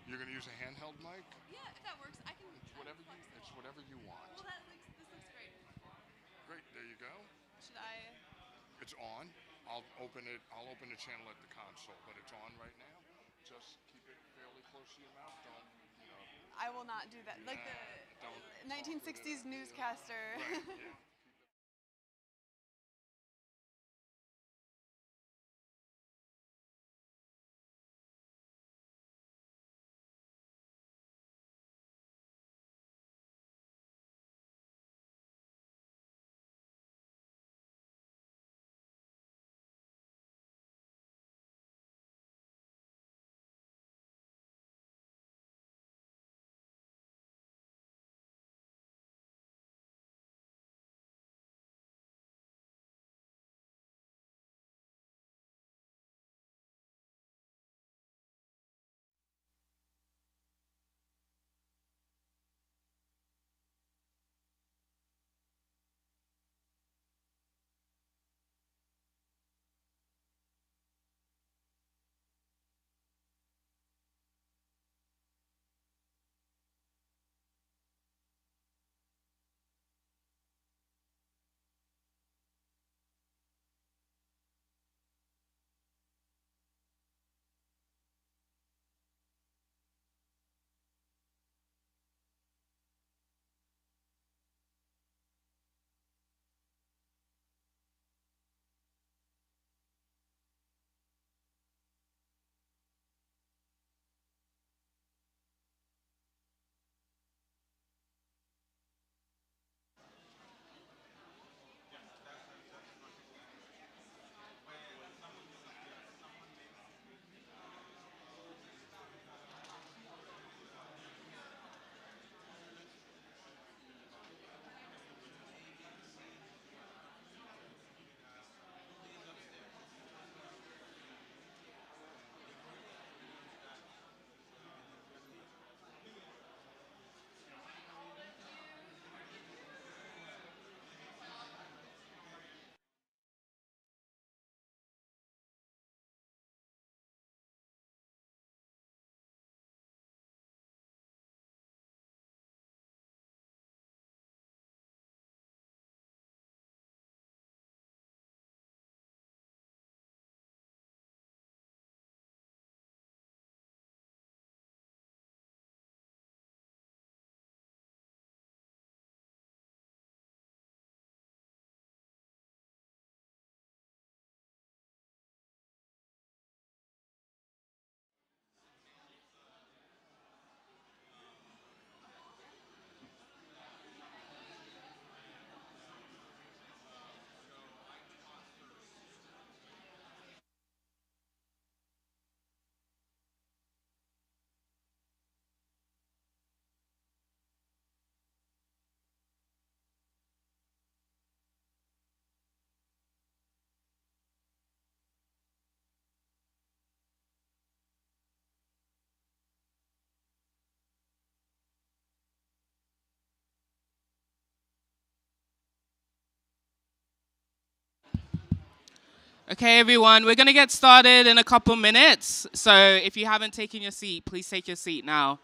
You're gonna use a handheld mic? Yeah, if that works, I can. It's whatever you want. Well, this looks great. Great. There you go. Should I? It's on. I'll open it. I'll open the channel at the console, but it's on right now. Just keep it fairly close to your mouth. Don't I will not do that. Like the don't 1960s newscaster. Right. Yeah. Okay, everyone, we're going to get started in a couple minutes. So if you haven't taken your seat, please take your seat now.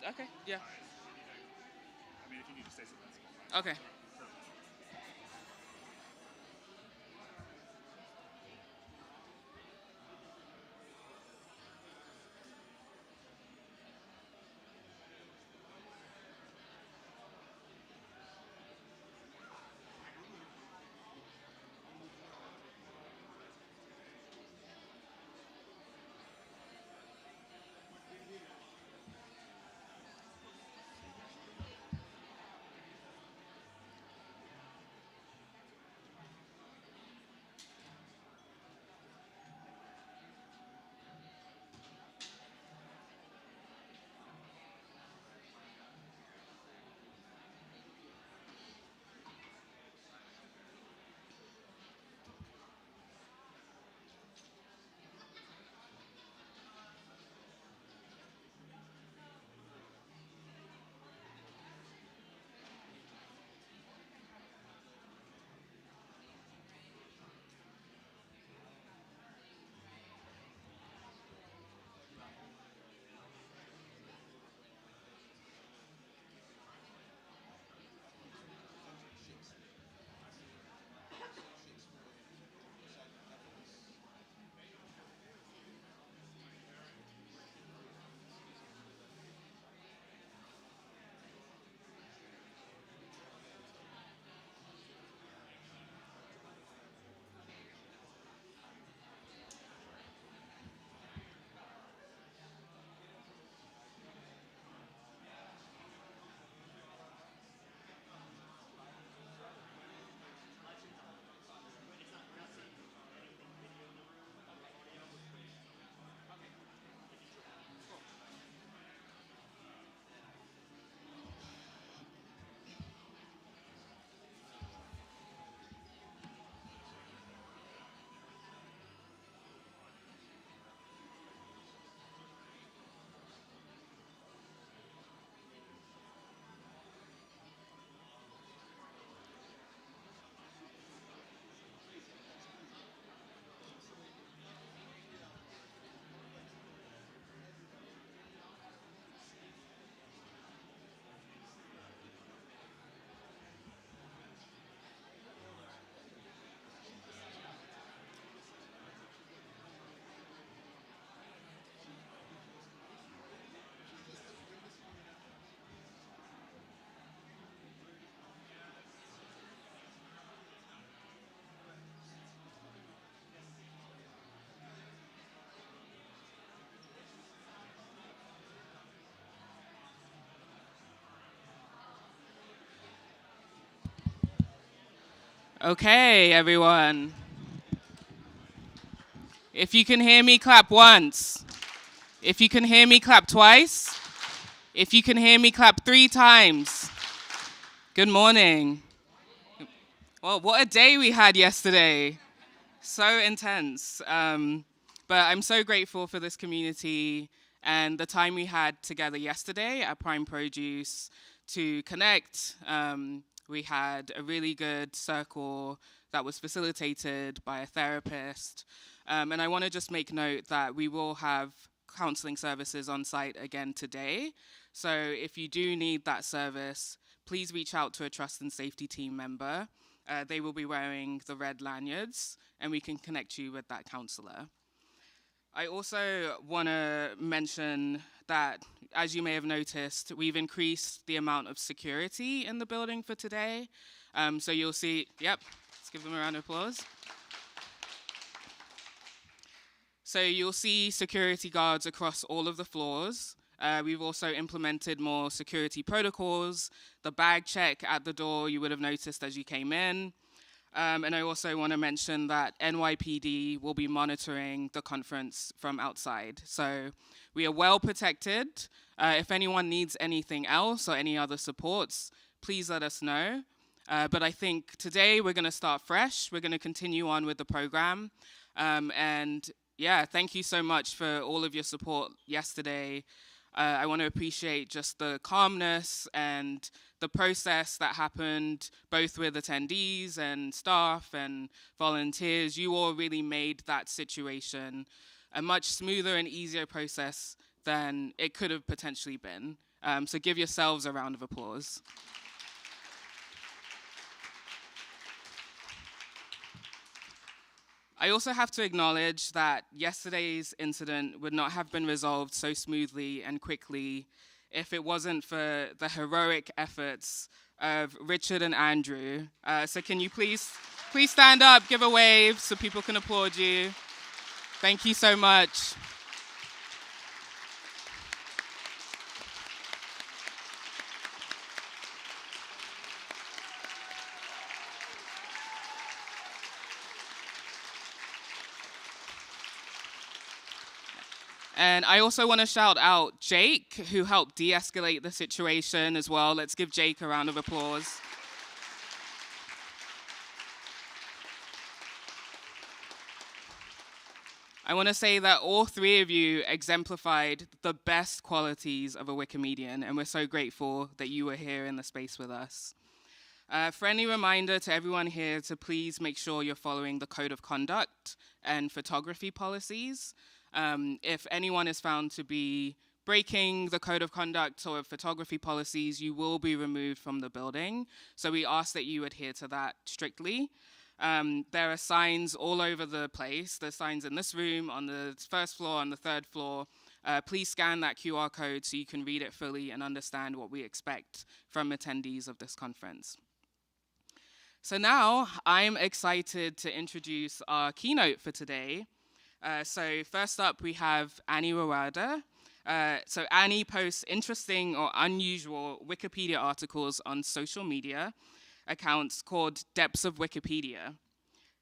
Okay, yeah. I mean, if you need to say something, that's fine. Okay. Okay, everyone. If you can hear me, clap once. If you can hear me, clap twice. If you can hear me, clap 3 times. Good morning. Well, what a day we had yesterday. So intense. But I'm so grateful for this community and the time we had together yesterday at Prime Produce to connect. We had a really good circle that was facilitated by a therapist. And I want to just make note that we will have counseling services on site again today. So if you do need that service, please reach out to a trust and safety team member. They will be wearing the red lanyards, and we can connect you with that counselor. I also want to mention that, as you may have noticed, we've increased the amount of security in the building for today. So you'll see, yep, let's give them a round of applause. So you'll see security guards across all of the floors. We've also implemented more security protocols. The bag check at the door you would have noticed as you came in. And I also want to mention that NYPD will be monitoring the conference from outside. So we are well protected. If anyone needs anything else or any other supports, please let us know. But I think today we're going to start fresh. We're going to continue on with the program. And yeah, thank you so much for all of your support yesterday. I want to appreciate just the calmness and the process that happened both with attendees and staff and volunteers. You all really made that situation a much smoother and easier process than it could have potentially been. So give yourselves a round of applause. I also have to acknowledge that yesterday's incident would not have been resolved so smoothly and quickly if it wasn't for the heroic efforts of Richard and Andrew. So can you please stand up, give a wave so people can applaud you. Thank you so much. And I also want to shout out Jake, who helped de-escalate the situation as well. Let's give Jake a round of applause. I want to say that all three of you exemplified the best qualities of a Wikimedian, and we're so grateful that you were here in the space with us. Friendly reminder to everyone here to please make sure you're following the code of conduct and photography policies. If anyone is found to be breaking the code of conduct or photography policies, you will be removed from the building. So we ask that you adhere to that strictly. There are signs all over the place. There's signs in this room, on the first floor, on the third floor. Please scan that QR code so you can read it fully and understand what we expect from attendees of this conference. So now I'm excited to introduce our keynote for today. So first up, we have Annie Rawada. So Annie posts interesting or unusual Wikipedia articles on social media accounts called Depths of Wikipedia.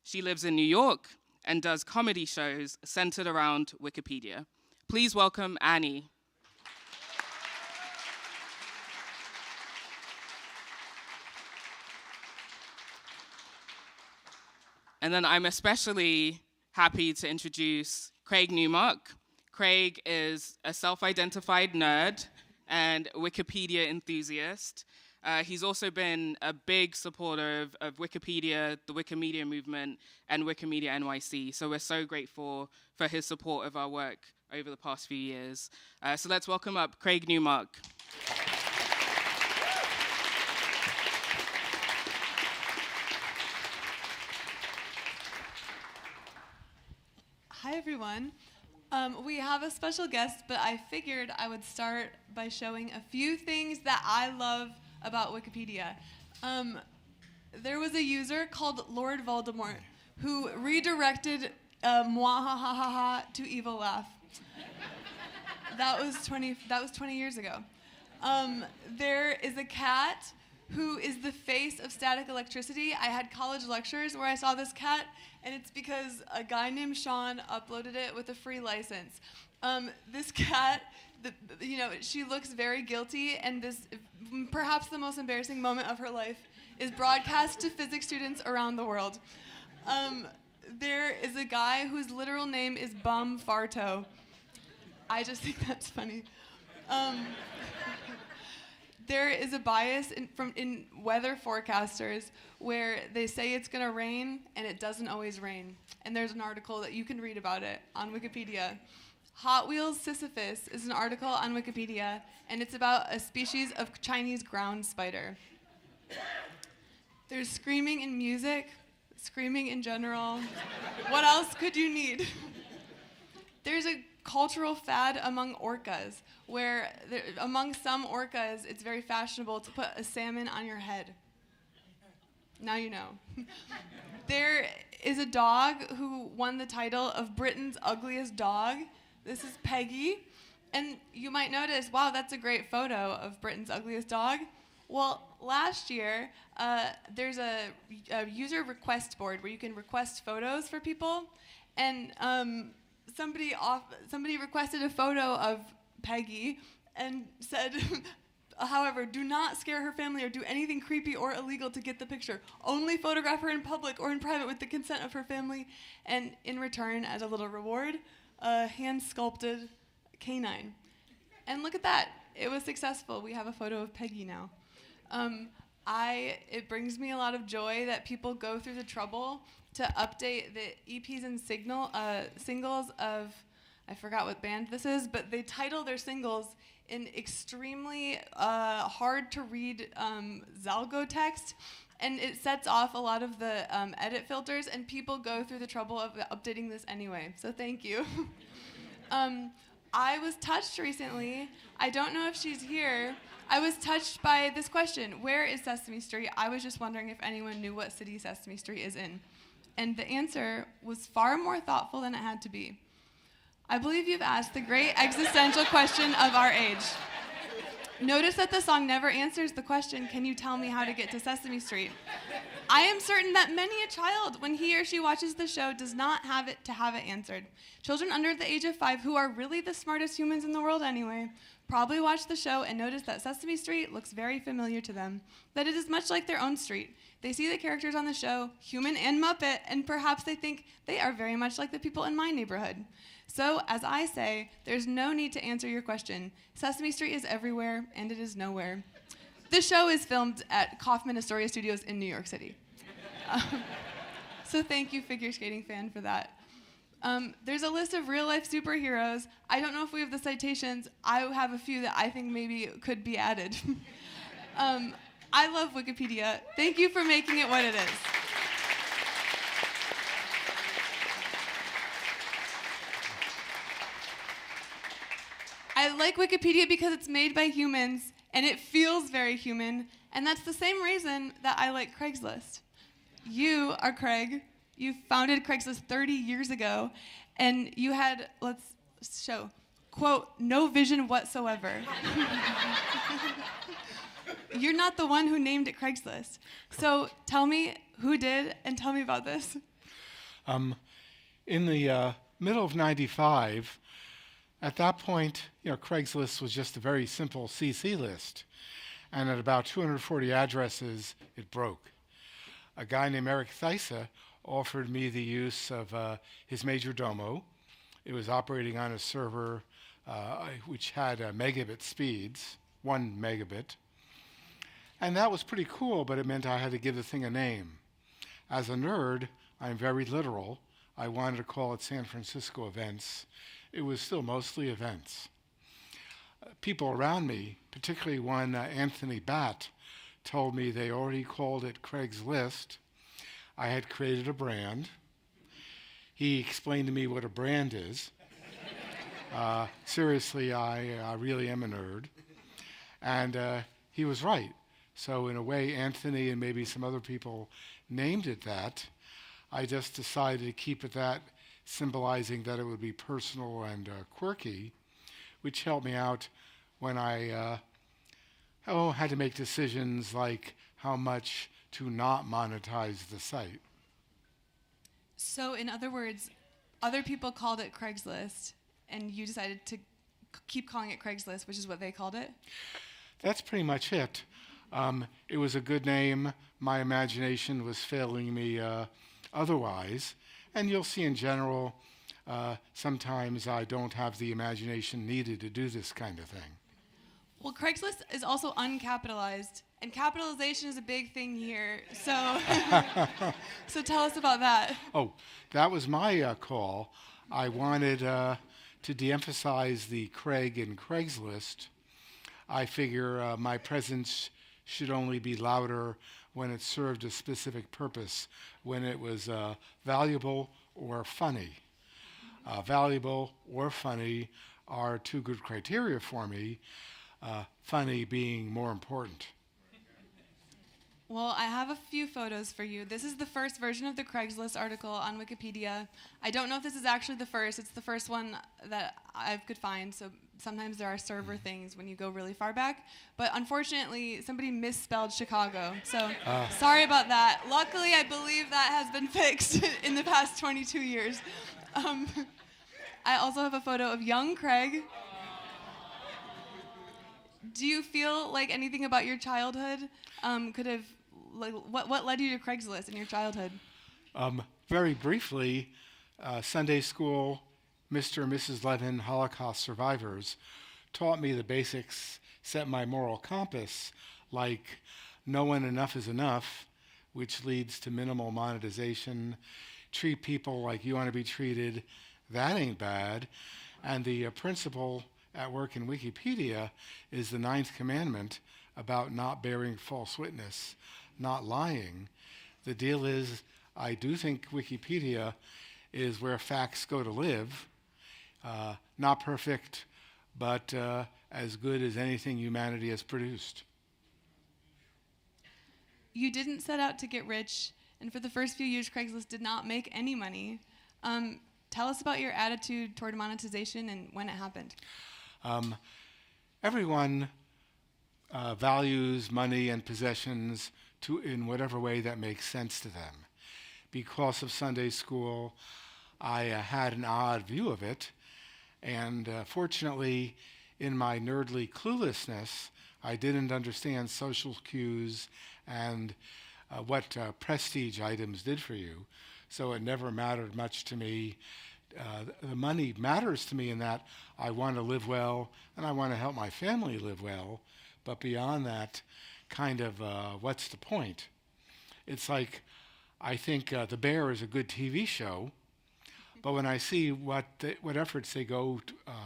She lives in New York and does comedy shows centered around Wikipedia. Please welcome Annie. And then I'm especially happy to introduce Craig Newmark. Craig is a self-identified nerd and Wikipedia enthusiast. He's also been a big supporter of Wikipedia, the Wikimedia movement, and Wikimedia NYC. So we're so grateful for his support of our work over the past few years. So let's welcome up Craig Newmark. Hi, everyone. We have a special guest, but I figured I would start by showing a few things that I love about Wikipedia. There was a user called Lord Voldemort who redirected mwahahaha to evil laugh. That was 20 years ago. There is a cat who is the face of static electricity. I had college lectures where I saw this cat, and it's because a guy named Sean uploaded it with a free license. This cat, she looks very guilty, and this, perhaps the most embarrassing moment of her life, is broadcast to physics students around the world. There is a guy whose literal name is Bum Farto. I just think that's funny. There is a bias in weather forecasters where they say it's going to rain and it doesn't always rain. And there's an article that you can read about it on Wikipedia. Hot Wheels Sisyphus is an article on Wikipedia, and it's about a species of Chinese ground spider. There's screaming in music, screaming in general. What else could you need? There's a cultural fad among orcas, where among some orcas, it's very fashionable to put a salmon on your head. Now you know. There is a dog who won the title of Britain's ugliest dog. This is Peggy. And you might notice, wow, that's a great photo of Britain's ugliest dog. Well, last year, there's a user request board where you can request photos for people. And somebody requested a photo of Peggy and said, however, do not scare her family or do anything creepy or illegal to get the picture. Only photograph her in public or in private with the consent of her family. And in return, as a little reward, a hand-sculpted canine. And look at that. It was successful. We have a photo of Peggy now. It brings me a lot of joy that people go through the trouble to update the EPs and singles of, I forgot what band this is, but they title their singles in extremely hard to read Zalgo text, and it sets off a lot of the edit filters, and people go through the trouble of updating this anyway. So thank you. I was touched recently. I don't know if she's here. I was touched by this question: where is Sesame Street? I was just wondering if anyone knew what city Sesame Street is in. And the answer was far more thoughtful than it had to be. I believe you've asked the great existential question of our age. Notice that the song never answers the question, can you tell me how to get to Sesame Street? I am certain that many a child, when he or she watches the show, does not have it answered. Children under the age of 5, who are really the smartest humans in the world anyway, probably watch the show and notice that Sesame Street looks very familiar to them, that it is much like their own street. They see the characters on the show, human and Muppet, and perhaps they think they are very much like the people in my neighborhood. So, as I say, there's no need to answer your question. Sesame Street is everywhere, and it is nowhere. This show is filmed at Kaufman Astoria Studios in New York City. So thank you, figure skating fan, for that. There's a list of real-life superheroes. I don't know if we have the citations. I have a few that I think maybe could be added. I love Wikipedia. Thank you for making it what it is. I like Wikipedia because it's made by humans, and it feels very human, and that's the same reason that I like Craigslist. You are Craig. You founded Craigslist 30 years ago, and you had, let's show, quote, no vision whatsoever. You're not the one who named it Craigslist. So tell me who did, and tell me about this. In the middle of '95, at that point, Craigslist was just a very simple CC list. And at about 240 addresses, it broke. A guy named Eric Theisa offered me the use of his major domo. It was operating on a server which had megabit speeds, 1 megabit. And that was pretty cool, but it meant I had to give the thing a name. As a nerd, I'm very literal. I wanted to call it San Francisco Events. It was still mostly events. People around me, particularly one Anthony Batt, told me they already called it Craigslist. I had created a brand. He explained to me what a brand is. Seriously, I really am a nerd. And he was right. So in a way, Anthony and maybe some other people named it that. I just decided to keep it that, symbolizing that it would be personal and quirky, which helped me out when I had to make decisions like how much to not monetize the site. So in other words, other people called it Craigslist, and you decided to keep calling it Craigslist, which is what they called it? That's pretty much it. It was a good name. My imagination was failing me otherwise. And you'll see in general, sometimes I don't have the imagination needed to do this kind of thing. Well, Craigslist is also uncapitalized, and capitalization is a big thing here. So, so tell us about that. Oh, that was my call. I wanted to de-emphasize the Craig in Craigslist. I figure my presence should only be louder when it served a specific purpose, when it was valuable or funny. Valuable or funny are two good criteria for me, funny being more important. Well, I have a few photos for you. This is the first version of the Craigslist article on Wikipedia. I don't know if this is actually the first. It's the first one that I could find, so sometimes there are server things when you go really far back. But unfortunately, somebody misspelled Chicago, so sorry about that. Luckily, I believe that has been fixed in the past 22 years. I also have a photo of young Craig. Do you feel like anything about your childhood could have, like, what led you to Craigslist in your childhood? Very briefly, Sunday school, Mr. and Mrs. Levin, Holocaust survivors, taught me the basics, set my moral compass, like knowing enough is enough, which leads to minimal monetization, treat people like you want to be treated, that ain't bad, and the principle at work in Wikipedia is the ninth commandment about not bearing false witness, not lying. The deal is, I do think Wikipedia is where facts go to live. Not perfect, but as good as anything humanity has produced. You didn't set out to get rich, and for the first few years, Craigslist did not make any money. Tell us about your attitude toward monetization and when it happened. Everyone values money and possessions in whatever way that makes sense to them. Because of Sunday school, I had an odd view of it, and fortunately, in my nerdly cluelessness, I didn't understand social cues and what prestige items did for you, so it never mattered much to me. The money matters to me in that I want to live well and I want to help my family live well, but beyond that, kind of what's the point? It's like, I think The Bear is a good TV show, but when I see what efforts they go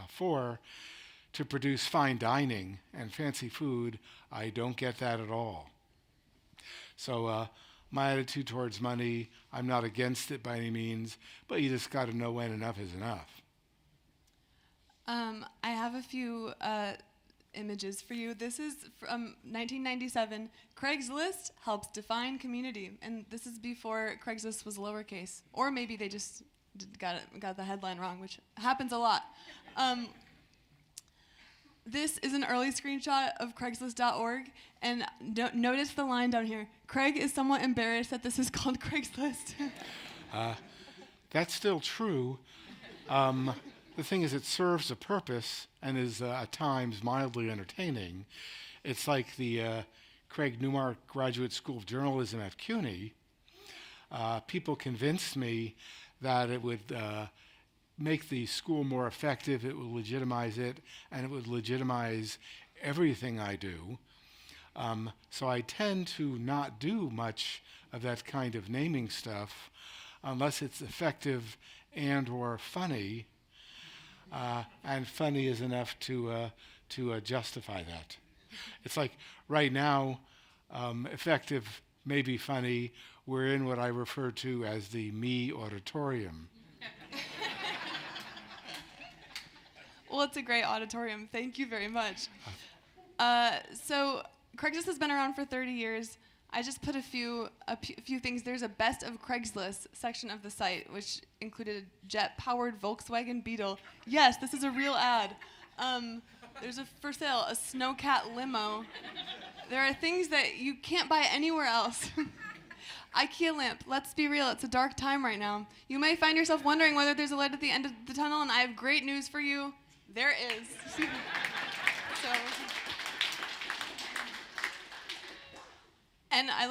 for to produce fine dining and fancy food, I don't get that at all. So my attitude towards money, I'm not against it by any means, but you just got to know when enough is enough. I have a few images for you. This is from 1997. Craigslist helps define community, and this is before Craigslist was lowercase, or maybe they just got the headline wrong, which happens a lot. This is an early screenshot of Craigslist.org, and notice the line down here. Craig is somewhat embarrassed that this is called Craigslist. That's still true. The thing is, it serves a purpose and is at times mildly entertaining. It's like the Craig Newmark Graduate School of Journalism at CUNY. People convinced me that it would make the school more effective, it would legitimize it, and it would legitimize everything I do. So I tend to not do much of that kind of naming stuff unless it's effective and or funny, and funny is enough to justify that. It's like right now, effective may be funny. We're in what I refer to as the me auditorium. Well, it's a great auditorium. Thank you very much. So Craigslist has been around for 30 years. I just put a few things. There's a best of Craigslist section of the site, which included a jet-powered Volkswagen Beetle. Yes, this is a real ad. There's for sale a snowcat limo. There are things that you can't buy anywhere else. IKEA lamp. Let's be real, it's a dark time right now. You may find yourself wondering whether there's a light at the end of the tunnel, and I have great news for you. There is. And I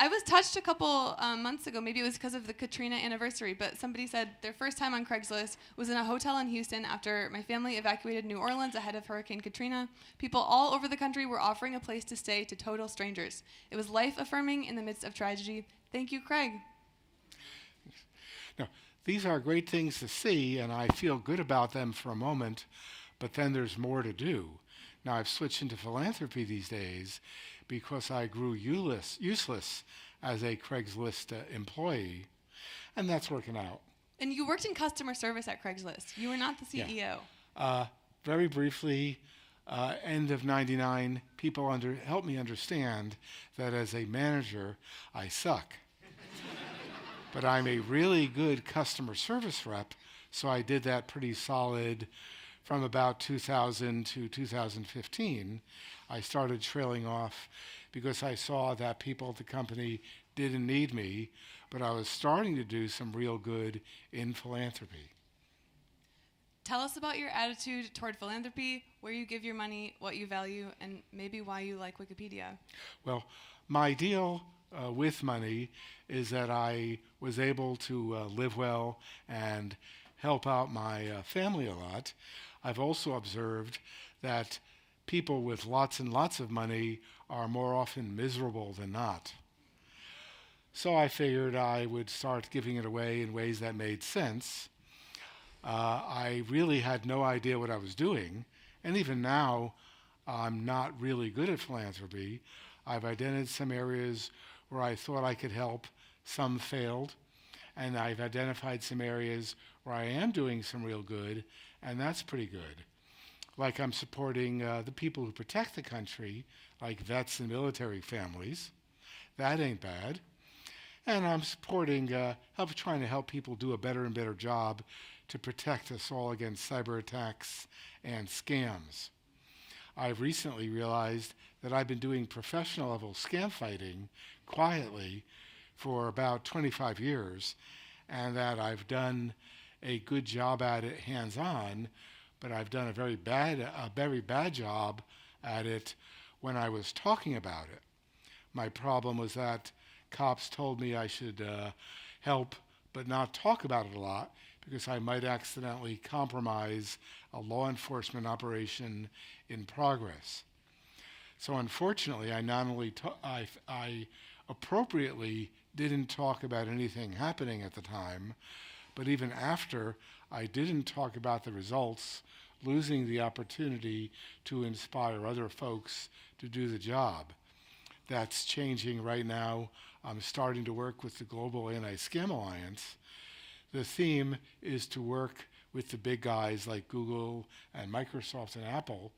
was touched a couple months ago, maybe it was because of the Katrina anniversary, but somebody said their first time on Craigslist was in a hotel in Houston after my family evacuated New Orleans ahead of Hurricane Katrina. People all over the country were offering a place to stay to total strangers. It was life-affirming in the midst of tragedy. Thank you, Craig. Now, these are great things to see, and I feel good about them for a moment, but then there's more to do. Now, I've switched into philanthropy these days because I grew useless as a Craigslist employee, and that's working out. And you worked in customer service at Craigslist. You were not the CEO. Yeah. Very briefly, end of '99, people helped me understand that as a manager, I suck. But I'm a really good customer service rep, so I did that pretty solid from about 2000 to 2015. I started trailing off because I saw that people at the company didn't need me, but I was starting to do some real good in philanthropy. Tell us about your attitude toward philanthropy, where you give your money, what you value, and maybe why you like Wikipedia. Well, my deal with money is that I was able to live well and help out my family a lot. I've also observed that people with lots and lots of money are more often miserable than not. So I figured I would start giving it away in ways that made sense. I really had no idea what I was doing. And even now, I'm not really good at philanthropy. I've identified some areas where I thought I could help, some failed, and I've identified some areas where I am doing some real good, and that's pretty good. Like I'm supporting the people who protect the country, like vets and military families. That ain't bad. And I'm supporting, trying to help people do a better and better job to protect us all against cyber attacks and scams. I've recently realized that I've been doing professional level scam fighting quietly for about 25 years, and that I've done a good job at it hands-on, but I've done a very bad job at it when I was talking about it. My problem was that cops told me I should help but not talk about it a lot because I might accidentally compromise a law enforcement operation in progress. So unfortunately, I not only I appropriately didn't talk about anything happening at the time, but even after, I didn't talk about the results, losing the opportunity to inspire other folks to do the job. That's changing right now. I'm starting to work with the Global Anti-Scam Alliance. The theme is to work with the big guys like Google and Microsoft and Apple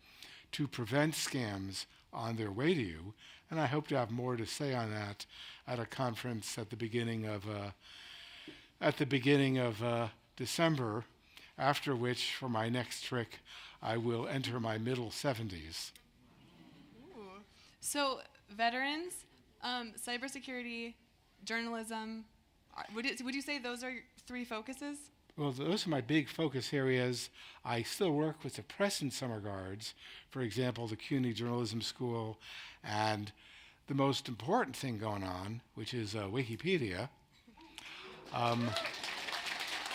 to prevent scams on their way to you. And I hope to have more to say on that at a conference at the beginning of December, after which, for my next trick, I will enter my middle 70s. Ooh. So, veterans, cybersecurity, journalism, would you say those are your 3 focuses? Well, those are my big focus areas. I still work with the press in some regards. For example, the CUNY Journalism School, and the most important thing going on, which is Wikipedia.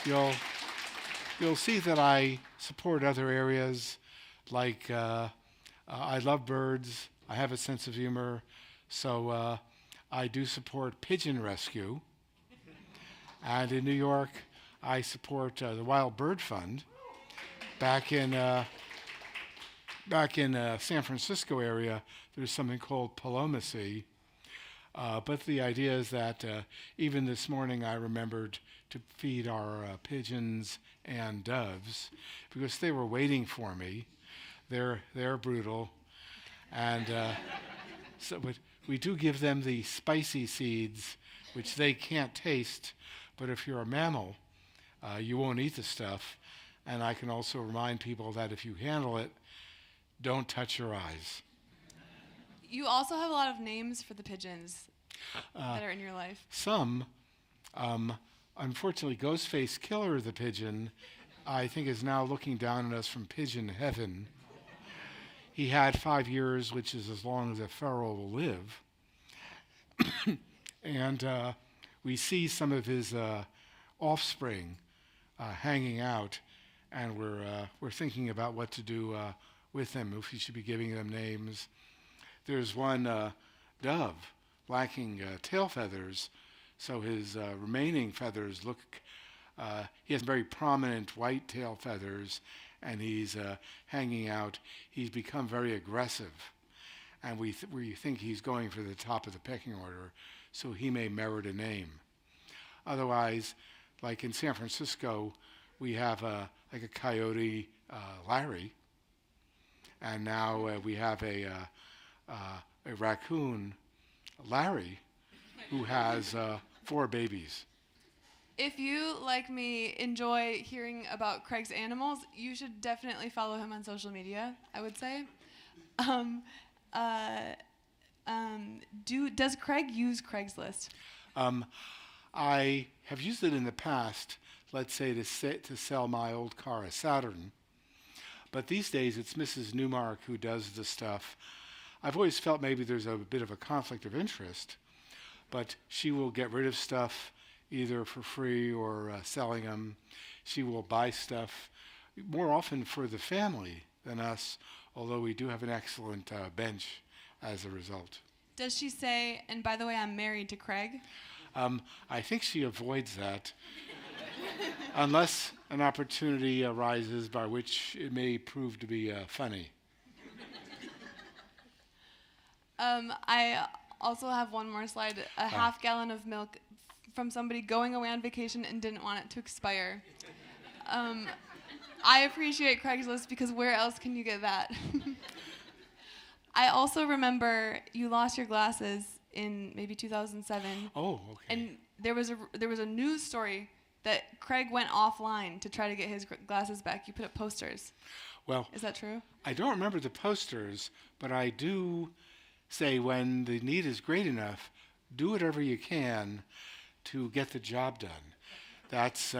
You'll see that I support other areas, like I love birds. I have a sense of humor, so I do support pigeon rescue. And in New York, I support the Wild Bird Fund. Back in San Francisco area, there's something called Palomacy. But the idea is that even this morning I remembered to feed our pigeons and doves because they were waiting for me. They're brutal. And but we do give them the spicy seeds, which they can't taste. But if you're a mammal, you won't eat the stuff. And I can also remind people that if you handle it, don't touch your eyes. You also have a lot of names for the pigeons that are in your life. Some, unfortunately, Ghostface Killer the pigeon, I think is now looking down on us from pigeon heaven. He had 5 years, which is as long as a pharaoh will live. And we see some of his offspring hanging out, and we're thinking about what to do with them, if we should be giving them names. There's one dove lacking tail feathers, so his remaining feathers look, he has very prominent white tail feathers, and he's hanging out. He's become very aggressive, and we think he's going for the top of the pecking order, so he may merit a name. Otherwise, like in San Francisco, we have like a coyote, Larry, and now we have a raccoon, Larry, who has 4 babies. If you, like me, enjoy hearing about Craig's animals, you should definitely follow him on social media, I would say. Does Craig use Craigslist? I have used it in the past, let's say to sell my old car, a Saturn. But these days it's Mrs. Newmark who does the stuff. I've always felt maybe there's a bit of a conflict of interest, but she will get rid of stuff either for free or selling them. She will buy stuff more often for the family than us, although we do have an excellent bench as a result. Does she say, and by the way, I'm married to Craig? I think she avoids that unless an opportunity arises by which it may prove to be funny. I also have one more slide. A half gallon of milk from somebody going away on vacation and didn't want it to expire. I appreciate Craigslist because where else can you get that? I also remember you lost your glasses in maybe 2007. Oh, okay. And there was a news story that Craig went offline to try to get his glasses back. You put up posters. Well, Is that true? I don't remember the posters, but I do say when the need is great enough, do whatever you can to get the job done. That's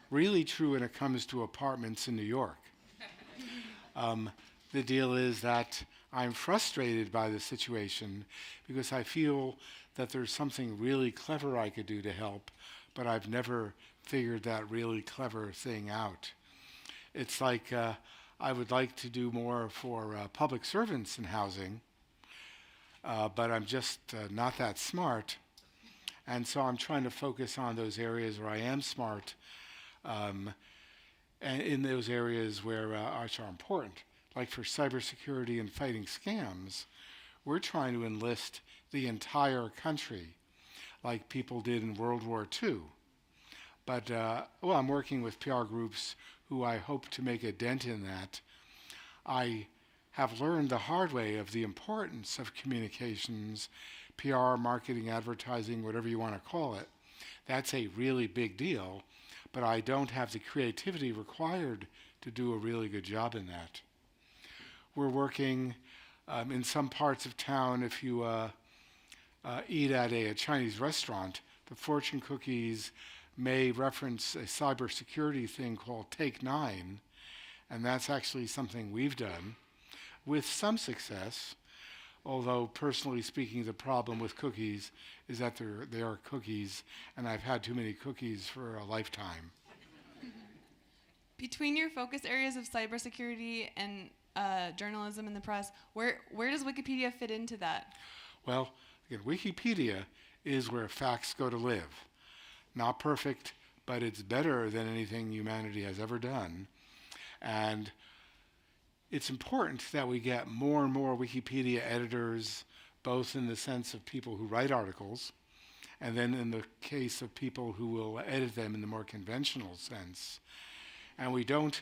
really true when it comes to apartments in New York. The deal is that I'm frustrated by the situation because I feel that there's something really clever I could do to help, but I've never figured that really clever thing out. It's like I would like to do more for public servants in housing, but I'm just not that smart. And so I'm trying to focus on those areas where I am smart, and in those areas where which are important. Like for cybersecurity and fighting scams, we're trying to enlist the entire country, like people did in World War II. But, I'm working with PR groups who I hope to make a dent in that. I have learned the hard way of the importance of communications, PR, marketing, advertising, whatever you want to call it. That's a really big deal, but I don't have the creativity required to do a really good job in that. We're working in some parts of town. If you eat at a Chinese restaurant, the fortune cookies may reference a cybersecurity thing called Take 9, and that's actually something we've done with some success, although personally speaking, the problem with cookies is that they are cookies, and I've had too many cookies for a lifetime. Between your focus areas of cybersecurity and journalism and the press, where does Wikipedia fit into that? Well, again, Wikipedia is where facts go to live. Not perfect, but it's better than anything humanity has ever done. And it's important that we get more and more Wikipedia editors, both in the sense of people who write articles, and then in the case of people who will edit them in the more conventional sense. And we don't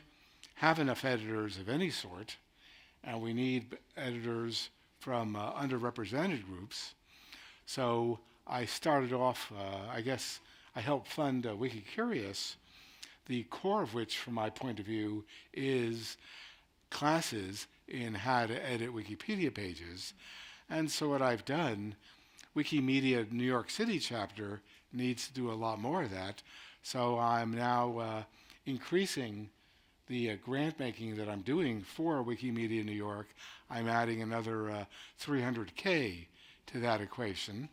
have enough editors of any sort, and we need editors from underrepresented groups. So I started off, I guess I helped fund WikiCurious, the core of which, from my point of view, is classes in how to edit Wikipedia pages. And so what I've done, Wikimedia New York City chapter needs to do a lot more of that. So I'm now increasing the grant making that I'm doing for Wikimedia New York. I'm adding another $300K to that equation.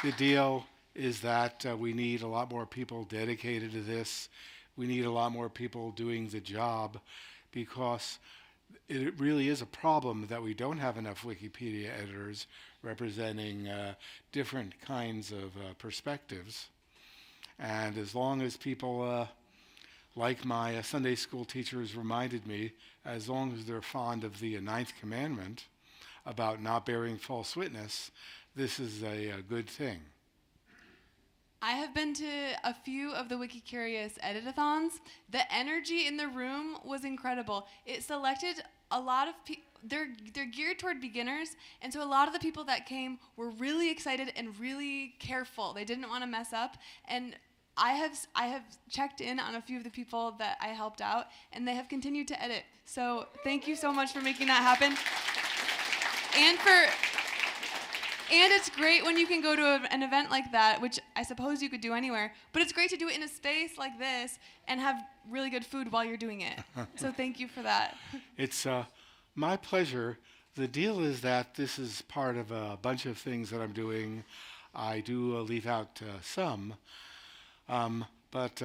The deal is that we need a lot more people dedicated to this. We need a lot more people doing the job because it really is a problem that we don't have enough Wikipedia editors representing different kinds of perspectives. And as long as people, like my Sunday school teachers reminded me, as long as they're fond of the ninth commandment about not bearing false witness, this is a good thing. I have been to a few of the WikiCurious edit-a-thons. The energy in the room was incredible. It selected a lot of people. They're geared toward beginners, and so a lot of the people that came were really excited and really careful. They didn't want to mess up, and I have checked in on a few of the people that I helped out, and they have continued to edit. So thank you so much for making that happen. And it's great when you can go to an event like that, which I suppose you could do anywhere, but it's great to do it in a space like this and have really good food while you're doing it. So thank you for that. It's my pleasure. The deal is that this is part of a bunch of things that I'm doing. I do leave out some, but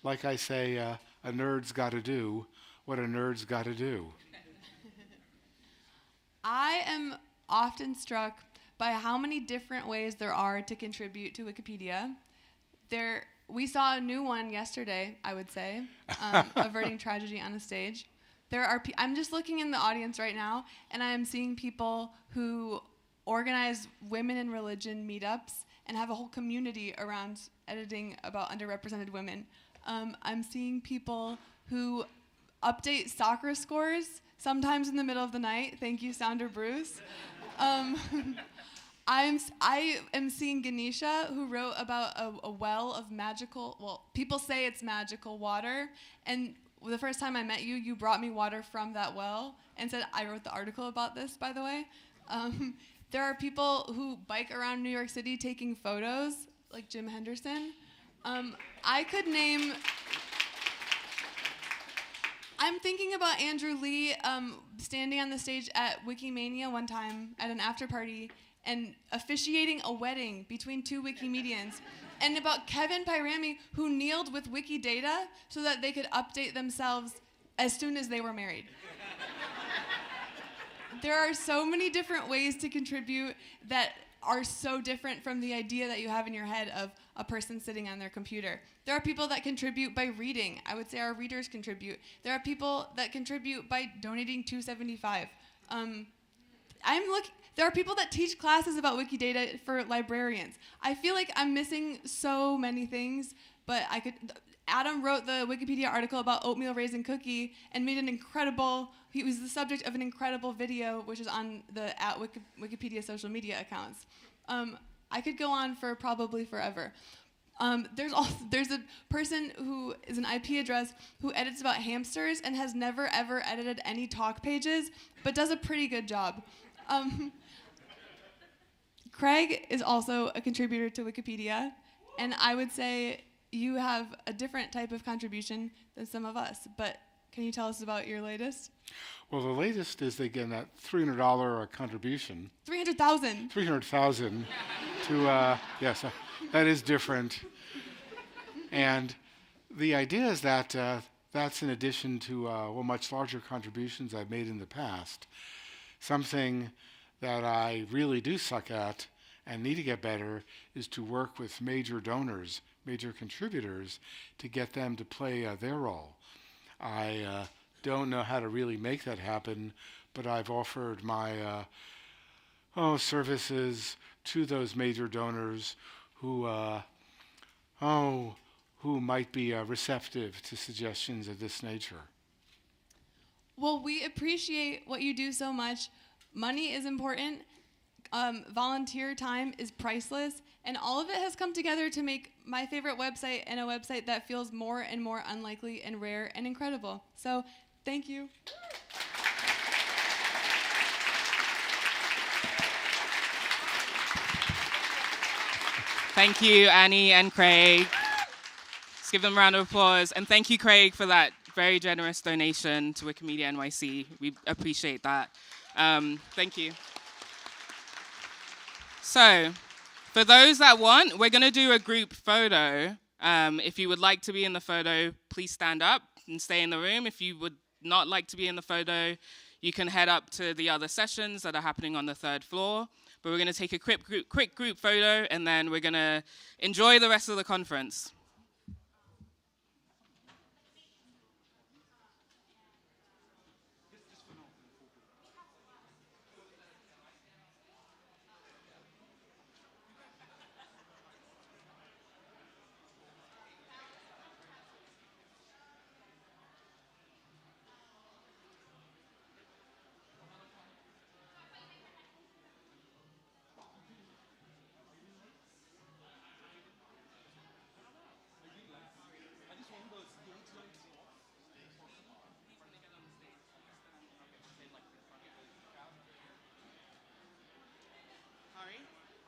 like I say, a nerd's got to do what a nerd's got to do. I am often struck by how many different ways there are to contribute to Wikipedia. We saw a new one yesterday, I would say, averting tragedy on a stage. I'm just looking in the audience right now, and I am seeing people who organize women in religion meetups and have a whole community around editing about underrepresented women. I'm seeing people who update soccer scores, sometimes in the middle of the night. Thank you, Sounder Bruce. I am seeing Ganesha, who wrote about a well of magical, well, people say it's magical water, and the first time I met you, you brought me water from that well and said, I wrote the article about this, by the way. There are people who bike around New York City taking photos, like Jim Henderson. I could name... I'm thinking about Andrew Lee standing on the stage at Wikimania one time at an after party and officiating a wedding between two Wikimedians. And about Kevin Pyrami, who kneeled with Wikidata so that they could update themselves as soon as they were married. There are so many different ways to contribute that are so different from the idea that you have in your head of a person sitting on their computer. There are people that contribute by reading. I would say our readers contribute. There are people that contribute by donating $2.75. There are people that teach classes about Wikidata for librarians. I feel like I'm missing so many things, but Adam wrote the Wikipedia article about oatmeal raisin cookie and made he was the subject of an incredible video, which is on the Wikipedia social media accounts. I could go on for probably forever. There's a person who is an IP address who edits about hamsters and has never ever edited any talk pages, but does a pretty good job. Craig is also a contributor to Wikipedia, and I would say you have a different type of contribution than some of us, but can you tell us about your latest? Well, the latest is, again, that $300 contribution. 300,000. 300,000 to, yes, that is different. And the idea is that that's in addition to much larger contributions I've made in the past. Something that I really do suck at and need to get better is to work with major donors, major contributors, to get them to play their role. I don't know how to really make that happen, but I've offered my services to those major donors who might be receptive to suggestions of this nature. Well, we appreciate what you do so much. Money is important. Volunteer time is priceless. And all of it has come together to make my favorite website and a website that feels more and more unlikely and rare and incredible. So, thank you. Thank you, Annie and Craig. Let's give them a round of applause. And thank you, Craig, for that very generous donation to Wikimedia NYC. We appreciate that. Thank you. So, for those that want, we're going to do a group photo. If you would like to be in the photo, please stand up and stay in the room. If you would not like to be in the photo, you can head up to the other sessions that are happening on the 3rd floor. But we're going to take a quick group photo, and then we're going to enjoy the rest of the conference.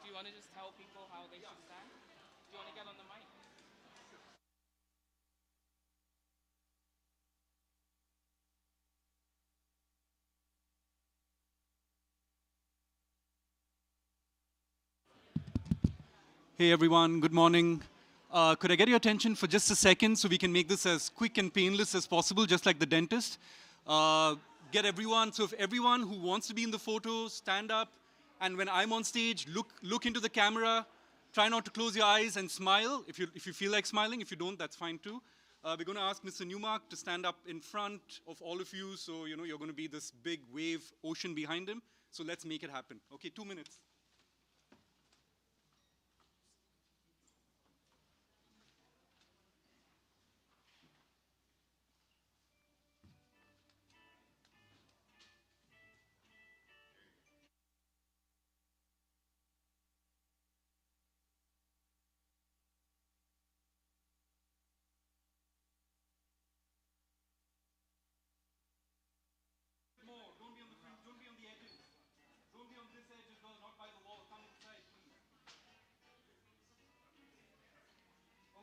Do you want to just tell people how they should stand? Do you want to get on the mic? Hey everyone, good morning. Could I get your attention for just a second so we can make this as quick and painless as possible, just like the dentist? Get everyone, so if everyone who wants to be in the photo, stand up And when I'm on stage, look into the camera. Try not to close your eyes and smile. If you feel like smiling, if you don't, that's fine too. We're going to ask Mr. Newmark to stand up in front of all of you. So, you're going to be this big wave ocean behind him. So let's make it happen. Okay, 2 minutes.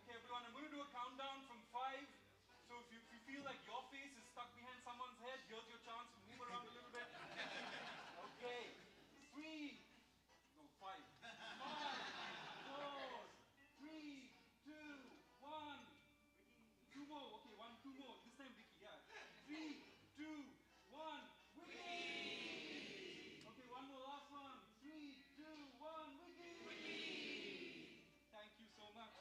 Okay, everyone, I'm going to do a countdown from 5. So if you feel like your face is stuck behind someone's head, here's your chance to move around a little bit. Okay. 3. No, 5. 5, 4, 3, 2, 1. 2 more. Okay, 1, 2 more. This time, Vicky, yeah. 3, 2, 1. Wiki! Okay, one more, last one. 3, 2, 1. Wiki! Thank you so much.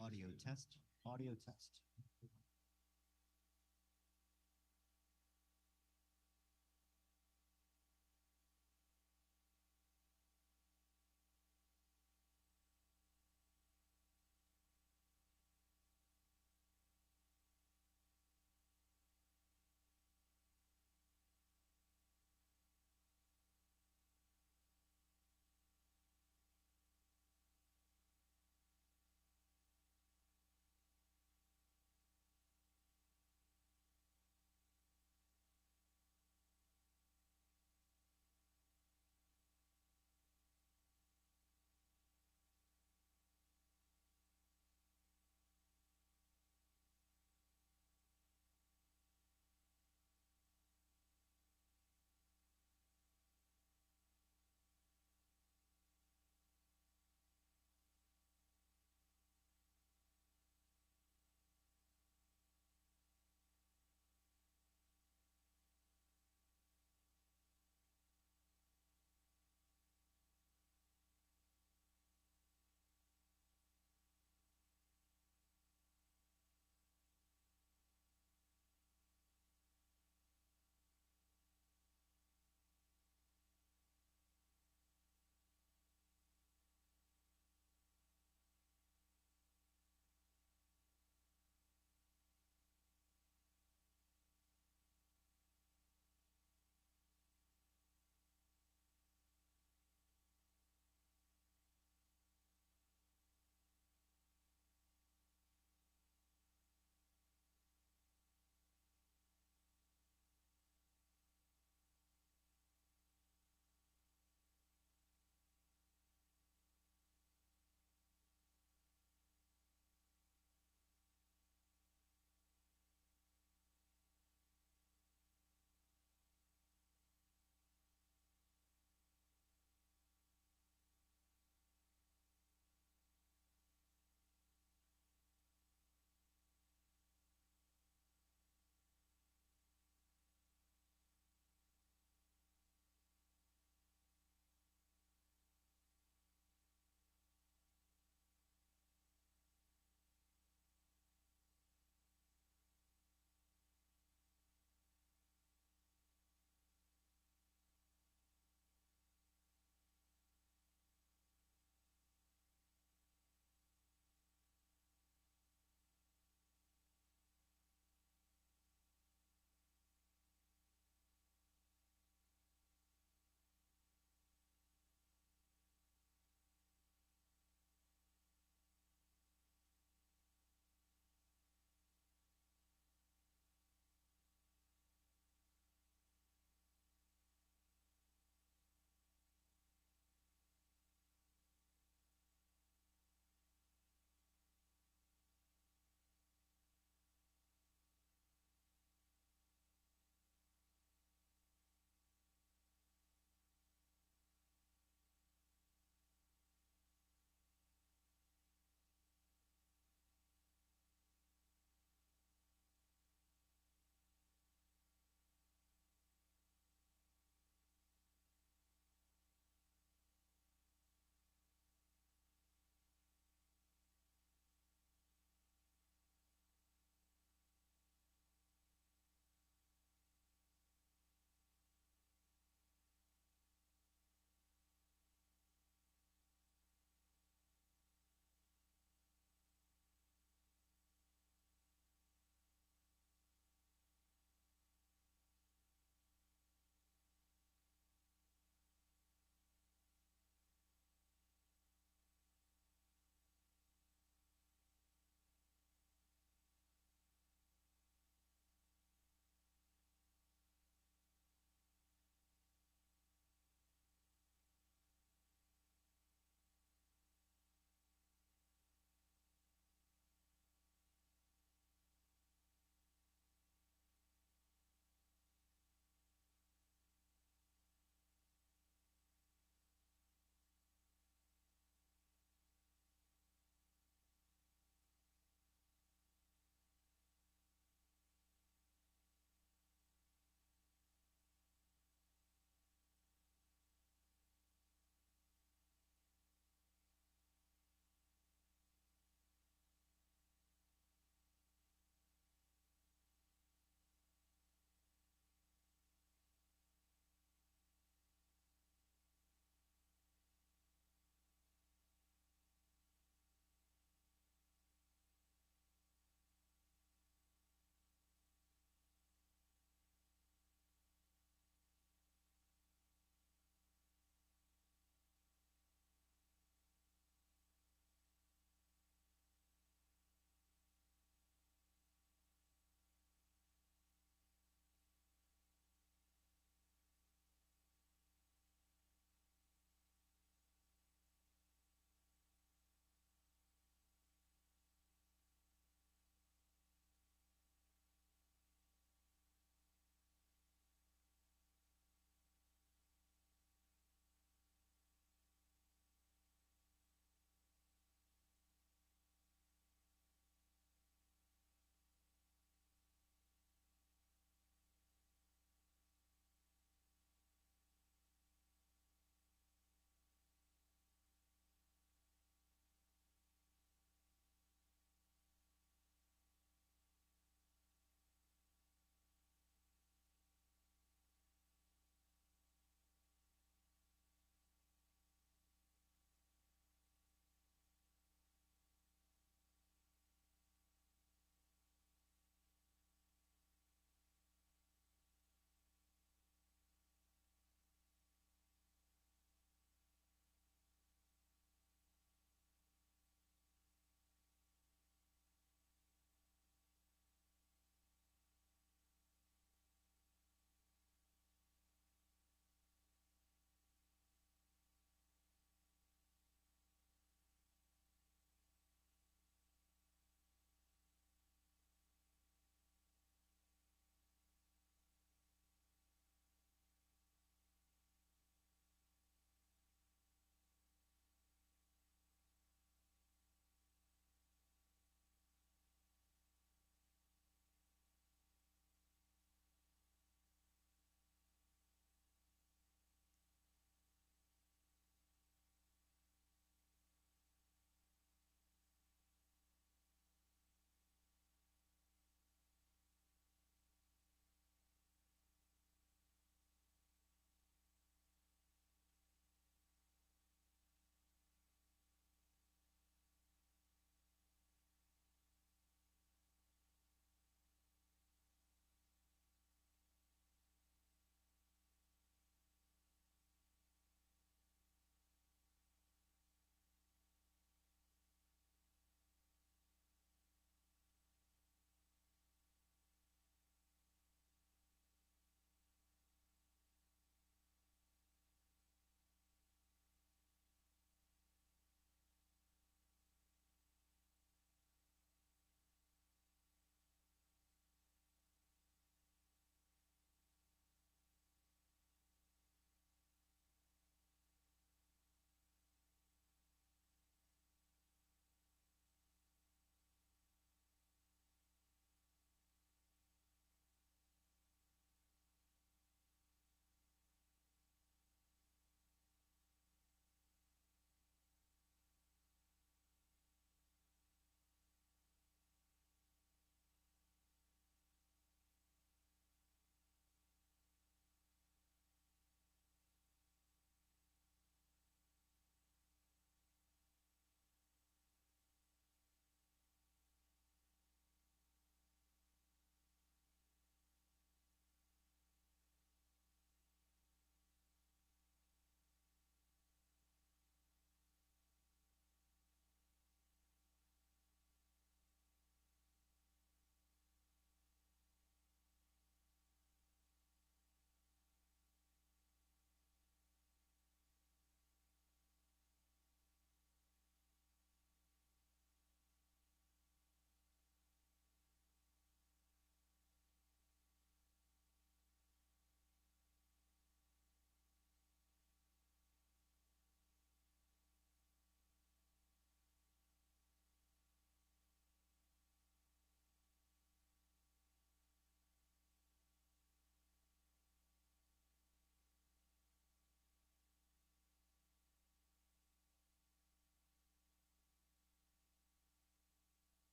Audio test. Audio test.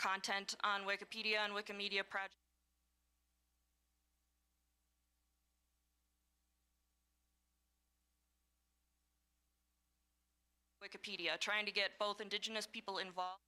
content on Wikipedia and Wikimedia projects. Wikipedia, trying to get both Indigenous people involved.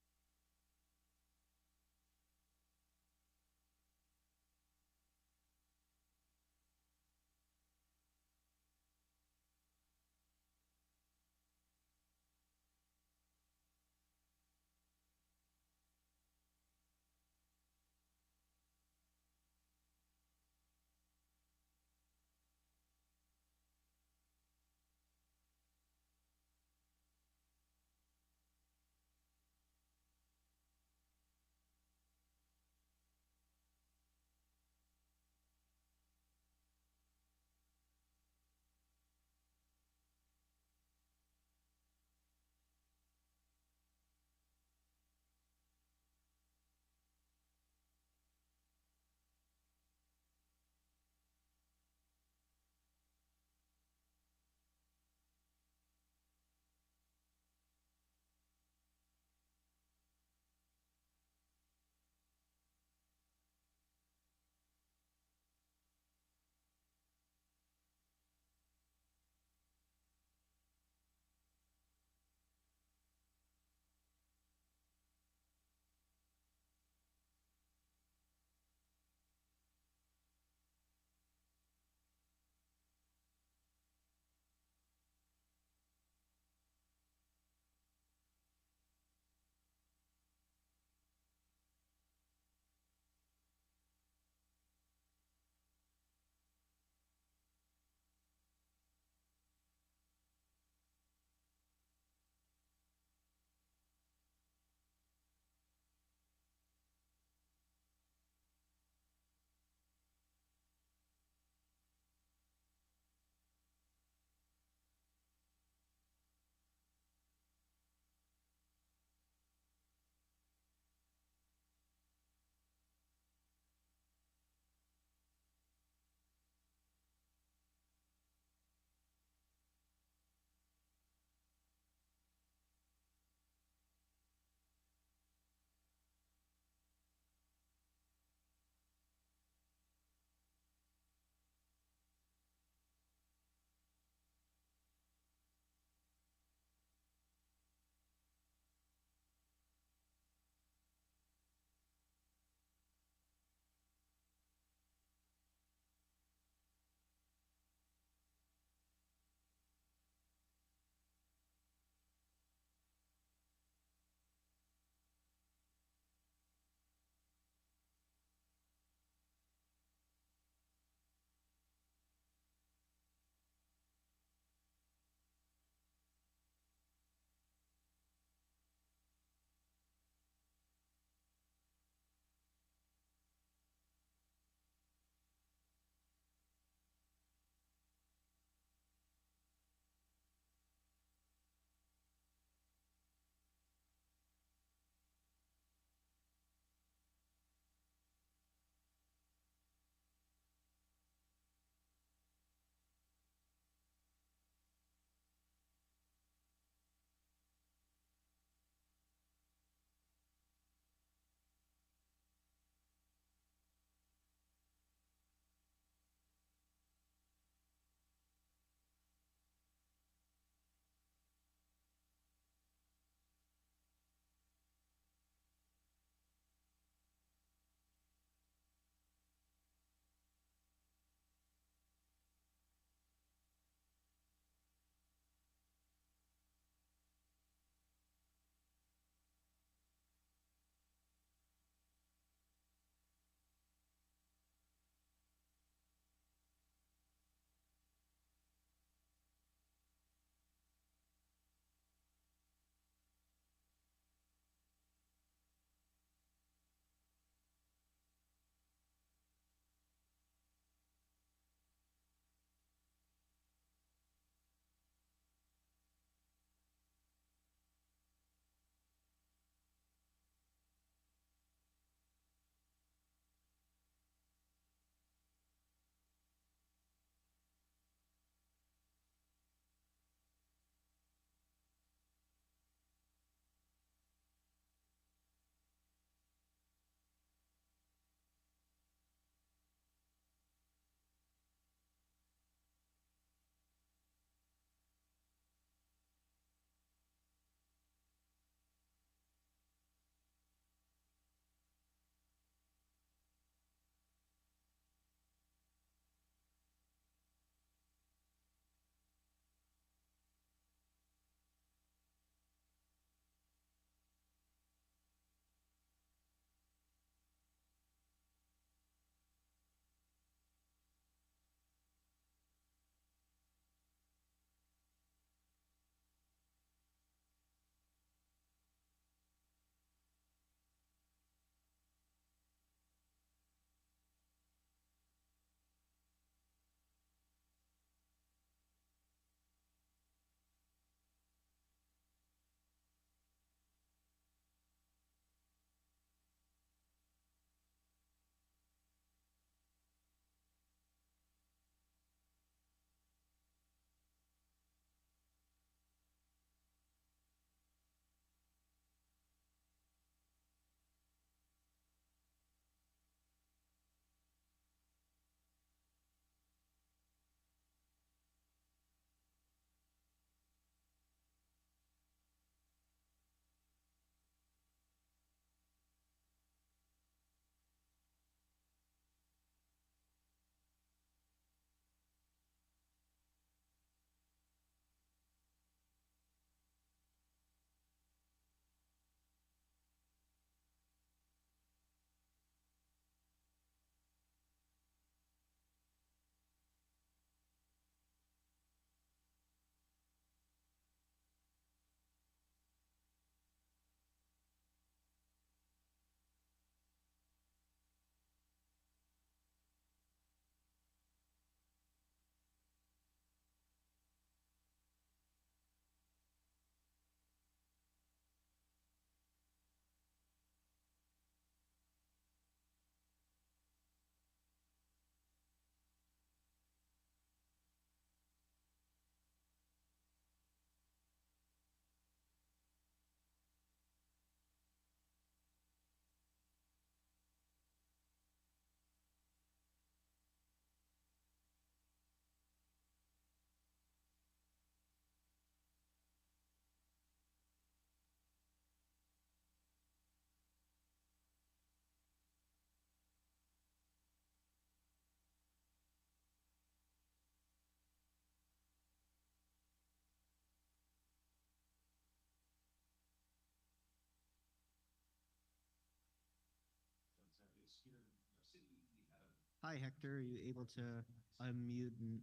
Hi, Hector. Are you able to unmute and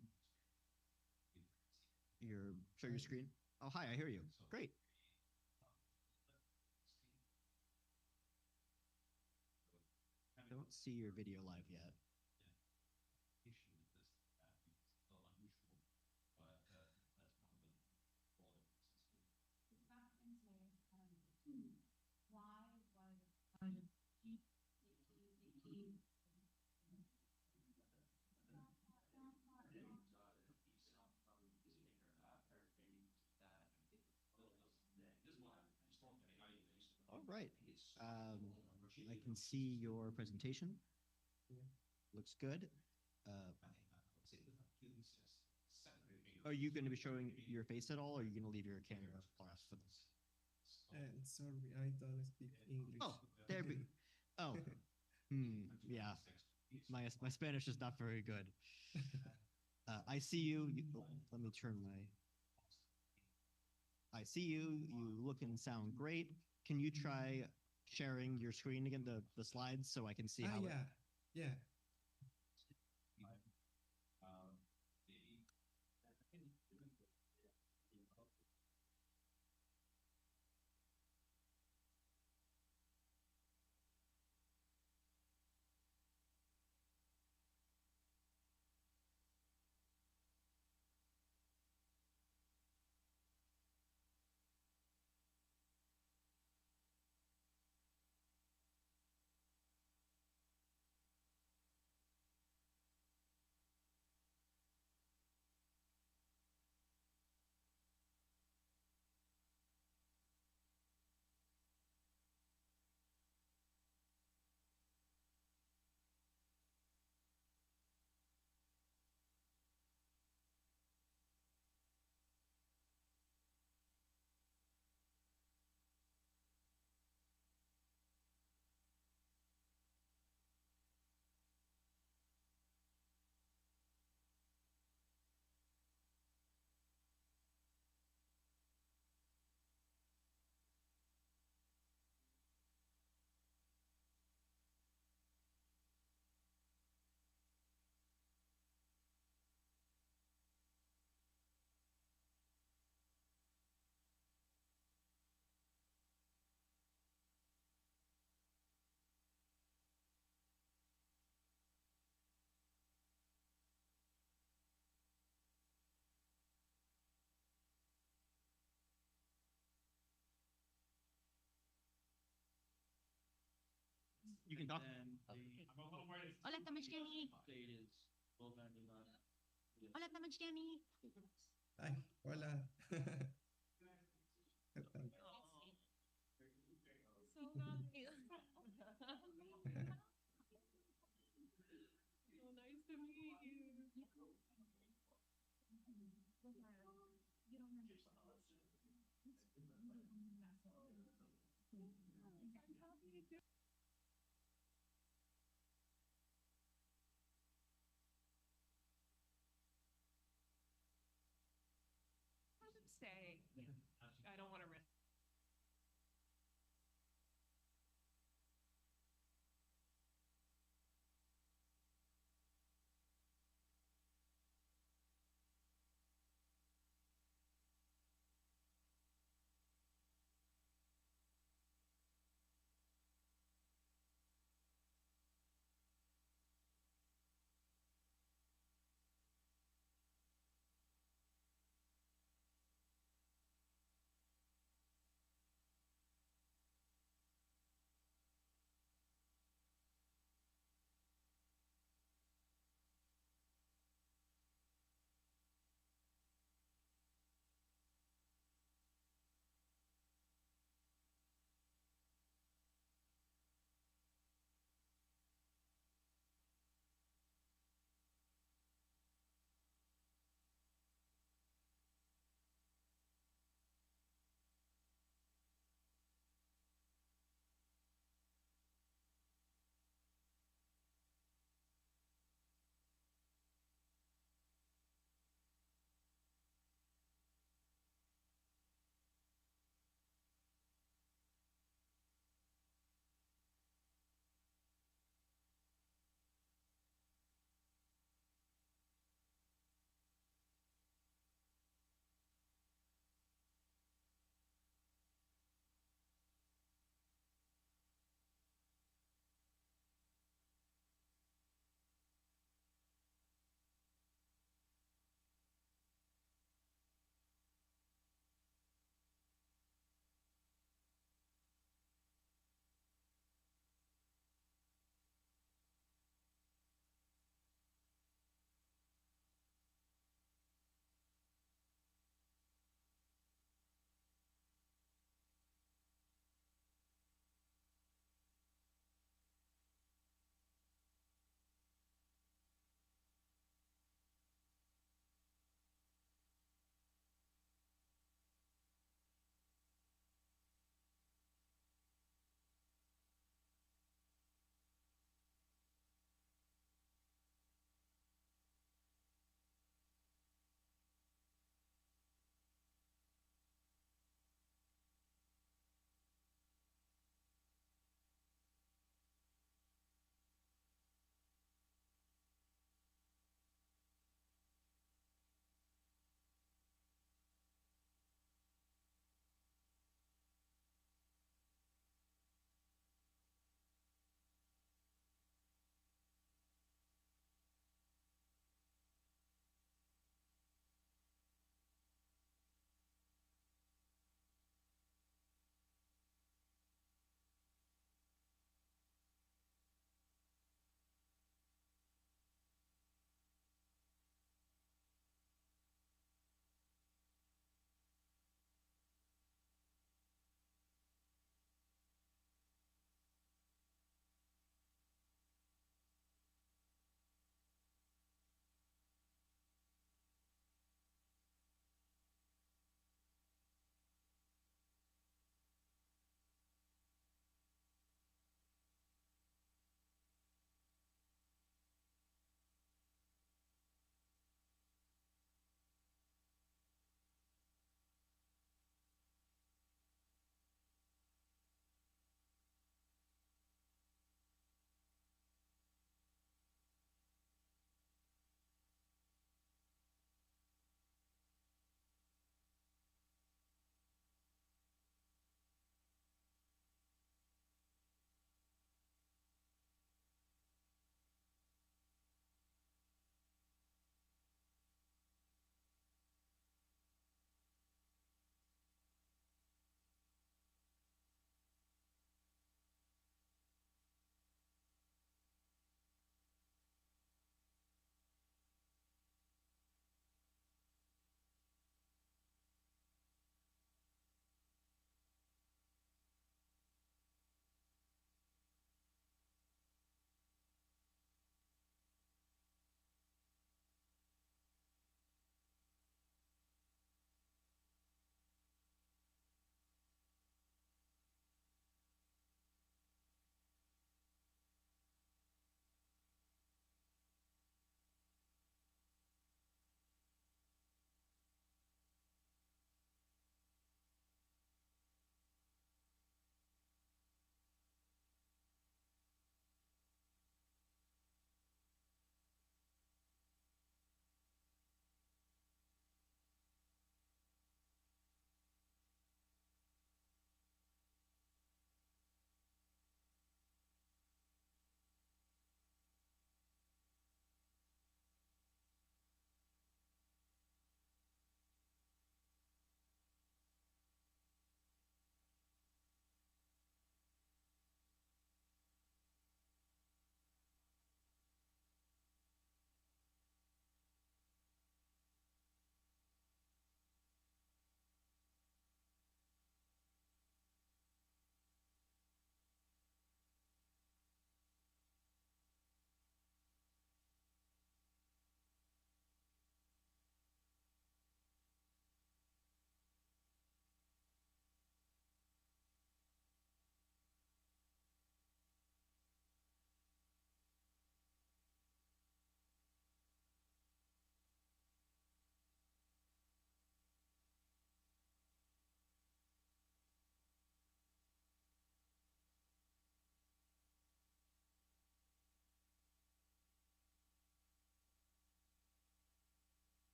show your screen? Oh, hi. I hear you. Great. I don't see your video live yet. All right. I can see your presentation. Looks good. Are you going to be showing your face at all, or are you going to leave your camera off for this? Sorry, I don't speak English. Oh, there we. Oh, yeah. My Spanish is not very good. I see you. Let me turn my. I see you. You look and sound great. Can you try sharing your screen again, the slides, so I can see how? Yeah. You can talk. Hola, estamos Jenny. Hola, estamos Jenny. Ay, hola. ¿Qué tal? So nice. So nice to meet you. You don't understand. Stay. I don't want to risk.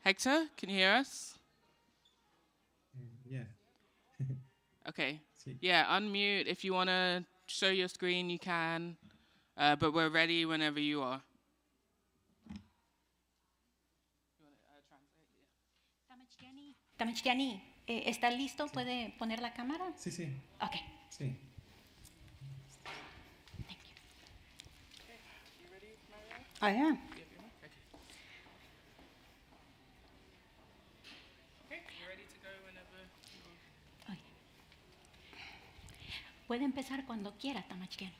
Hector, can you hear us? Yeah. Okay. Sí. Yeah, unmute. If you want to show your screen, you can. But we're ready whenever you are. Tamachtiani, ¿está listo? ¿Puede poner la cámara? Sí, sí. Ok. Sí. I am. Puede empezar cuando quiera, Tamachtiani.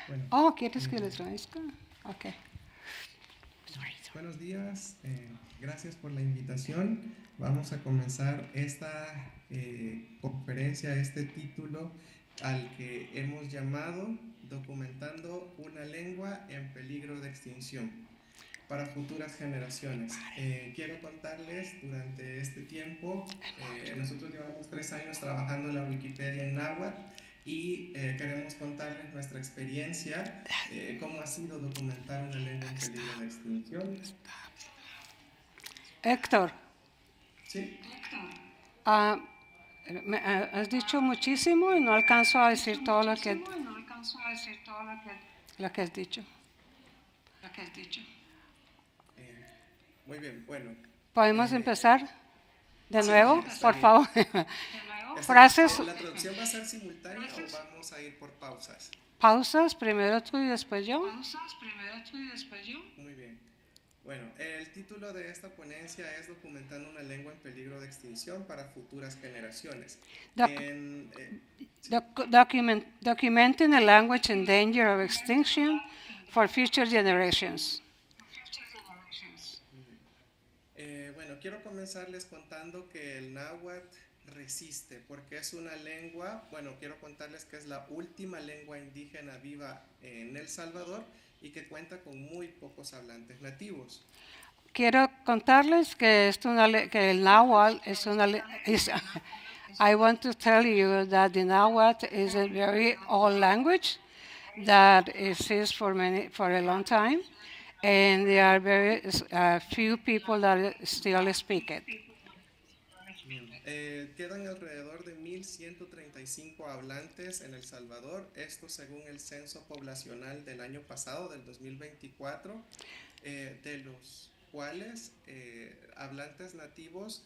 Bueno, Oh, ¿quieres que le traduzca? Ok. buenos días, gracias por la invitación. Vamos a comenzar esta conferencia, este título al que hemos llamado Documentando una lengua en peligro de extinción para futuras generaciones. Quiero contarles, durante este tiempo, nosotros llevamos 3 años trabajando en la Wikipedia en náhuatl y queremos contarles nuestra experiencia, cómo ha sido documentar una lengua en peligro de extinción. Héctor, Sí, has dicho muchísimo y no alcanzo a decir todo lo que has dicho. muy bien, bueno. ¿Podemos empezar de nuevo, está por bien. favor? Frases, ¿La traducción va a ser simultánea o vamos a ir por pausas? pausas, primero tú y después yo. Muy bien. Bueno, el título de esta ponencia es Documentando una lengua en peligro de extinción para futuras generaciones. Documenting a language in danger of extinction for future generations. Bueno, quiero comenzarles contando que el náhuatl resiste, porque es una lengua, bueno, quiero contarles que es la última lengua indígena viva en El Salvador y que cuenta con muy pocos hablantes nativos. Quiero contarles que, que el náhuatl es I want to tell you that the Nahuatl is a very old language that exists for a long time, and there are very few people that still speak it. Quedan alrededor de 1.135 hablantes en El Salvador, esto según el censo poblacional del año pasado, del 2024, de los cuales hablantes nativos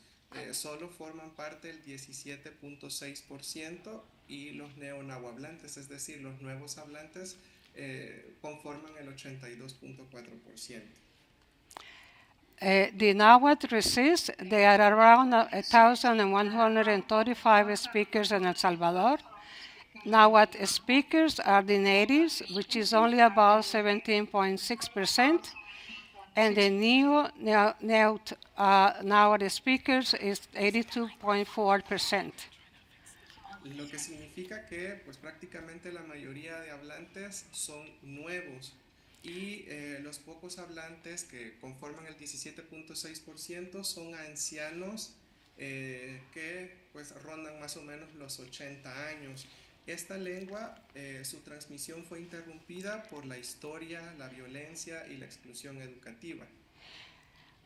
solo forman parte del 17.6% y los neonahuablantes, es decir, los nuevos hablantes, conforman el 82.4%. The Nahuatl resists. There are around 1,135 speakers in El Salvador. Nahuatl speakers are the natives, which is only about 17.6%, and the Nahuatl speakers is 82.4%. Lo que significa que pues prácticamente la mayoría de hablantes son nuevos y los pocos hablantes que conforman el 17.6% son ancianos que pues rondan más o menos los 80 años. Esta lengua, su transmisión fue interrumpida por la historia, la violencia y la exclusión educativa.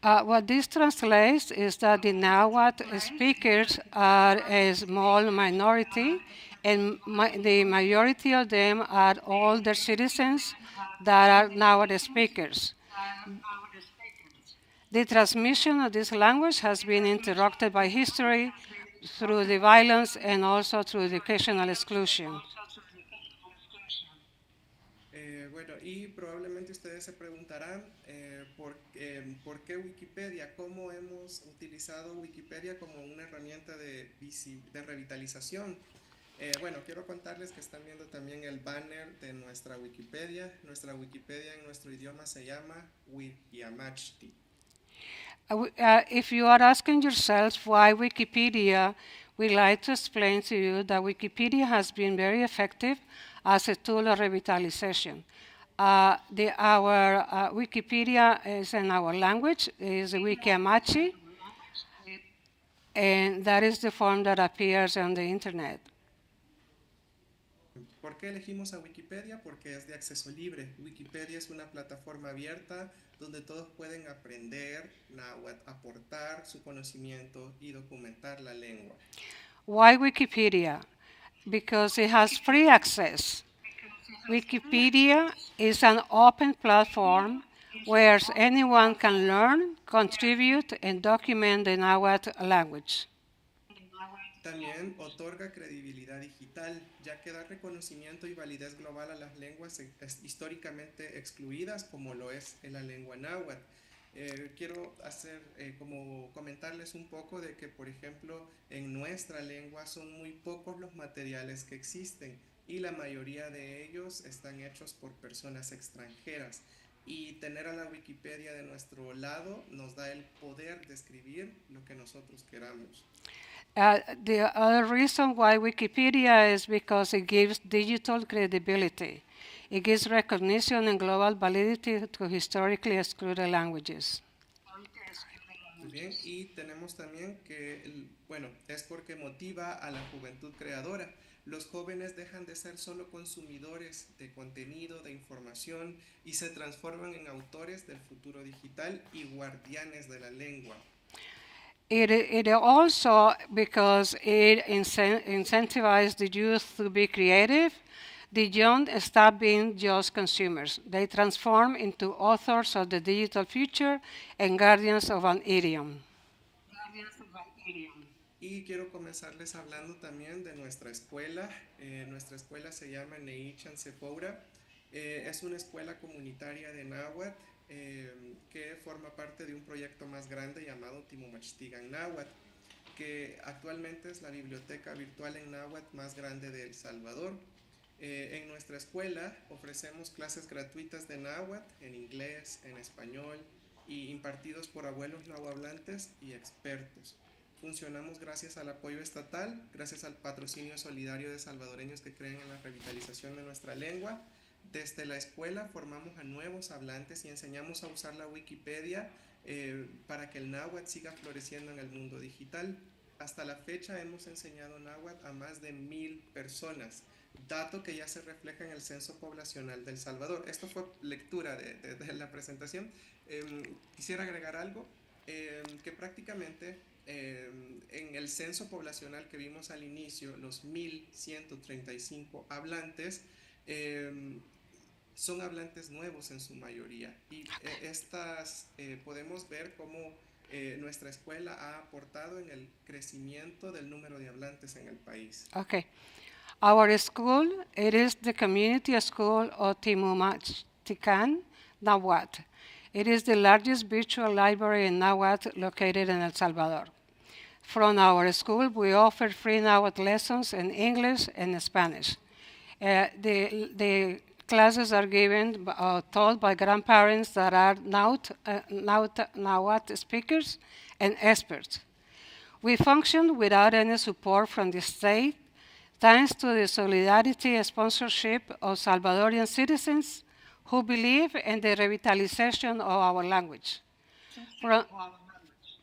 What this translates is that the Nahuatl speakers are a small minority, and the majority of them are older citizens that are Nahuatl speakers. The transmission of this language has been interrupted by history, through the violence, and also through educational exclusion. Bueno, y probablemente ustedes se preguntarán por qué Wikipedia, cómo hemos utilizado Wikipedia como una herramienta de revitalización. Bueno, quiero contarles que están viendo también el banner de nuestra Wikipedia. Nuestra Wikipedia en nuestro idioma se llama Wikiamachti. If you are asking yourself why Wikipedia, we'd like to explain to you that Wikipedia has been very effective as a tool of revitalization. Our Wikipedia is in our language, is Wikiamachi, and that is the form that appears on the internet. ¿Por qué elegimos a Wikipedia? Porque es de acceso libre. Wikipedia es una plataforma abierta donde todos pueden aprender náhuatl, aportar su conocimiento y documentar la lengua. Why Wikipedia? Because it has free access. Wikipedia is an open platform where anyone can learn, contribute, and document the Nahuatl language. También otorga credibilidad digital, ya que da reconocimiento y validez global a las lenguas históricamente excluidas, como lo es la lengua náhuatl. Quiero como comentarles un poco de que, por ejemplo, en nuestra lengua son muy pocos los materiales que existen y la mayoría de ellos están hechos por personas extranjeras. Y tener a la Wikipedia de nuestro lado nos da el poder de escribir lo que nosotros queramos. The other reason why Wikipedia is because it gives digital credibility. It gives recognition and global validity to historically excluded languages. Muy bien, y tenemos también que, bueno, es porque motiva a la juventud creadora. Los jóvenes dejan de ser solo consumidores de contenido, de información, y se transforman en autores del futuro digital y guardianes de la lengua. It also, because it incentivizes the youth to be creative, the young stop being just consumers. They transform into authors of the digital future and guardians of an idiom. Y quiero comenzarles hablando también de nuestra escuela. Nuestra escuela se llama Neichan Sepoura. Es una escuela comunitaria de náhuatl que forma parte de un proyecto más grande llamado Timumachtigan Náhuatl, que actualmente es la biblioteca virtual en náhuatl más grande de El Salvador. En nuestra escuela ofrecemos clases gratuitas de náhuatl en inglés, en español, y impartidos por abuelos nahuablantes y expertos. Funcionamos gracias al apoyo estatal, gracias al patrocinio solidario de salvadoreños que creen en la revitalización de nuestra lengua. Desde la escuela formamos a nuevos hablantes y enseñamos a usar la Wikipedia para que el náhuatl siga floreciendo en el mundo digital. Hasta la fecha hemos enseñado náhuatl a más de 1000 personas, dato que ya se refleja en el censo poblacional de El Salvador. Esto fue lectura de la presentación. Quisiera agregar algo, que prácticamente en el censo poblacional que vimos al inicio, los 1135 hablantes son hablantes nuevos en su mayoría, y podemos ver cómo nuestra escuela ha aportado en el crecimiento del número de hablantes en el país. Okay. Our school, it is the community school of Timumachtican, Nahuatl. It is the largest virtual library in Nahuatl located in El Salvador. From our school, we offer free Nahuatl lessons in English and Spanish. The classes are given taught by grandparents that are Nahuatl speakers and experts. We function without any support from the state, thanks to the solidarity and sponsorship of Salvadorian citizens who believe in the revitalization of our language.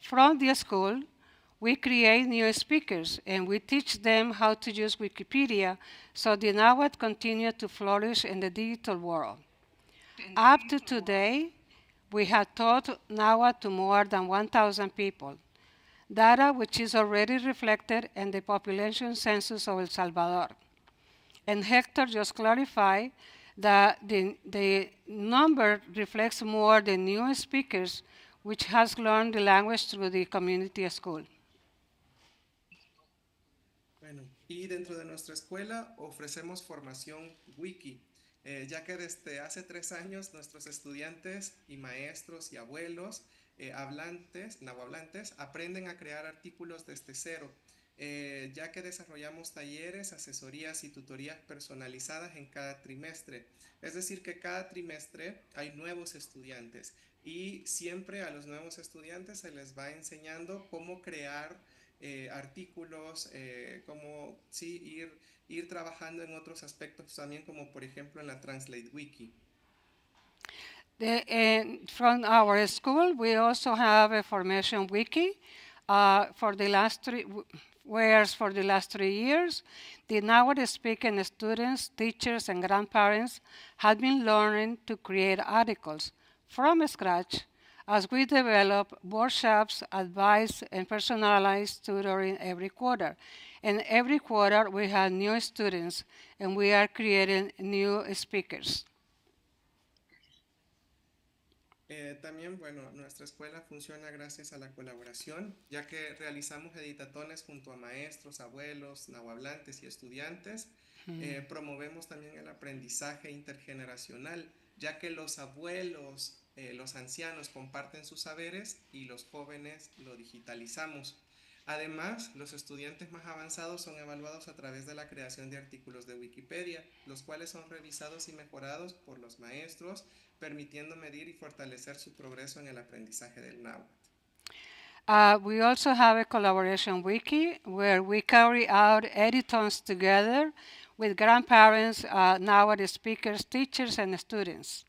From the school, we create new speakers and we teach them how to use Wikipedia so the Nahuatl continue to flourish in the digital world. Up to today, we have taught Nahuatl to more than 1,000 people, data which is already reflected in the population census of El Salvador. And Hector just clarified that the number reflects more the new speakers which has learned the language through the community school. Bueno, y dentro de nuestra escuela ofrecemos formación wiki, ya que desde hace 3 años nuestros estudiantes y maestros y abuelos nahuablantes aprenden a crear artículos desde cero, ya que desarrollamos talleres, asesorías y tutorías personalizadas en cada trimestre. Es decir, que cada trimestre hay nuevos estudiantes y siempre a los nuevos estudiantes se les va enseñando cómo crear artículos, cómo ir trabajando en otros aspectos también, como por ejemplo en la Translate Wiki. From our school, we also have a formation wiki. For the last whereas for the last 3 years, the Nahuatl speaking students, teachers, and grandparents have been learning to create articles from scratch as we develop workshops, advice, and personalized tutoring every quarter. And every quarter we have new students and we are creating new speakers. También, bueno, nuestra escuela funciona gracias a la colaboración, ya que realizamos editatones junto a maestros, abuelos, nahuablantes y estudiantes. Promovemos también el aprendizaje intergeneracional, ya que los abuelos, los ancianos comparten sus saberes y los jóvenes lo digitalizamos. Además, los estudiantes más avanzados son evaluados a través de la creación de artículos de Wikipedia, los cuales son revisados y mejorados por los maestros, permitiendo medir y fortalecer su progreso en el aprendizaje del náhuatl. We also have a collaboration wiki where we carry out editathons together with grandparents, Nahuatl speakers, teachers, and students.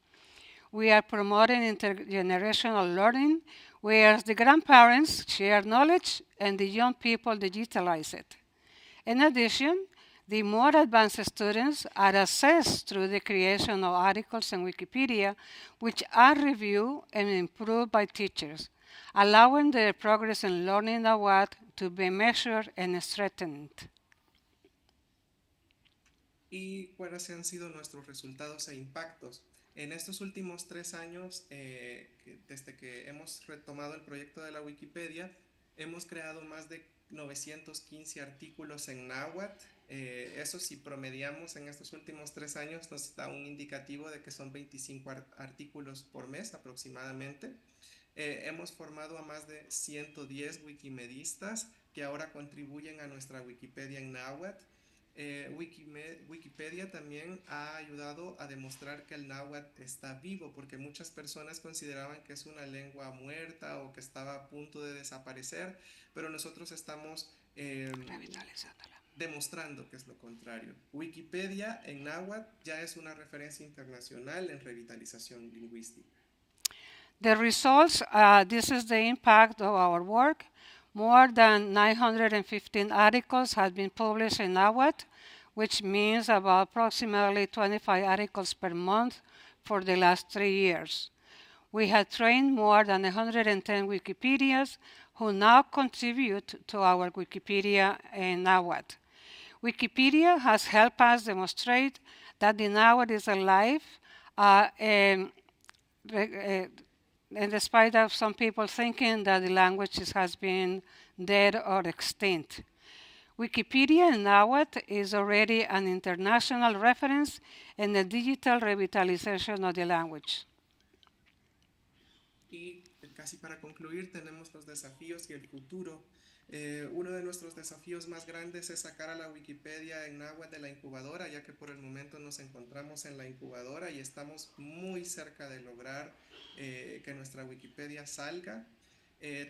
We are promoting intergenerational learning, where the grandparents share knowledge and the young people digitalize it. In addition, the more advanced students are assessed through the creation of articles in Wikipedia, which are reviewed and improved by teachers, allowing their progress in learning Nahuatl to be measured and strengthened. ¿Y cuáles han sido nuestros resultados e impactos? En estos últimos 3 años, desde que hemos retomado el proyecto de la Wikipedia, hemos creado más de 915 artículos en náhuatl. Eso si promediamos en estos últimos 3 años nos da un indicativo de que son 25 artículos por mes aproximadamente. Hemos formado a más de 110 wikimedistas que ahora contribuyen a nuestra Wikipedia en náhuatl. Wikipedia también ha ayudado a demostrar que el náhuatl está vivo, porque muchas personas consideraban que es una lengua muerta o que estaba a punto de desaparecer, pero nosotros estamos demostrando que es lo contrario. Wikipedia en náhuatl ya es una referencia internacional en revitalización lingüística. The results, this is the impact of our work. More than 915 articles have been published in Nahuatl, which means about approximately 25 articles per month for the last 3 years. We have trained more than 110 Wikipedias who now contribute to our Wikipedia in Nahuatl. Wikipedia has helped us demonstrate that the Nahuatl is alive, and despite of some people thinking that the language has been dead or extinct. Wikipedia in Nahuatl is already an international reference in the digital revitalization of the language. Y casi para concluir, tenemos los desafíos y el futuro. Uno de nuestros desafíos más grandes es sacar a la Wikipedia en náhuatl de la incubadora, ya que por el momento nos encontramos en la incubadora y estamos muy cerca de lograr que nuestra Wikipedia salga.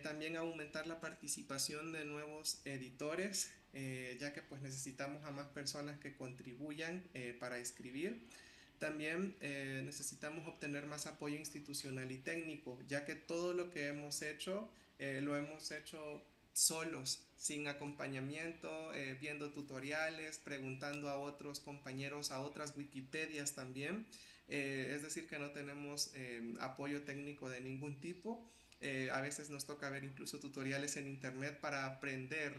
También aumentar la participación de nuevos editores, ya que pues necesitamos a más personas que contribuyan para escribir. También necesitamos obtener más apoyo institucional y técnico, ya que todo lo que hemos hecho, lo hemos hecho solos, sin acompañamiento, viendo tutoriales, preguntando a otros compañeros, a otras Wikipedias también. Es decir, que no tenemos apoyo técnico de ningún tipo. A veces nos toca ver incluso tutoriales en internet para aprender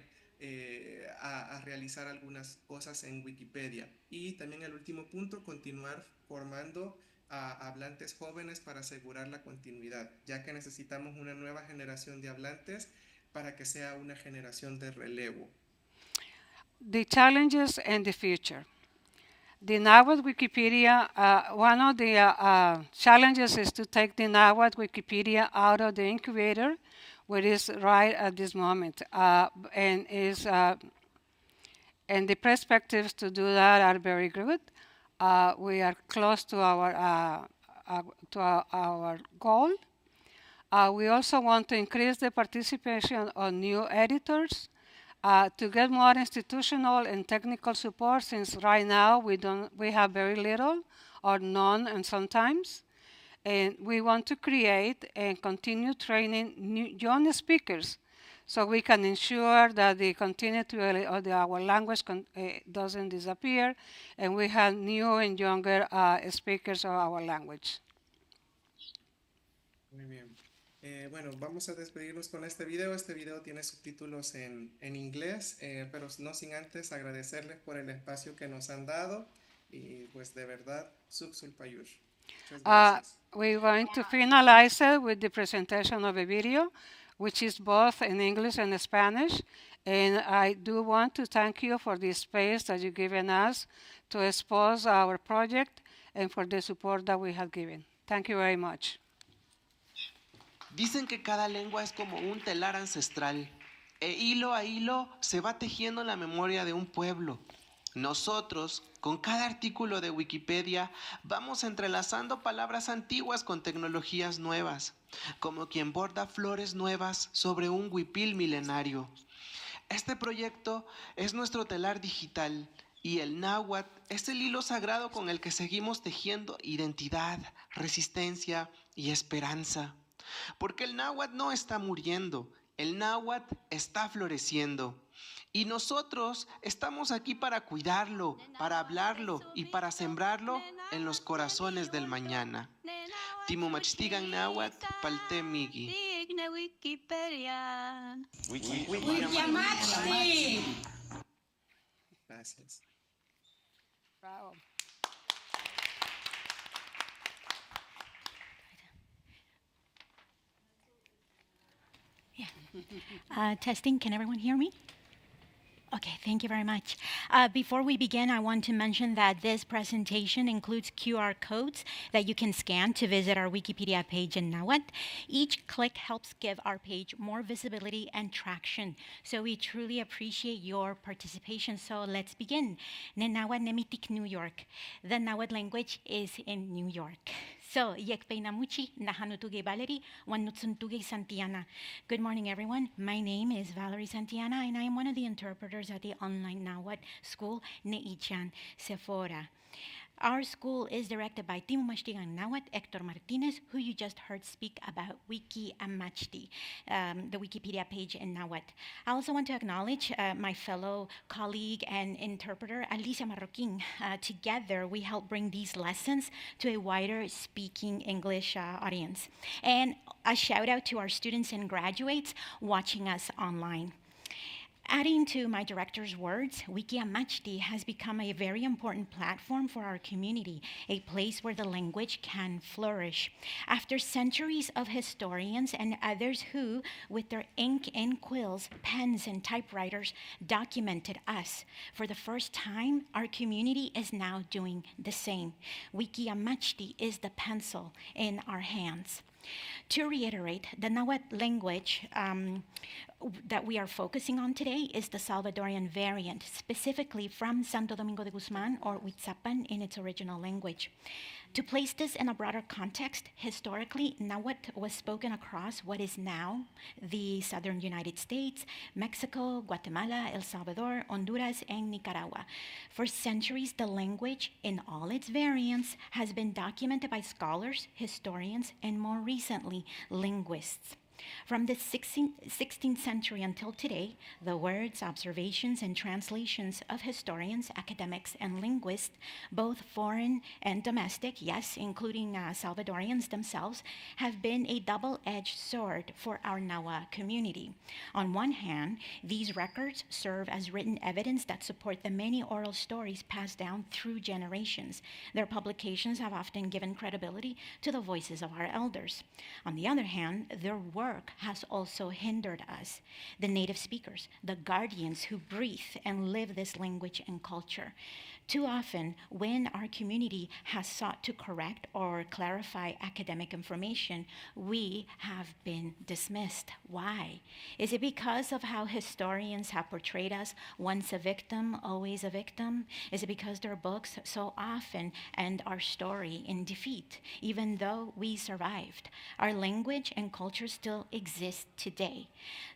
a realizar algunas cosas en Wikipedia. Y también el último punto, continuar formando a hablantes jóvenes para asegurar la continuidad, ya que necesitamos una nueva generación de hablantes para que sea una generación de relevo. The challenges and the future. The Nahuatl Wikipedia, one of the challenges is to take the Nahuatl Wikipedia out of the incubator, where it is right at this moment, and the perspectives to do that are very good. We are close to our goal. We also want to increase the participation of new editors, to get more institutional and technical support, since right now we have very little or none, and sometimes. And we want to create and continue training young speakers so we can ensure that the continuity of our language doesn't disappear, and we have new and younger speakers of our language. Muy bien. Bueno, vamos a despedirnos con este video. Este video tiene subtítulos en inglés, pero no sin antes agradecerles por el espacio que nos han dado y pues de verdad, Subsulpayush. Muchas gracias. We're going to finalize it with the presentation of a video, which is both in English and Spanish. And I do want to thank you for the space that you've given us to expose our project and for the support that we have given. Thank you very much. Dicen que cada lengua es como un telar ancestral, e hilo a hilo se va tejiendo la memoria de un pueblo. Nosotros, con cada artículo de Wikipedia, vamos entrelazando palabras antiguas con tecnologías nuevas, como quien borda flores nuevas sobre un huipil milenario. Este proyecto es nuestro telar digital y el náhuatl es el hilo sagrado con el que seguimos tejiendo identidad, resistencia y esperanza. Porque el náhuatl no está muriendo, el náhuatl está floreciendo. Y nosotros estamos aquí para cuidarlo, para hablarlo y para sembrarlo en los corazones del mañana. Timumachtigan náhuatl palte migi. Gracias. Bravo. Testing, can everyone hear me? Okay, thank you very much. Before we begin, I want to mention that this presentation includes QR codes that you can scan to visit our Wikipedia page in Nahuatl. Each click helps give our page more visibility and traction. So we truly appreciate your participation. So let's begin. Nenahuatl Nemitik, New York. The Nahuatl language is in New York. So, Yekpeinamuchi, Nahanutuge Valerie, Wanutsuntuge Santiana. Good morning, everyone. My name is Valerie Santiana, and I am one of the interpreters at the online Nahuatl school, Neichan Sephora. Our school is directed by Timumashtigan Nahuatl Hector Martinez, who you just heard speak about Wiki Amachti, the Wikipedia page in Nahuatl. I also want to acknowledge my fellow colleague and interpreter, Alicia Marroquin. Together, we help bring these lessons to a wider speaking English audience. And a shout out to our students and graduates watching us online. Adding to my director's words, WikiAmachti has become a very important platform for our community, a place where the language can flourish. After centuries of historians and others who, with their ink and quills, pens and typewriters, documented us, for the first time, our community is now doing the same. WikiAmachti is the pencil in our hands. To reiterate, the Nahuatl language that we are focusing on today is the Salvadorian variant, specifically from Santo Domingo de Guzman, or Huitzapan in its original language. To place this in a broader context, historically, Nahuatl was spoken across what is now the southern United States, Mexico, Guatemala, El Salvador, Honduras, and Nicaragua. For centuries, the language, in all its variants, has been documented by scholars, historians, and more recently, linguists. From the 16th century until today, the words, observations, and translations of historians, academics, and linguists, both foreign and domestic, yes, including Salvadorians themselves, have been a double-edged sword for our Nahuatl community. On one hand, these records serve as written evidence that support the many oral stories passed down through generations. Their publications have often given credibility to the voices of our elders. On the other hand, their work has also hindered us, the native speakers, the guardians who breathe and live this language and culture. Too often, when our community has sought to correct or clarify academic information, we have been dismissed. Why? Is it because of how historians have portrayed us, once a victim, always a victim? Is it because their books so often end our story in defeat, even though we survived? Our language and culture still still exist today.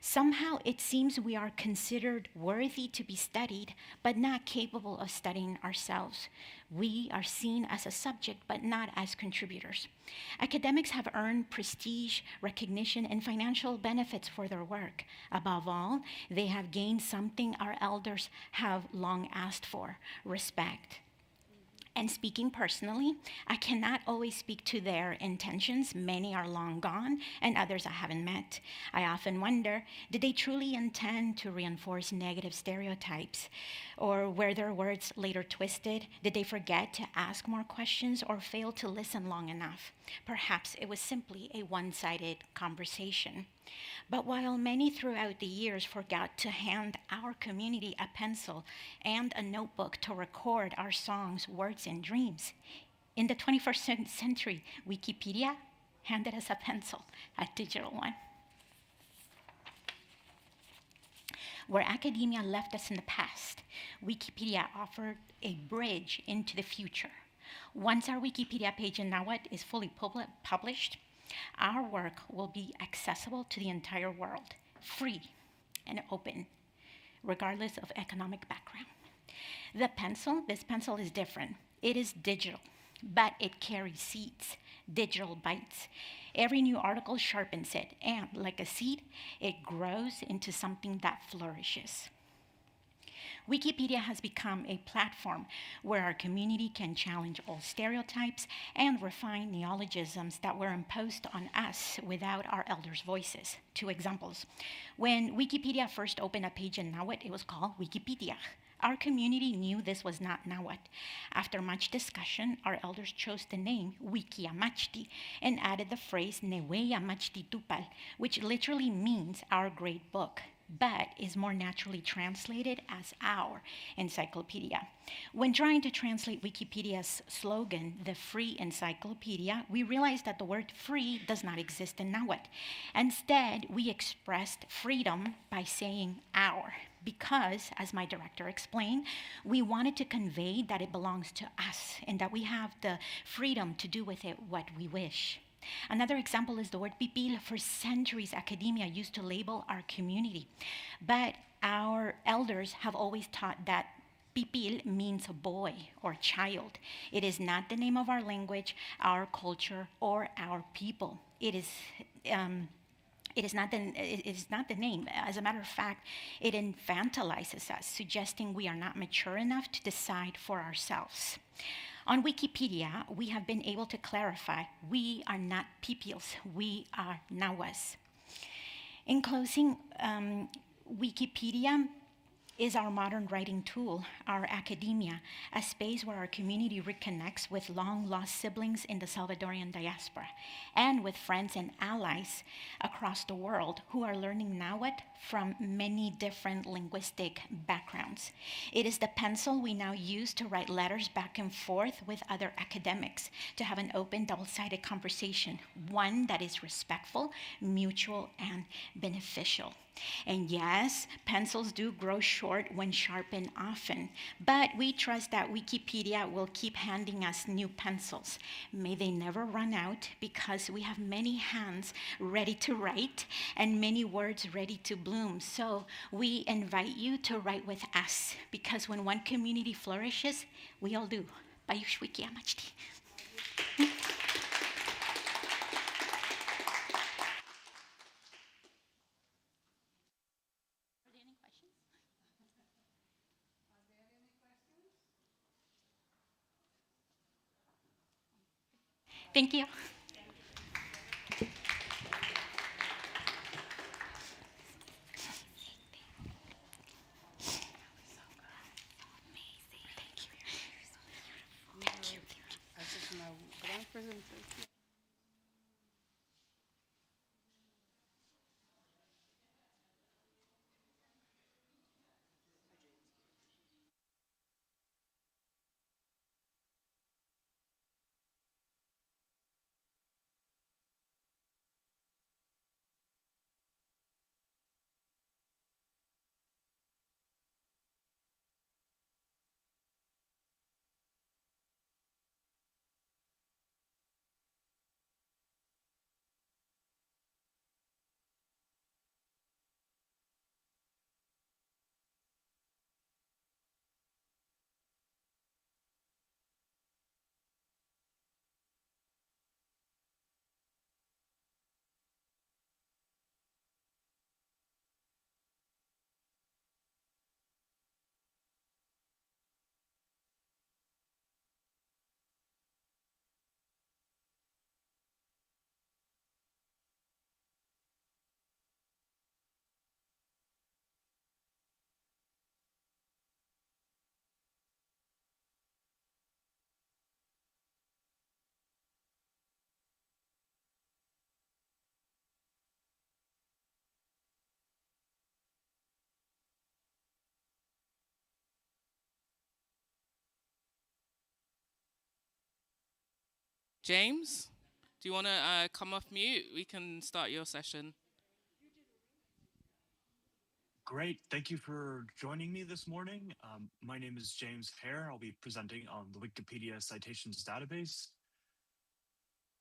Somehow it seems we are considered worthy to be studied, but not capable of studying ourselves. We are seen as a subject, but not as contributors. Academics have earned prestige, recognition, and financial benefits for their work. Above all, they have gained something our elders have long asked for: respect. And speaking personally, I cannot always speak to their intentions. Many are long gone, and others I haven't met. I often wonder, did they truly intend to reinforce negative stereotypes? Or were their words later twisted? Did they forget to ask more questions or fail to listen long enough? Perhaps it was simply a one-sided conversation. But while many throughout the years forgot to hand our community a pencil and a notebook to record our songs, words, and dreams, in the 21st century, Wikipedia handed us a pencil, a digital one. Where academia left us in the past, Wikipedia offered a bridge into the future. Once our Wikipedia page in Nahuatl is fully published, our work will be accessible to the entire world, free and open, regardless of economic background. This pencil is different. It is digital, but it carries seeds, digital bites. Every new article sharpens it, and like a seed, it grows into something that flourishes. Wikipedia has become a platform where our community can challenge old stereotypes and refine neologisms that were imposed on us without our elders' voices. 2 examples. When Wikipedia first opened a page in Nahuatl, it was called Wikipedia. Our community knew this was not Nahuatl. After much discussion, our elders chose the name Wikiamachti and added the phrase Neweyamachti Tupal, which literally means our great book, but is more naturally translated as our encyclopedia. When trying to translate Wikipedia's slogan, the free encyclopedia, we realized that the word free does not exist in Nahuatl. Instead, we expressed freedom by saying our, because, as my director explained, we wanted to convey that it belongs to us and that we have the freedom to do with it what we wish. Another example is the word pipil. For centuries, academia used to label our community, but our elders have always taught that pipil means a boy or child. It is not the name of our language, our culture, or our people. It is not the name. As a matter of fact, it infantilizes us, suggesting we are not mature enough to decide for ourselves. On Wikipedia, we have been able to clarify we are not pipils, we are Nahuas. In closing, Wikipedia is our modern writing tool, our academia, a space where our community reconnects with long-lost siblings in the Salvadorian diaspora and with friends and allies across the world who are learning Nahuatl from many different linguistic backgrounds. It is the pencil we now use to write letters back and forth with other academics, to have an open, double-sided conversation, one that is respectful, mutual, and beneficial. And yes, pencils do grow short when sharpened often, but we trust that Wikipedia will keep handing us new pencils. May they never run out, because we have many hands ready to write and many words ready to bloom. So we invite you to write with us, because when one community flourishes, we all do. Bayush Wikiamachti. Thank you. James, do you want to come off mute? We can start your session. Great. Thank you for joining me this morning. My name is James Hare. I'll be presenting on the Wikipedia Citations Database.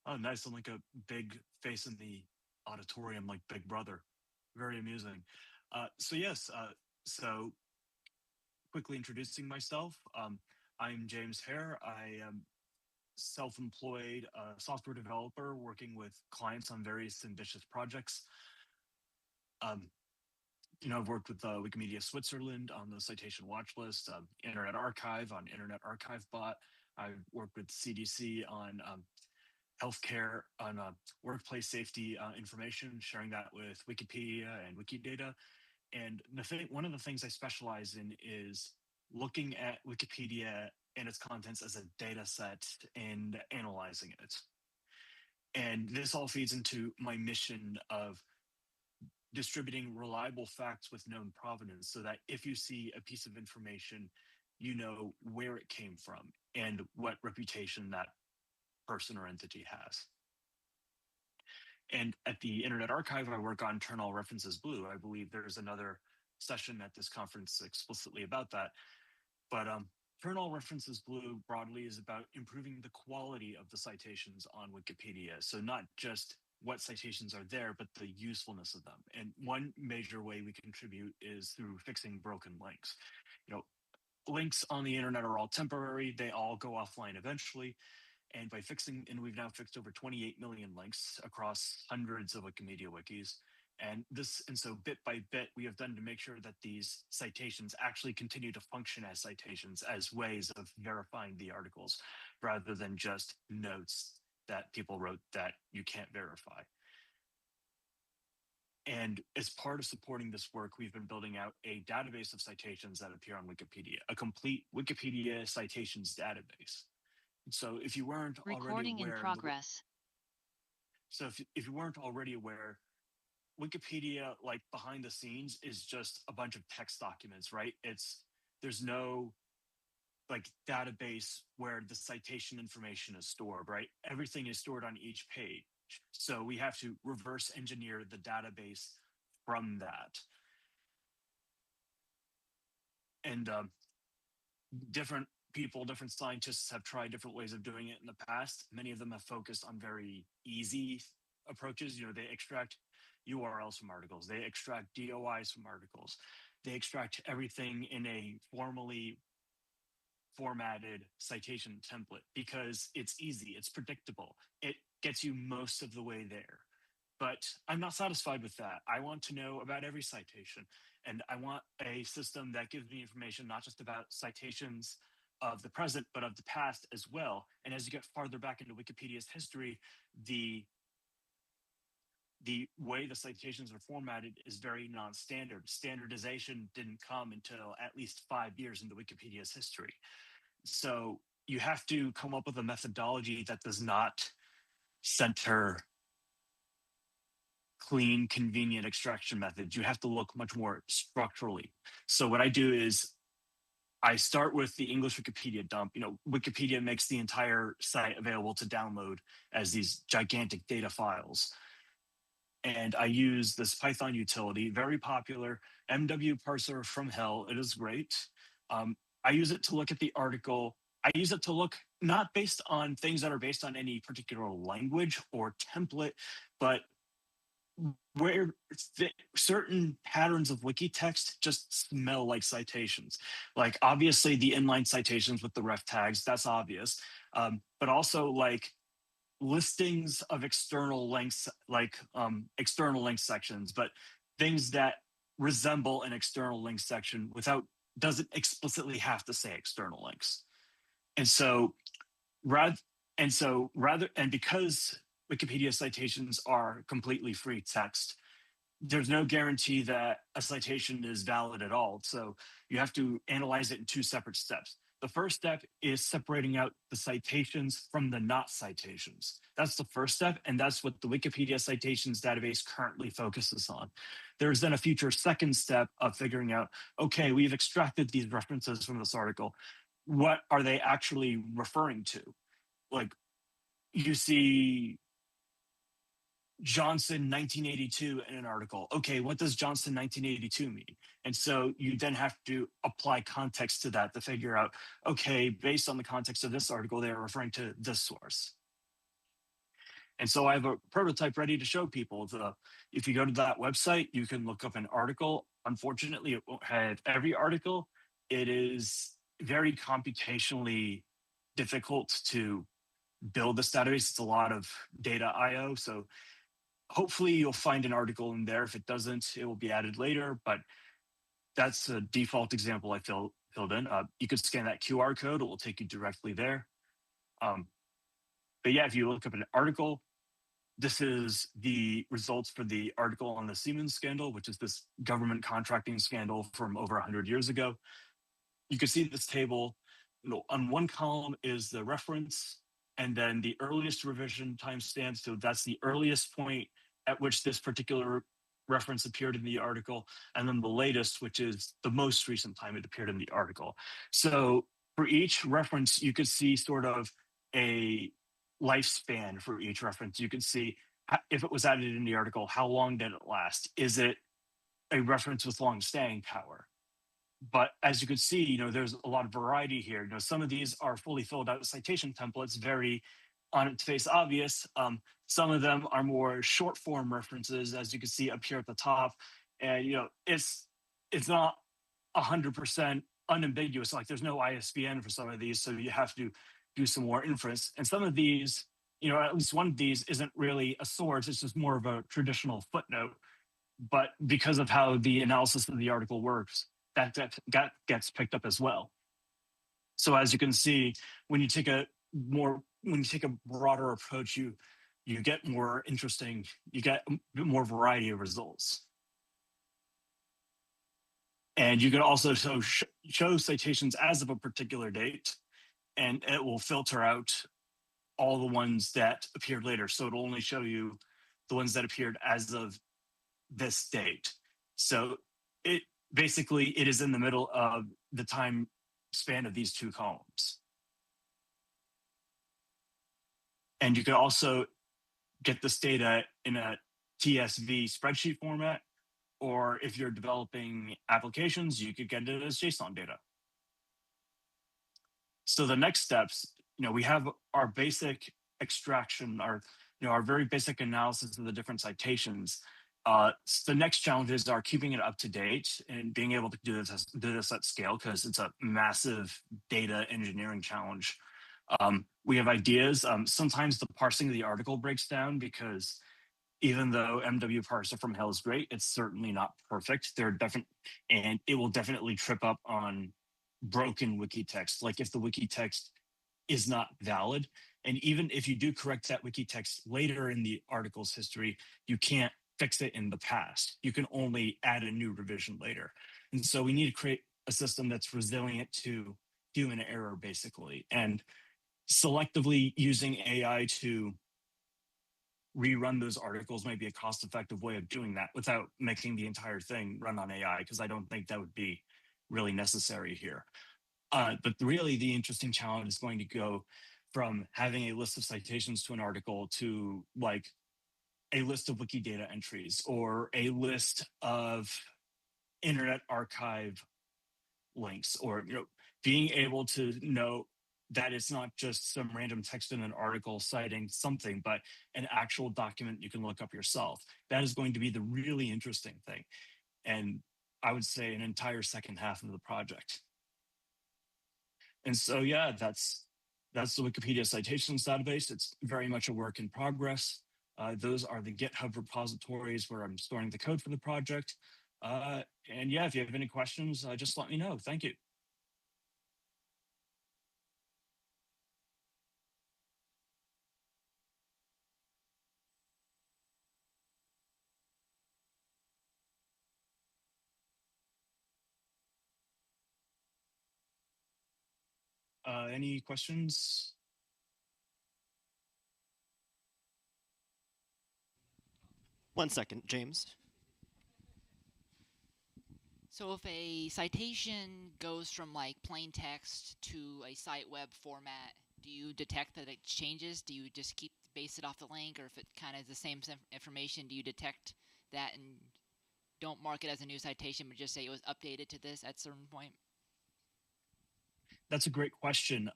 Oh, nice. I'm like a big face in the auditorium, like Big Brother. Very amusing. So quickly introducing myself. I'm James Hare. I am self-employed software developer working with clients on various ambitious projects. I've worked with Wikimedia Switzerland on the citation watch list, Internet Archive on Internet Archive Bot. I've worked with CDC on healthcare, on workplace safety information, sharing that with Wikipedia and Wikidata. And one of the things I specialize in is looking at Wikipedia and its contents as a data set and analyzing it. And this all feeds into my mission of distributing reliable facts with known provenance so that if you see a piece of information, you know where it came from and what reputation that person or entity has. And at the Internet Archive, I work on Turn All References Blue. I believe there's another session at this conference explicitly about that. But Turn All References Blue broadly is about improving the quality of the citations on Wikipedia. So not just what citations are there, but the usefulness of them. And one major way we contribute is through fixing broken links. Links on the internet are all temporary. They all go offline eventually. And we've now fixed over 28 million links across hundreds of Wikimedia wikis. And so bit by bit, we have done to make sure that these citations actually continue to function as citations, as ways of verifying the articles, rather than just notes that people wrote that you can't verify. And as part of supporting this work, we've been building out a database of citations that appear on Wikipedia, a complete Wikipedia citations database. So if you weren't already aware, if you weren't already aware, Wikipedia, like behind the scenes, is just a bunch of text documents, right? There's no like database where the citation information is stored, right? Everything is stored on each page. So we have to reverse engineer the database from that. And different people, different scientists have tried different ways of doing it in the past. Many of them have focused on very easy approaches. They extract URLs from articles. They extract DOIs from articles. They extract everything in a formally formatted citation template because it's easy, it's predictable. It gets you most of the way there. But I'm not satisfied with that. I want to know about every citation. And I want a system that gives me information not just about citations of the present, but of the past as well. And as you get farther back into Wikipedia's history, the way the citations are formatted is very non-standard. Standardization didn't come until at least 5 years into Wikipedia's history. So you have to come up with a methodology that does not center clean, convenient extraction methods. You have to look much more structurally. So what I do is I start with the English Wikipedia dump. Wikipedia makes the entire site available to download as these gigantic data files. And I use this Python utility, very popular, MW parser from hell. It is great. I use it to look at the article. I use it to look not based on things that are based on any particular language or template, but where certain patterns of wiki text just smell like citations. Like obviously the inline citations with the ref tags, that's obvious. But also like listings of external links, like external link sections, but things that resemble an external link section doesn't explicitly have to say external links. And because Wikipedia citations are completely free text, there's no guarantee that a citation is valid at all. So you have to analyze it in 2 separate steps. The first step is separating out the citations from the not citations. That's the first step, and that's what the Wikipedia citations database currently focuses on. There's then a future second step of figuring out, okay, we've extracted these references from this article. What are they actually referring to? Like, you see Johnson 1982 in an article. Okay, what does Johnson 1982 mean? And so you then have to apply context to that to figure out, okay, based on the context of this article, they're referring to this source. And so I have a prototype ready to show people. If you go to that website, you can look up an article. Unfortunately, it won't have every article. It is very computationally difficult to build this database. It's a lot of data IO. So hopefully you'll find an article in there. If it doesn't, it will be added later. But that's a default example I filled in. You could scan that QR code. It will take you directly there. But yeah, if you look up an article, this is the results for the article on the Siemens scandal, which is this government contracting scandal from over 100 years ago. You can see this table. On one column is the reference, and then the earliest revision timestamp. So that's the earliest point at which this particular reference appeared in the article, and then the latest, which is the most recent time it appeared in the article. So for each reference, you could see sort of a lifespan for each reference. You can see if it was added in the article, how long did it last? Is it a reference with long staying power? But as you can see, there's a lot of variety here. Some of these are fully filled out citation templates, very on its face obvious. Some of them are more short form references, as you can see up here at the top. And it's not 100% unambiguous. Like there's no ISBN for some of these, so you have to do some more inference. And some of these, at least one of these isn't really a source. It's just more of a traditional footnote. But because of how the analysis of the article works, that gets picked up as well. So as you can see, when you take a broader approach, you get more interesting, you get more variety of results. And you can also show citations as of a particular date, and it will filter out all the ones that appeared later. So it'll only show you the ones that appeared as of this date. So it is in the middle of the time span of these two columns. And you can also get this data in a TSV spreadsheet format, or if you're developing applications, you could get it as JSON data. So the next steps, we have our basic extraction, our very basic analysis of the different citations. The next challenges are keeping it up to date and being able to do this at scale, because it's a massive data engineering challenge. We have ideas. Sometimes the parsing of the article breaks down, because even though MW parser from hell is great, it's certainly not perfect. And it will definitely trip up on broken wiki text. Like if the wiki text is not valid, and even if you do correct that wiki text later in the article's history, you can't fix it in the past. You can only add a new revision later. And so we need to create a system that's resilient to human error, basically. And selectively using AI to rerun those articles might be a cost-effective way of doing that without making the entire thing run on AI, because I don't think that would be really necessary here. But really, the interesting challenge is going to go from having a list of citations to an article to like a list of Wikidata entries or a list of Internet Archive links, or being able to know that it's not just some random text in an article citing something, but an actual document you can look up yourself. That is going to be the really interesting thing. And I would say an entire second half of the project. And so, yeah, that's the Wikipedia citations database. It's very much a work in progress. Those are the GitHub repositories where I'm storing the code for the project. And yeah, if you have any questions, just let me know. Thank you. Any questions? One second, James. So if a citation goes from like plain text to a site web format, do you detect that it changes? Do you just base it off the link, or if it kind of is the same information, do you detect that and don't mark it as a new citation, but just say it was updated to this at a certain point? That's a great question.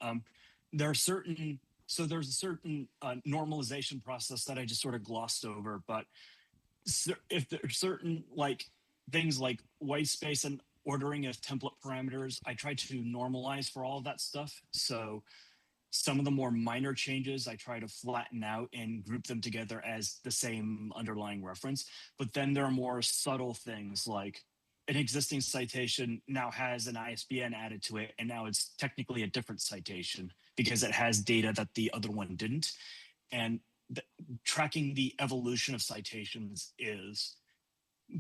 There are certain, so there's a certain normalization process that I just sort of glossed over, but if there's certain like things like white space and ordering of template parameters, I try to normalize for all of that stuff. So some of the more minor changes I try to flatten out and group them together as the same underlying reference. But then there are more subtle things like an existing citation now has an ISBN added to it, and now it's technically a different citation because it has data that the other one didn't. And tracking the evolution of citations is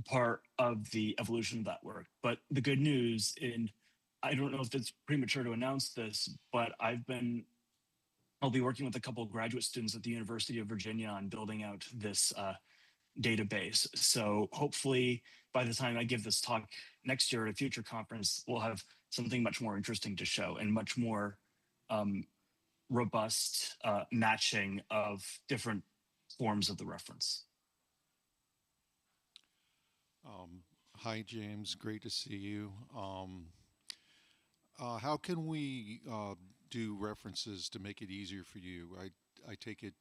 part of the evolution of that work. But the good news, and I don't know if it's premature to announce this, but I'll be working with a couple of graduate students at the University of Virginia on building out this database. So hopefully by the time I give this talk next year at a future conference, we'll have something much more interesting to show and much more robust matching of different forms of the reference. Hi, James. Great to see you. How can we do references to make it easier for you? I take it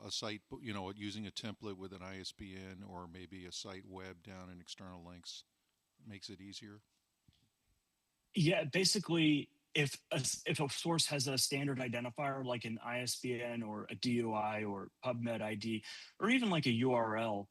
a site, using a template with an ISBN or maybe a site web down in external links makes it easier? Yeah, basically, if a source has a standard identifier like an ISBN or a DOI or PubMed ID, or even like a URL,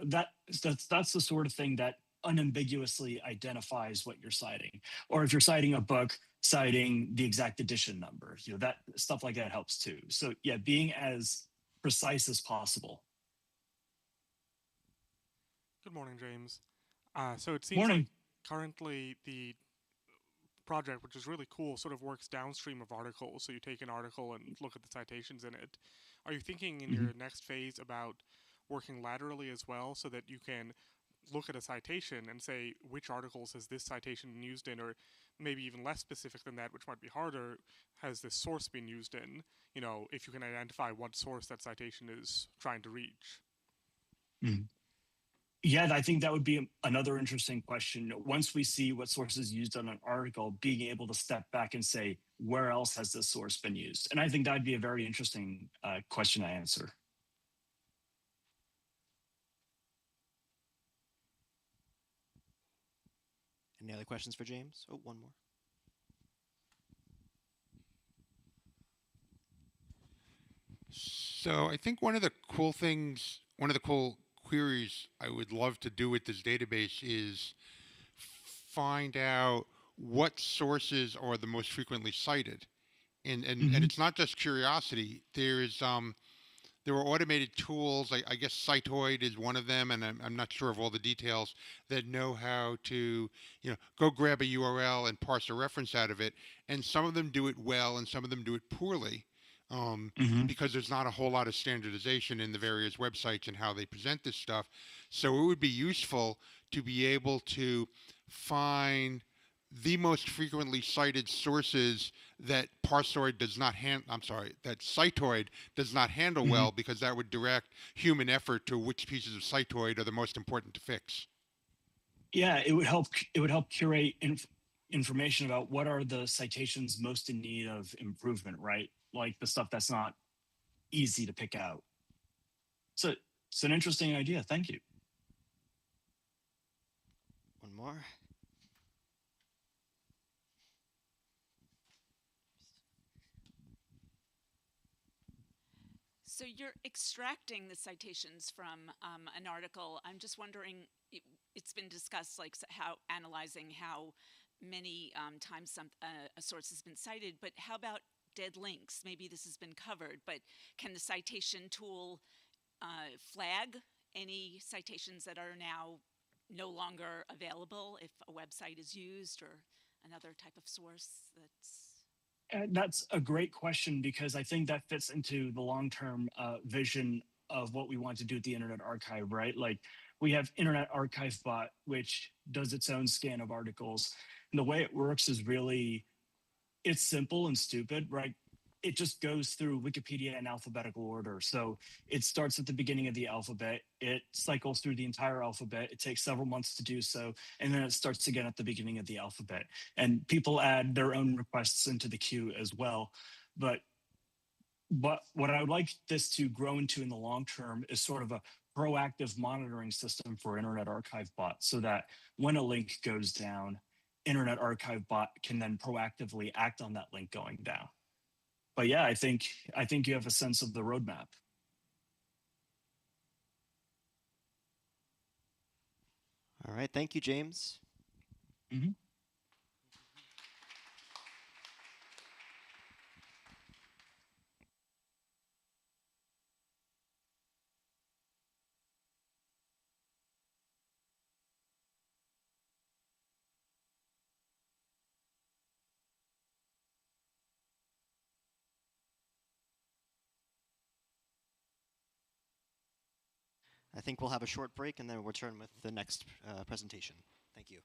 that's the sort of thing that unambiguously identifies what you're citing. Or if you're citing a book, citing the exact edition number, that stuff like that helps too. So yeah, being as precise as possible. Good morning, James. So it seems like currently the project, which is really cool, sort of works downstream of articles. So you take an article and look at the citations in it. Are you thinking in your next phase about working laterally as well, so that you can look at a citation and say which articles has this citation been used in, or maybe even less specific than that, which might be harder, has this source been used in, if you can identify what source that citation is trying to reach? Yeah, I think that would be another interesting question. Once we see what sources used on an article, being able to step back and say, where else has this source been used? And I think that'd be a very interesting question to answer. Any other questions for James? Oh, one more. So I think one of the cool queries I would love to do with this database is find out what sources are the most frequently cited. And it's not just curiosity. There are automated tools, I guess Citoid is one of them, and I'm not sure of all the details, that know how to, go grab a URL and parse a reference out of it. And some of them do it well, and some of them do it poorly, because there's not a whole lot of standardization in the various websites and how they present this stuff. So it would be useful to be able to find the most frequently cited sources that Parsoid does not that Citoid does not handle well, because that would direct human effort to which pieces of Citoid are the most important to fix. Yeah, it would help curate information about what are the citations most in need of improvement, right? Like the stuff that's not easy to pick out. So it's an interesting idea. Thank you. One more. So you're extracting the citations from an article. I'm just wondering, it's been discussed, like how analyzing how many times a source has been cited, but how about dead links? Maybe this has been covered, but can the citation tool flag any citations that are now no longer available if a website is used or another type of source that's... That's a great question, because I think that fits into the long-term vision of what we want to do at the Internet Archive, right? Like we have Internet Archive Bot, which does its own scan of articles. And the way it works is really, it's simple and stupid, right? it just goes through Wikipedia in alphabetical order. So it starts at the beginning of the alphabet, it cycles through the entire alphabet, it takes several months to do so, and then it starts again at the beginning of the alphabet. And people add their own requests into the queue as well. But what I would like this to grow into in the long term is sort of a proactive monitoring system for Internet Archive Bot, so that when a link goes down, Internet Archive Bot can then proactively act on that link going down. But yeah, I think you have a sense of the roadmap. All right, thank you, James. I think we'll have a short break and then we'll return with the next presentation. Thank you.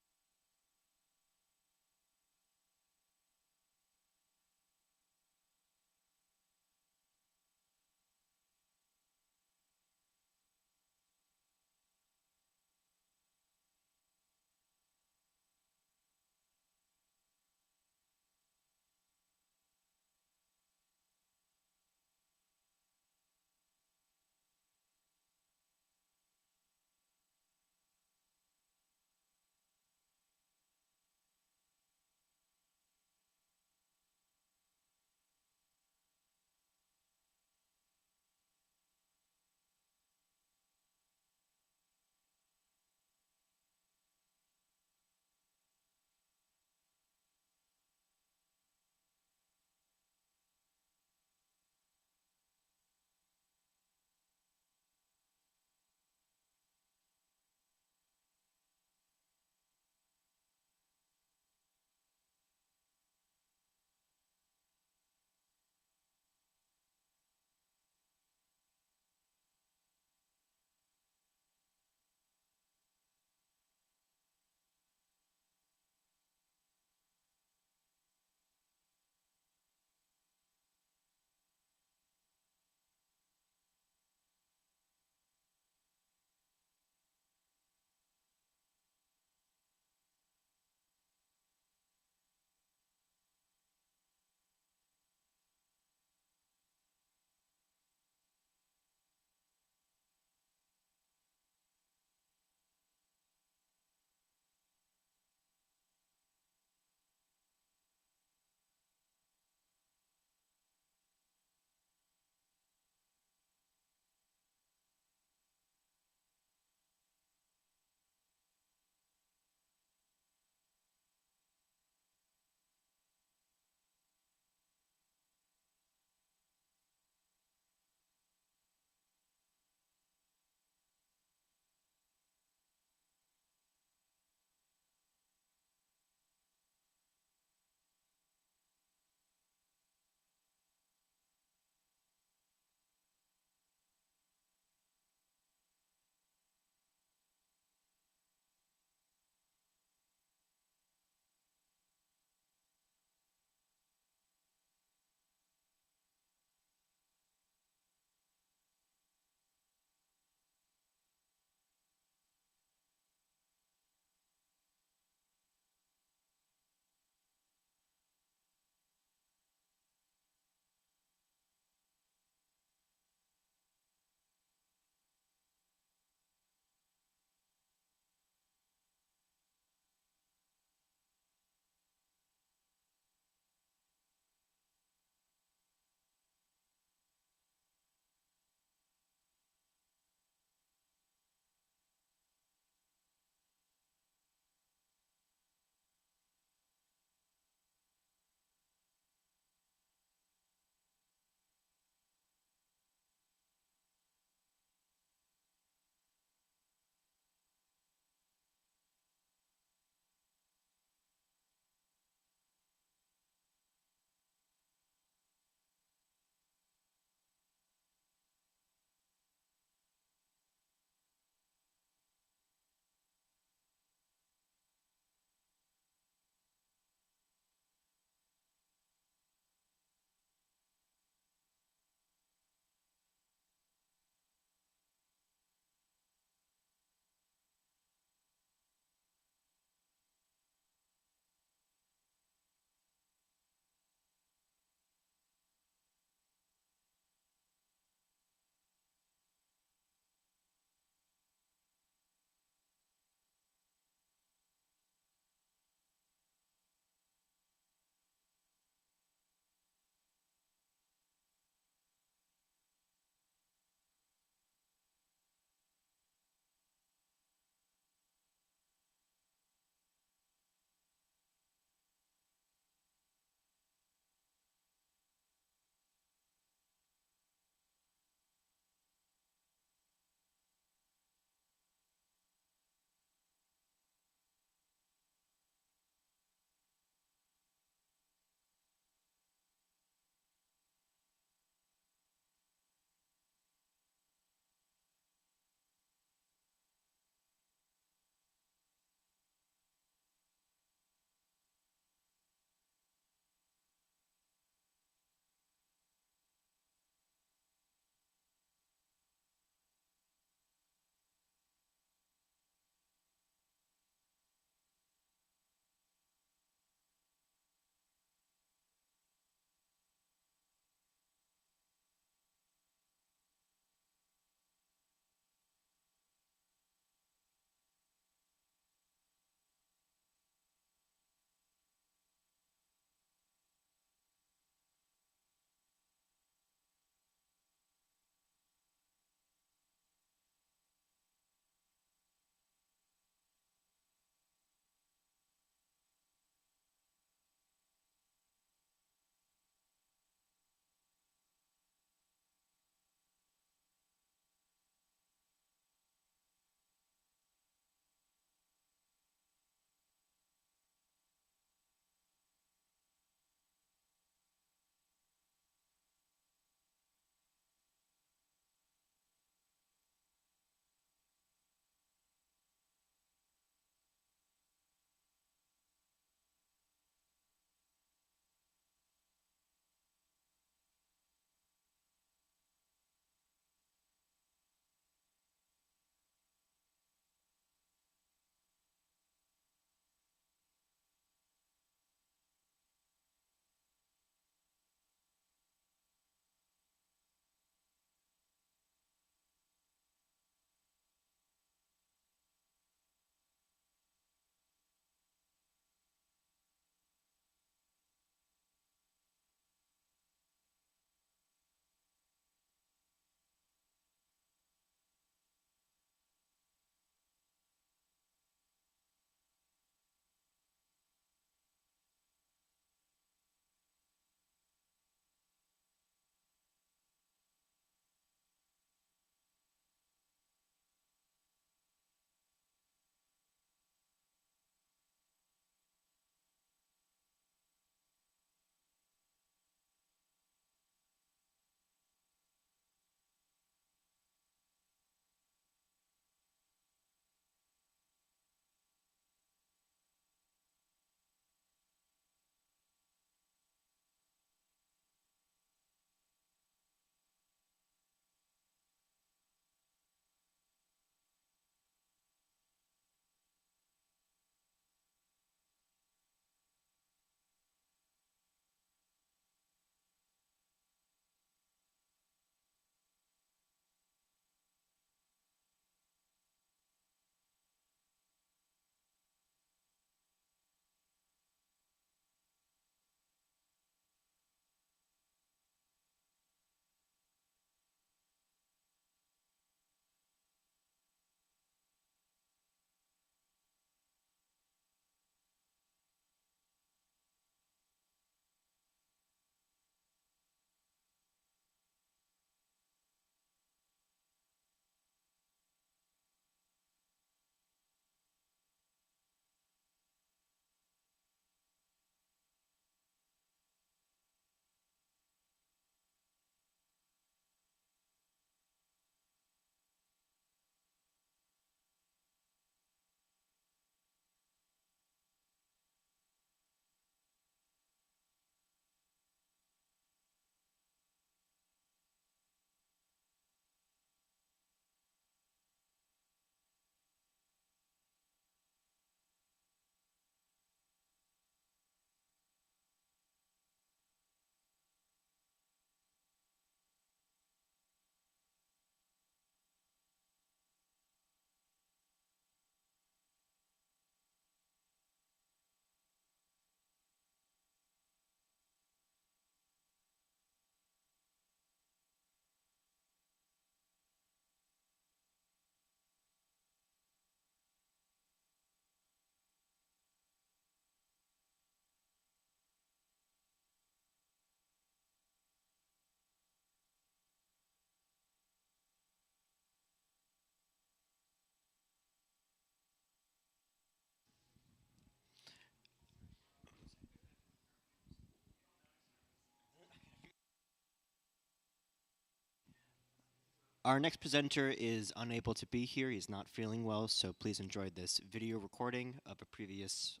Our next presenter is unable to be here. He's not feeling well, so please enjoy this video recording of a previous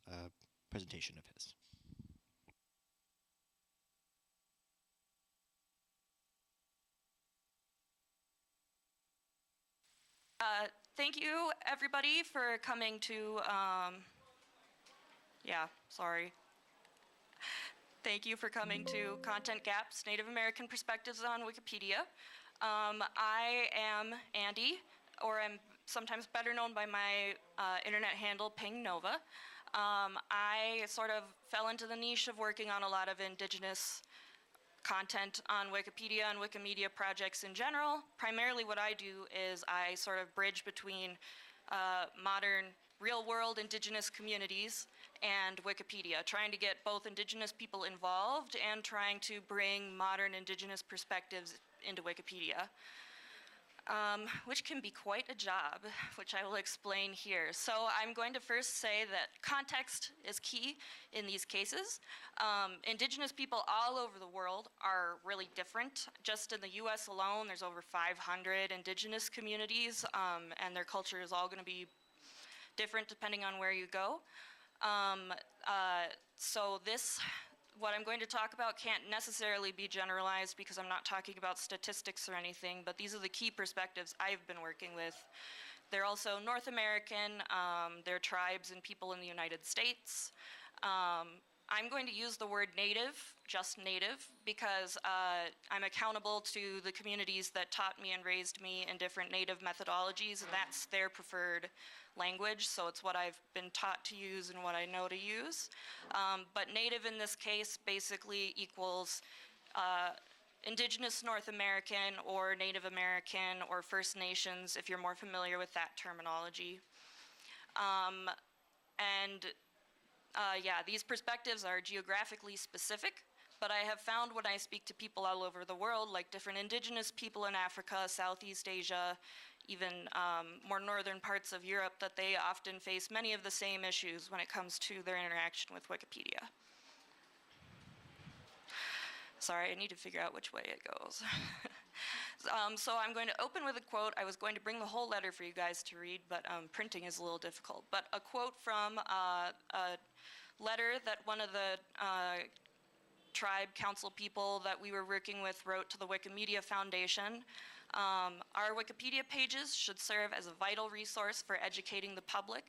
presentation of his. Thank you, everybody, for coming to, Thank you for coming to Content Gaps, Native American Perspectives on Wikipedia. I am Andy, or I'm sometimes better known by my internet handle, Ping Nova. I sort of fell into the niche of working on a lot of indigenous content on Wikipedia and Wikimedia projects in general. Primarily what I do is I sort of bridge between modern real-world indigenous communities and Wikipedia, trying to get both indigenous people involved and trying to bring modern indigenous perspectives into Wikipedia. Which can be quite a job, which I will explain here. So I'm going to first say that context is key in these cases. Indigenous people all over the world are really different. Just in the US alone, there's over 500 indigenous communities, and their culture is all going to be different depending on where you go. So what I'm going to talk about can't necessarily be generalized because I'm not talking about statistics or anything, but these are the key perspectives I've been working with. They're also North American, they're tribes and people in the United States. I'm going to use the word native, just native, because I'm accountable to the communities that taught me and raised me in different native methodologies, and that's their preferred language, so it's what I've been taught to use and what I know to use. But native in this case basically equals Indigenous North American or Native American or First Nations, if you're more familiar with that terminology. These perspectives are geographically specific, but I have found when I speak to people all over the world, like different indigenous people in Africa, Southeast Asia, even more northern parts of Europe, that they often face many of the same issues when it comes to their interaction with Wikipedia. Sorry, I need to figure out which way it goes. So I'm going to open with a quote. I was going to bring the whole letter for you guys to read, but printing is a little difficult. But a quote from a letter that one of the tribe council people that we were working with wrote to the Wikimedia Foundation. Our Wikipedia pages should serve as a vital resource for educating the public.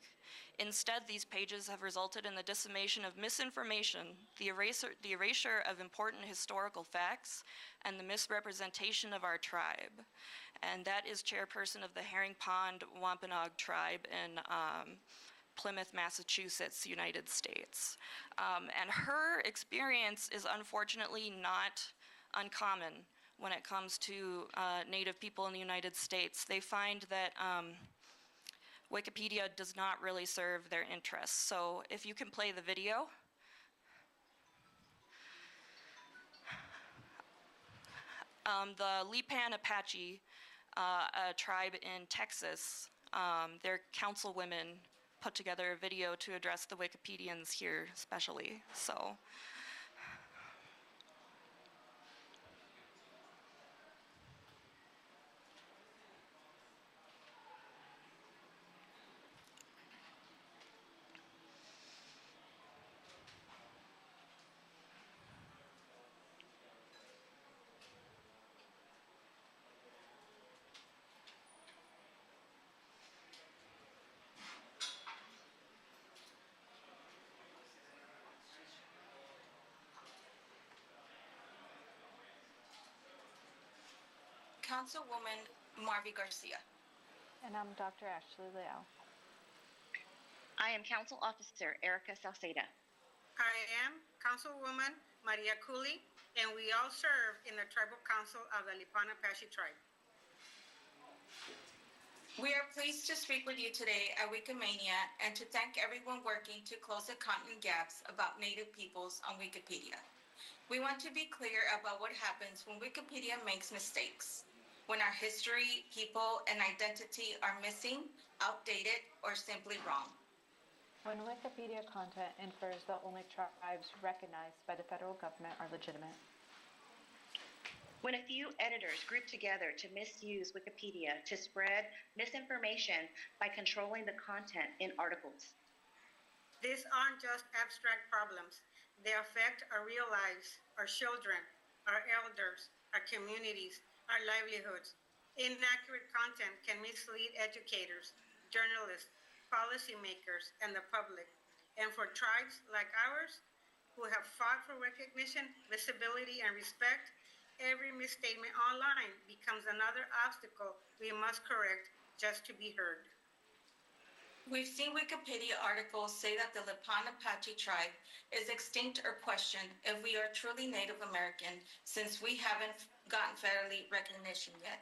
Instead, these pages have resulted in the dissemination of misinformation, the erasure of important historical facts, and the misrepresentation of our tribe. And that is chairperson of the Herring Pond Wampanoag tribe in Plymouth, Massachusetts, United States. And her experience is unfortunately not uncommon when it comes to Native people in the United States. They find that Wikipedia does not really serve their interests. So if you can play the video. The Lipan Apache, a tribe in Texas, their councilwomen put together a video to address the Wikipedians here especially. So. Councilwoman Marvi Garcia. And I'm Dr. Ashley Leal. I am Council Officer Erica Salceda. I am Councilwoman Maria Cooley, and we all serve in the Tribal Council of the Lipan Apache tribe. We are pleased to speak with you today at Wikimania and to thank everyone working to close the content gaps about Native peoples on Wikipedia. We want to be clear about what happens when Wikipedia makes mistakes, when our history, people, and identity are missing, outdated, or simply wrong. When Wikipedia content infers that only tribes recognized by the federal government are legitimate. When a few editors group together to misuse Wikipedia to spread misinformation by controlling the content in articles. These aren't just abstract problems. They affect our real lives, our children, our elders, our communities, our livelihoods. Inaccurate content can mislead educators, journalists, policymakers, and the public. And for tribes like ours, who have fought for recognition, visibility, and respect, every misstatement online becomes another obstacle we must correct just to be heard. We've seen Wikipedia articles say that the Lipan Apache tribe is extinct or questioned if we are truly Native American, since we haven't gotten federally recognition yet.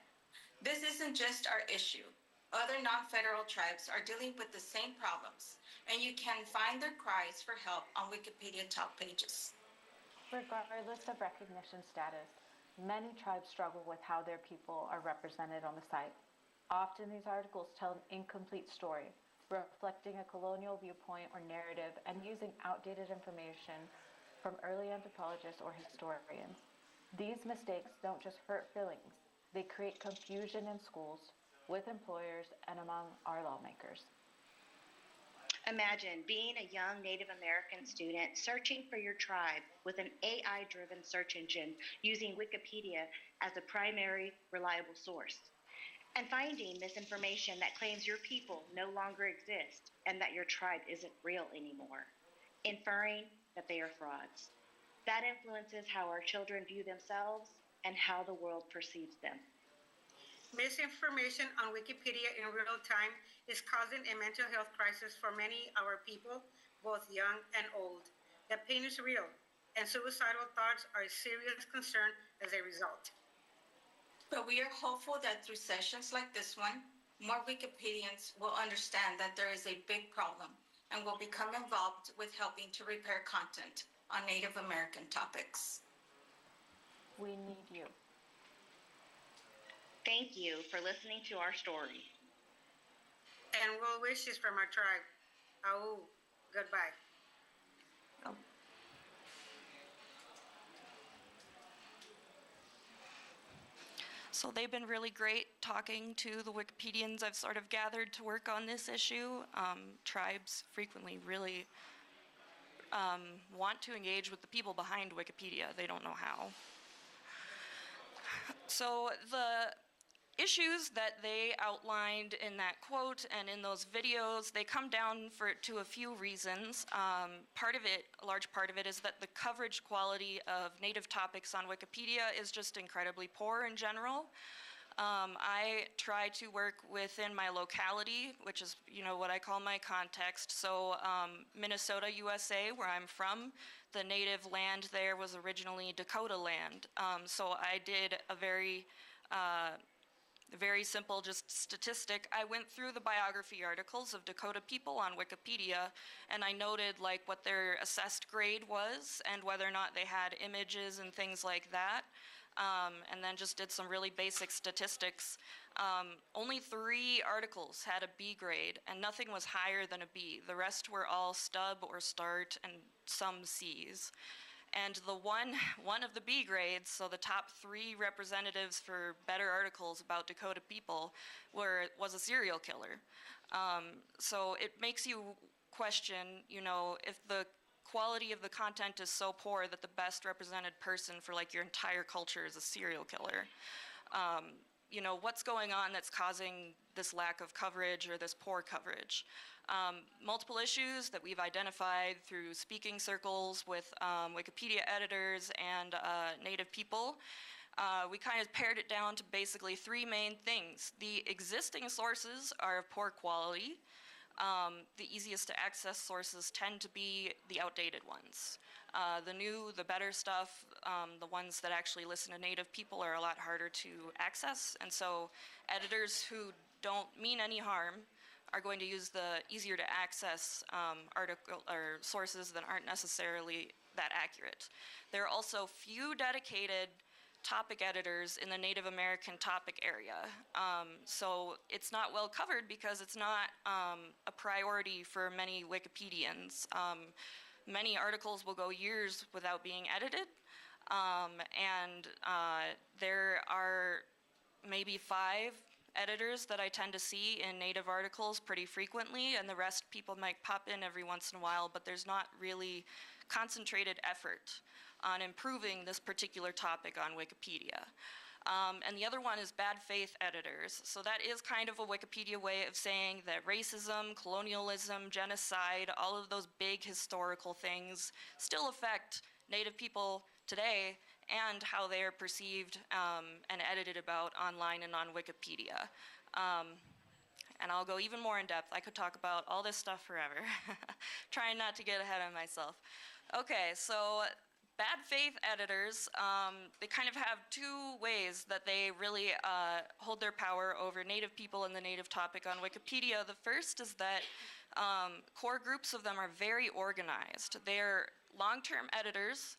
This isn't just our issue. Other non-federal tribes are dealing with the same problems, and you can find their cries for help on Wikipedia top pages. Regardless of recognition status, many tribes struggle with how their people are represented on the site. Often these articles tell an incomplete story, reflecting a colonial viewpoint or narrative and using outdated information from early anthropologists or historians. These mistakes don't just hurt feelings, they create confusion in schools, with employers, and among our lawmakers. Imagine being a young Native American student searching for your tribe with an AI-driven search engine using Wikipedia as a primary reliable source, and finding misinformation that claims your people no longer exist and that your tribe isn't real anymore, inferring that they are frauds. That influences how our children view themselves and how the world perceives them. Misinformation on Wikipedia in real time is causing a mental health crisis for many of our people, both young and old. The pain is real, and suicidal thoughts are a serious concern as a result. But we are hopeful that through sessions like this one, more Wikipedians will understand that there is a big problem and will become involved with helping to repair content on Native American topics. We need you. Thank you for listening to our story. And well wishes from our tribe. Au, goodbye. So they've been really great talking to the Wikipedians I've sort of gathered to work on this issue. Tribes frequently really want to engage with the people behind Wikipedia. They don't know how. So the issues that they outlined in that quote and in those videos, they come down to a few reasons. A large part of it is that the coverage quality of Native topics on Wikipedia is just incredibly poor in general. I try to work within my locality, which is, what I call my context. So Minnesota, USA, where I'm from, the native land there was originally Dakota land. So I did a very simple just statistic. I went through the biography articles of Dakota people on Wikipedia, and I noted what their assessed grade was and whether or not they had images and things like that. And then just did some really basic statistics. Only 3 articles had a B grade, and nothing was higher than a B. The rest were all stub or start and some Cs. And the one of the B grades, so the top 3 representatives for better articles about Dakota people, was a serial killer. So it makes you question, if the quality of the content is so poor that the best represented person for your entire culture is a serial killer. What's going on that's causing this lack of coverage or this poor coverage? Multiple issues that we've identified through speaking circles with Wikipedia editors and Native people. We kind of pared it down to basically 3 main things. The existing sources are of poor quality. The easiest to access sources tend to be the outdated ones. The new, the better stuff, the ones that actually listen to Native people are a lot harder to access. And so editors who don't mean any harm are going to use the easier to access article or sources that aren't necessarily that accurate. There are also few dedicated topic editors in the Native American topic area. So it's not well covered because it's not a priority for many Wikipedians. Many articles will go years without being edited. There are maybe 5 editors that I tend to see in Native articles pretty frequently, and the rest people might pop in every once in a while, but there's not really concentrated effort on improving this particular topic on Wikipedia. And the other one is bad faith editors. So that is kind of a Wikipedia way of saying that racism, colonialism, genocide, all of those big historical things still affect Native people today and how they are perceived and edited about online and on Wikipedia. And I'll go even more in depth. I could talk about all this stuff forever. Trying not to get ahead of myself. Okay, so bad faith editors, they kind of have 2 ways that they really hold their power over Native people and the Native topic on Wikipedia. The first is that core groups of them are very organized. They're long-term editors.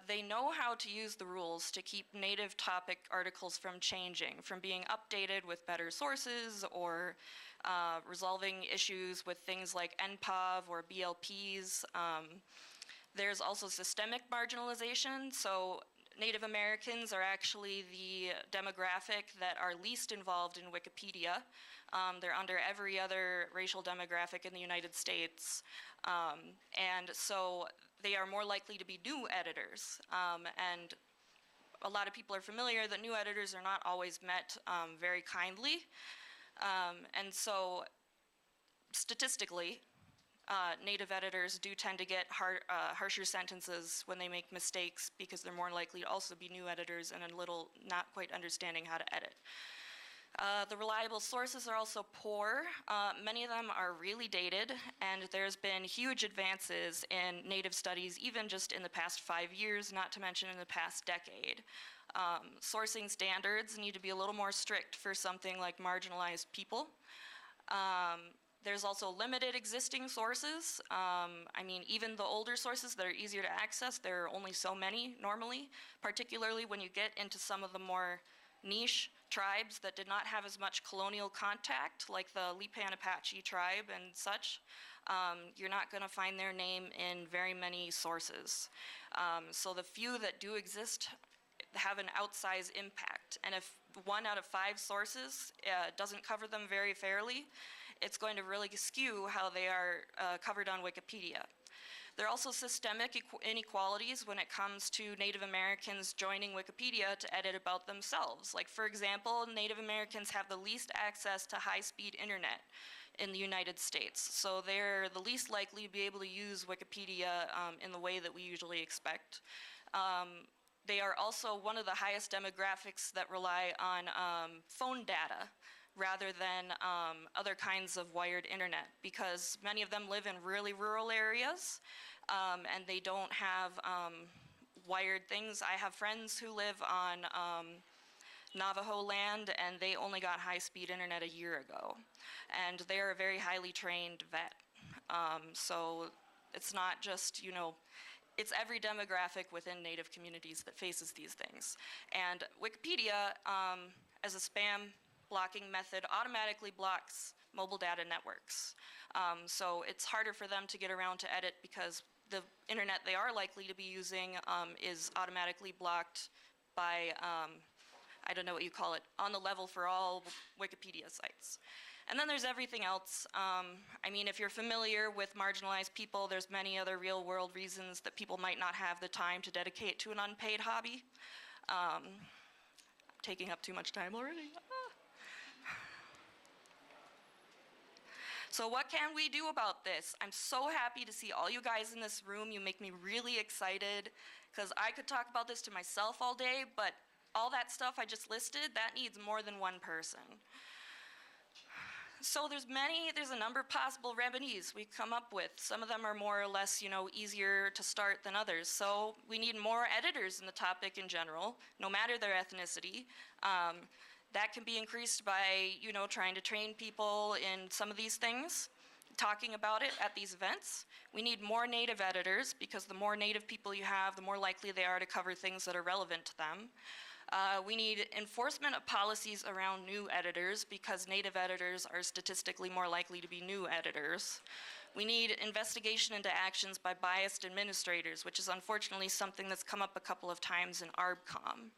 They know how to use the rules to keep Native topic articles from changing, from being updated with better sources or resolving issues with things like NPOV or BLPs. There's also systemic marginalization. So Native Americans are actually the demographic that are least involved in Wikipedia. They're under every other racial demographic in the United States. And so they are more likely to be new editors. And a lot of people are familiar that new editors are not always met very kindly. And so statistically, Native editors do tend to get harsher sentences when they make mistakes because they're more likely to also be new editors and a little not quite understanding how to edit. The reliable sources are also poor. Many of them are really dated, and there's been huge advances in Native studies even just in the past 5 years, not to mention in the past decade. Sourcing standards need to be a little more strict for something like marginalized people. There's also limited existing sources. I mean, even the older sources that are easier to access, there are only so many normally, particularly when you get into some of the more niche tribes that did not have as much colonial contact, like the Lipan Apache tribe and such. You're not going to find their name in very many sources. So the few that do exist have an outsized impact. And if 1 out of 5 sources doesn't cover them very fairly, it's going to really skew how they are covered on Wikipedia. There are also systemic inequalities when it comes to Native Americans joining Wikipedia to edit about themselves. Like, for example, Native Americans have the least access to high-speed internet in the United States. So they're the least likely to be able to use Wikipedia in the way that we usually expect. They are also one of the highest demographics that rely on phone data rather than other kinds of wired internet, because many of them live in really rural areas and they don't have wired things. I have friends who live on Navajo land, and they only got high-speed internet a year ago. And they're a very highly trained vet. So it's not just, you know, it's every demographic within Native communities that faces these things. And Wikipedia, as a spam blocking method, automatically blocks mobile data networks. So it's harder for them to get around to edit because the internet they are likely to be using is automatically blocked by, I don't know what you call it, on the level for all Wikipedia sites. And then there's everything else. I mean, if you're familiar with marginalized people, there's many other real world reasons that people might not have the time to dedicate to an unpaid hobby. I'm taking up too much time already. So what can we do about this? I'm so happy to see all you guys in this room. You make me really excited because I could talk about this to myself all day, but all that stuff I just listed, that needs more than one person. So there's a number of possible remedies we come up with. Some of them are more or less, you know, easier to start than others. So we need more editors in the topic in general, no matter their ethnicity. That can be increased by, you know, trying to train people in some of these things, talking about it at these events. We need more Native editors because the more Native people you have, the more likely they are to cover things that are relevant to them. We need enforcement of policies around new editors because Native editors are statistically more likely to be new editors. We need investigation into actions by biased administrators, which is unfortunately something that's come up a couple of times in ARBCOM.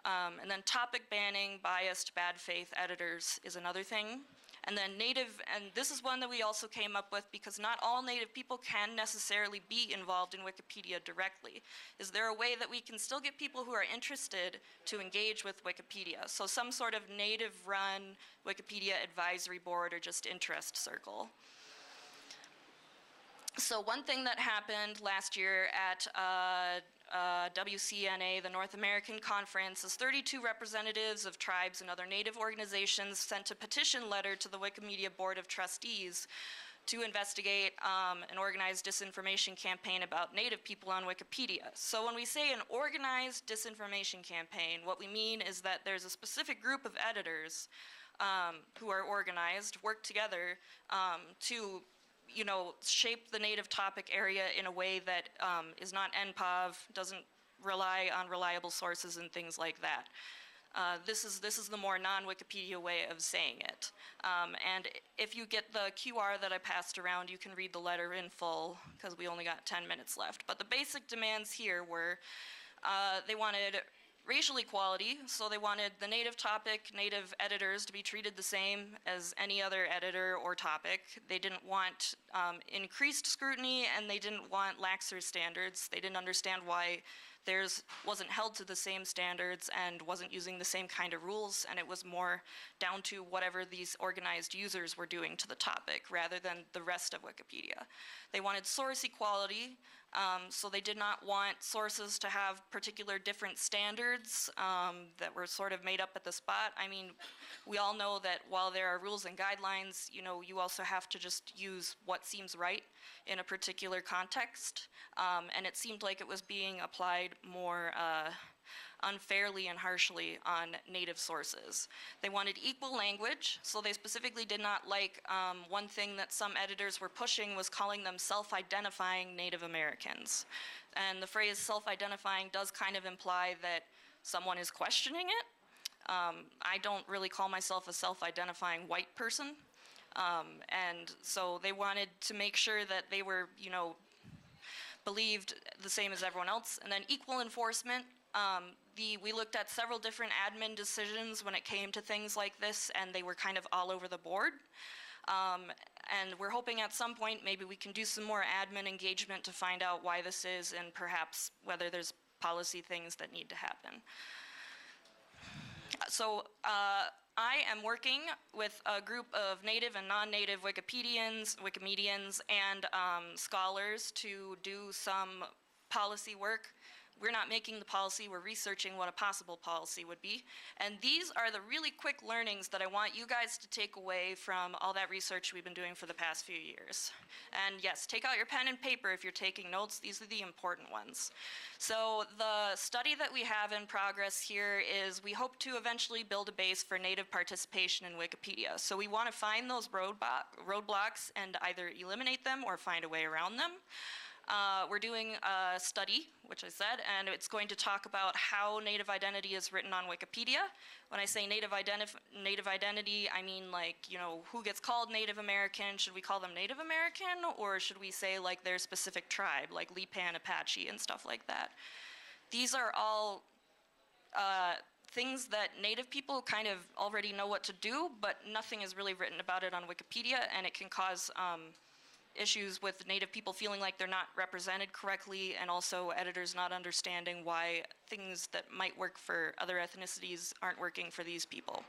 And then topic banning biased bad faith editors is another thing. And then Native, and this is one that we also came up with because not all Native people can necessarily be involved in Wikipedia directly. Is there a way that we can still get people who are interested to engage with Wikipedia? So some sort of Native-run Wikipedia advisory board or just interest circle. So one thing that happened last year at WCNA, the North American Conference, is 32 representatives of tribes and other Native organizations sent a petition letter to the Wikimedia Board of Trustees to investigate an organized disinformation campaign about Native people on Wikipedia. So when we say an organized disinformation campaign, what we mean is that there's a specific group of editors who are organized, work together to shape the Native topic area in a way that is not NPOV, doesn't rely on reliable sources and things like that. This is the more non-Wikipedia way of saying it. And if you get the QR that I passed around, you can read the letter in full because we only got 10 minutes left. But the basic demands here were they wanted racial equality, so they wanted the Native topic, Native editors to be treated the same as any other editor or topic. They didn't want increased scrutiny, and they didn't want laxer standards. They didn't understand why theirs wasn't held to the same standards and wasn't using the same kind of rules, and it was more down to whatever these organized users were doing to the topic rather than the rest of Wikipedia. They wanted source equality, so they did not want sources to have particular different standards that were sort of made up at the spot. I mean, we all know that while there are rules and guidelines, you also have to just use what seems right in a particular context. And it seemed like it was being applied more unfairly and harshly on Native sources. They wanted equal language, so they specifically did not like one thing that some editors were pushing was calling them self-identifying Native Americans. And the phrase self-identifying does kind of imply that someone is questioning it. I don't really call myself a self-identifying white person. And so they wanted to make sure that they were, believed the same as everyone else. And then equal enforcement. We looked at several different admin decisions when it came to things like this, and they were kind of all over the board. And we're hoping at some point maybe we can do some more admin engagement to find out why this is and perhaps whether there's policy things that need to happen. So I am working with a group of Native and non-Native Wikimedians, and scholars to do some policy work. We're not making the policy, we're researching what a possible policy would be. And these are the really quick learnings that I want you guys to take away from all that research we've been doing for the past few years. And yes, take out your pen and paper if you're taking notes. These are the important ones. So the study that we have in progress here is we hope to eventually build a base for Native participation in Wikipedia. So we want to find those roadblocks and either eliminate them or find a way around them. We're doing a study, which I said, and it's going to talk about how Native identity is written on Wikipedia. When I say Native identity, I mean who gets called Native American? Should we call them Native American, or should we say like their specific tribe, like Lipan Apache and stuff like that? These are all things that Native people kind of already know what to do, but nothing is really written about it on Wikipedia, and it can cause issues with Native people feeling like they're not represented correctly, and also editors not understanding why things that might work for other ethnicities aren't working for these people.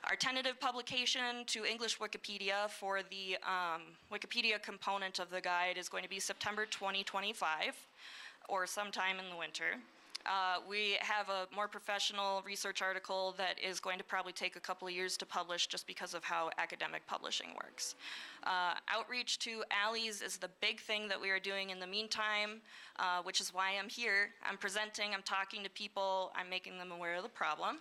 Our tentative publication to English Wikipedia for the Wikipedia component of the guide is going to be September 2025, or sometime in the winter. We have a more professional research article that is going to probably take a couple of years to publish just because of how academic publishing works. Outreach to allies is the big thing that we are doing in the meantime, which is why I'm here. I'm presenting, I'm talking to people, I'm making them aware of the problem.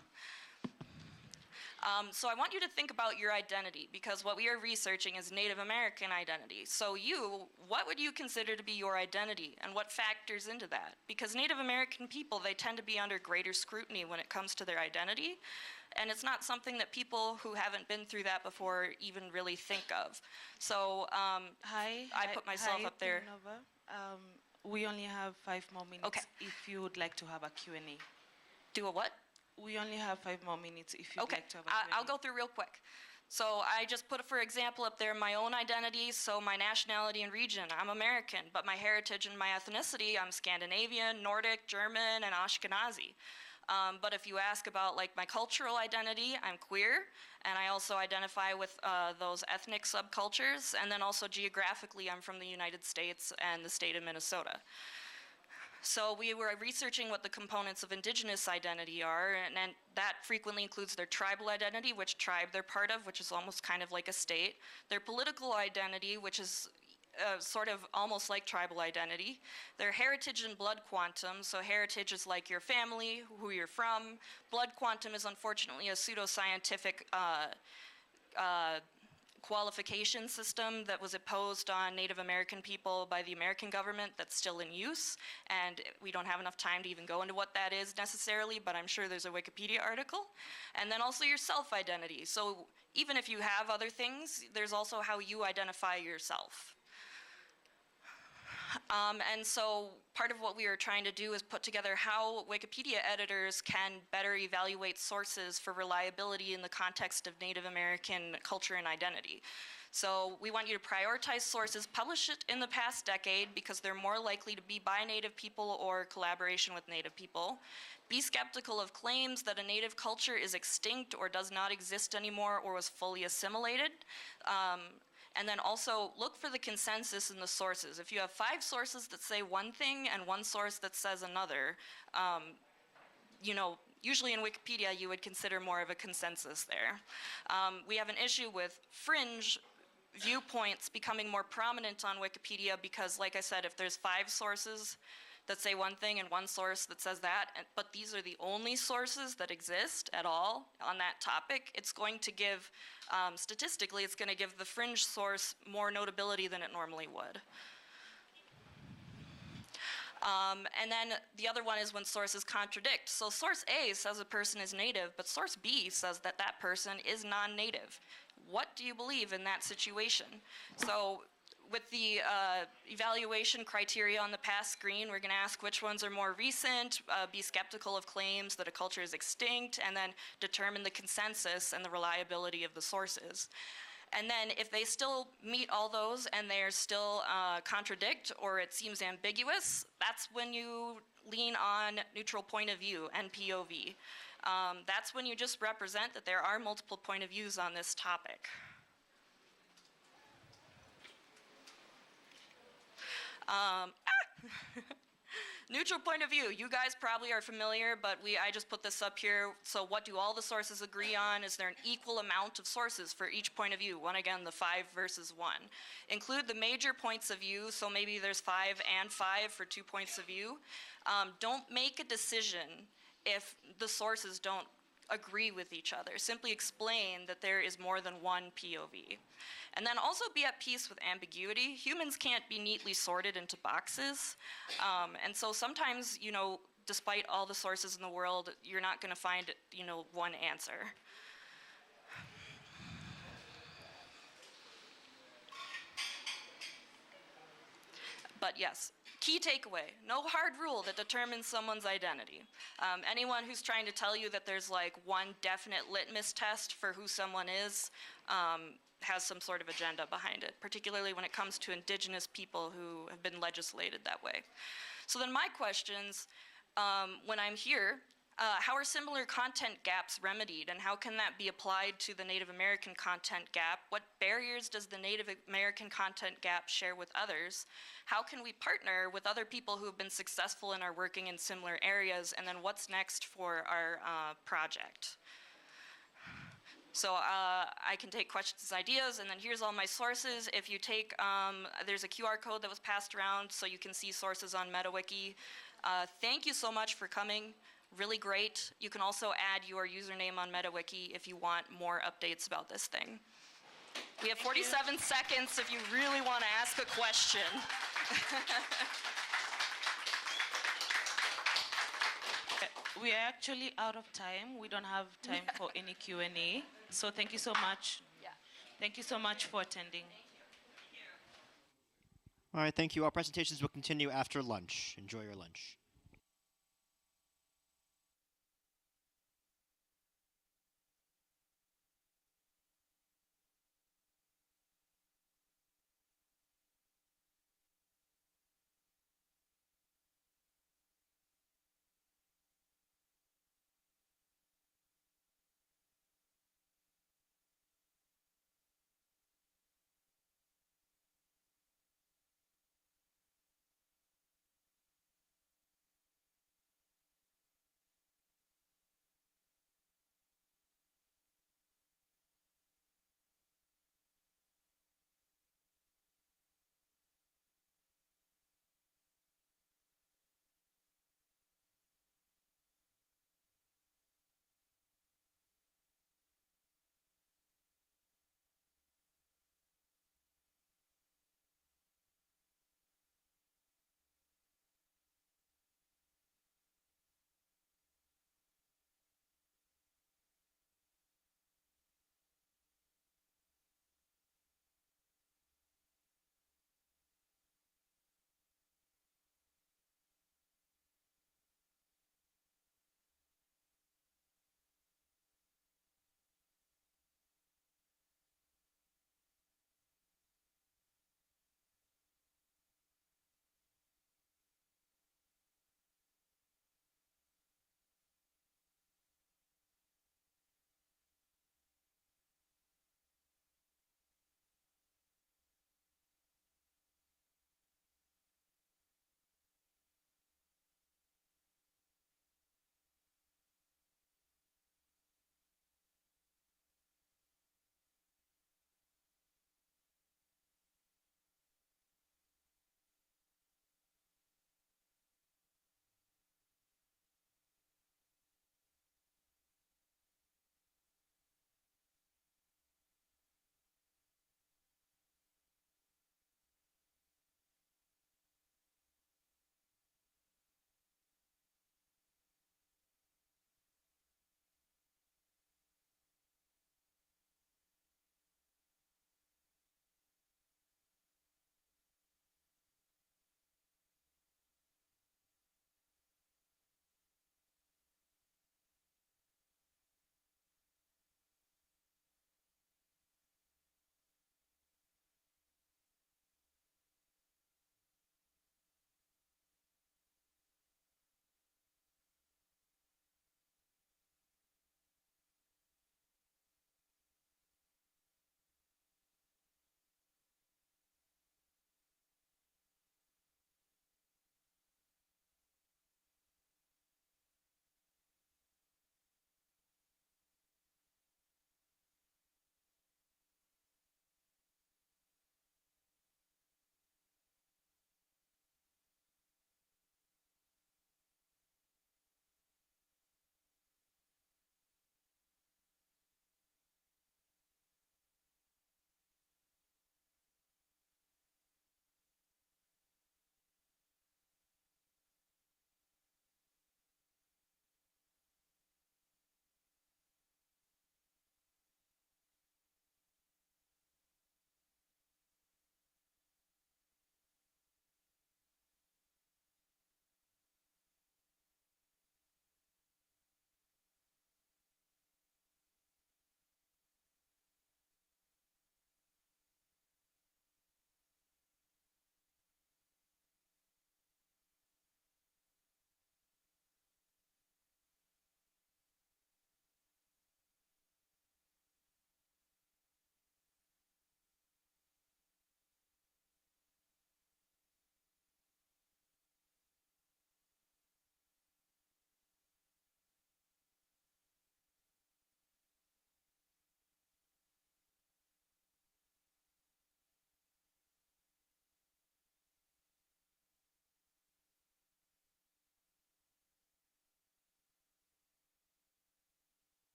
So I want you to think about your identity, because what we are researching is Native American identity. So what would you consider to be your identity, and what factors into that? Because Native American people, they tend to be under greater scrutiny when it comes to their identity, and it's not something that people who haven't been through that before even really think of. So I put myself up there. We only have 5 more minutes. Okay. If you would like to have a Q&A. Do a what? We only have 5 more minutes if you'd like to have a Q&A. I'll go through real quick. So I just put, for example, up there my own identity, so my nationality and region. I'm American, but my heritage and my ethnicity, I'm Scandinavian, Nordic, German, and Ashkenazi. But if you ask about like my cultural identity, I'm queer, and I also identify with those ethnic subcultures, and then also geographically, I'm from the United States and the state of Minnesota. So we were researching what the components of indigenous identity are, and that frequently includes their tribal identity, which tribe they're part of, which is almost kind of like a state, their political identity, which is sort of almost like tribal identity, their heritage and blood quantum. So heritage is like your family, who you're from. Blood quantum is unfortunately a pseudoscientific qualification system that was imposed on Native American people by the American government that's still in use, and we don't have enough time to even go into what that is necessarily, but I'm sure there's a Wikipedia article. And then also your self-identity. So even if you have other things, there's also how you identify yourself. And so part of what we are trying to do is put together how Wikipedia editors can better evaluate sources for reliability in the context of Native American culture and identity. So we want you to prioritize sources published in the past decade because they're more likely to be by Native people or collaboration with Native people. Be skeptical of claims that a Native culture is extinct or does not exist anymore or was fully assimilated. And then also look for the consensus in the sources. If you have 5 sources that say one thing and 1 source that says another, you know, usually in Wikipedia you would consider more of a consensus there. We have an issue with fringe viewpoints becoming more prominent on Wikipedia because, like I said, if there's 5 sources that say one thing and 1 source that says that, but these are the only sources that exist at all on that topic, it's going to give, statistically, it's going to give the fringe source more notability than it normally would. And then the other one is when sources contradict. So source A says a person is native, but source B says that that person is non-native. What do you believe in that situation? So with the evaluation criteria on the past screen, we're going to ask which ones are more recent, be skeptical of claims that a culture is extinct, and then determine the consensus and the reliability of the sources. And then if they still meet all those and they're still contradict or it seems ambiguous, that's when you lean on neutral point of view, NPOV. That's when you just represent that there are multiple point of views on this topic. Neutral point of view. You guys probably are familiar, but I just put this up here. So what do all the sources agree on? Is there an equal amount of sources for each point of view? One, again, the 5 versus 1. Include the major points of view, so maybe there's 5 and 5 for 2 points of view. Don't make a decision if the sources don't agree with each other. Simply explain that there is more than one POV. And then also be at peace with ambiguity. Humans can't be neatly sorted into boxes. And so sometimes, you know, despite all the sources in the world, you're not going to find, you know, one answer. But yes, key takeaway, no hard rule that determines someone's identity. Anyone who's trying to tell you that there's like one definite litmus test for who someone is has some sort of agenda behind it, particularly when it comes to indigenous people who have been legislated that way. So then my questions, when I'm here, how are similar content gaps remedied, and how can that be applied to the Native American content gap? What barriers does the Native American content gap share with others? How can we partner with other people who have been successful and are working in similar areas? And then what's next for our project? So I can take questions as ideas, and then here's all my sources. If you take, there's a QR code that was passed around so you can see sources on MetaWiki. Thank you so much for coming. really great. You can also add your username on MetaWiki if you want more updates about this thing. We have 47 seconds if you really want to ask a question. We are actually out of time. We don't have time for any Q&A. So thank you so much. Yeah. Thank you so much for attending. All right, thank you. Our presentations will continue after lunch. Enjoy your lunch.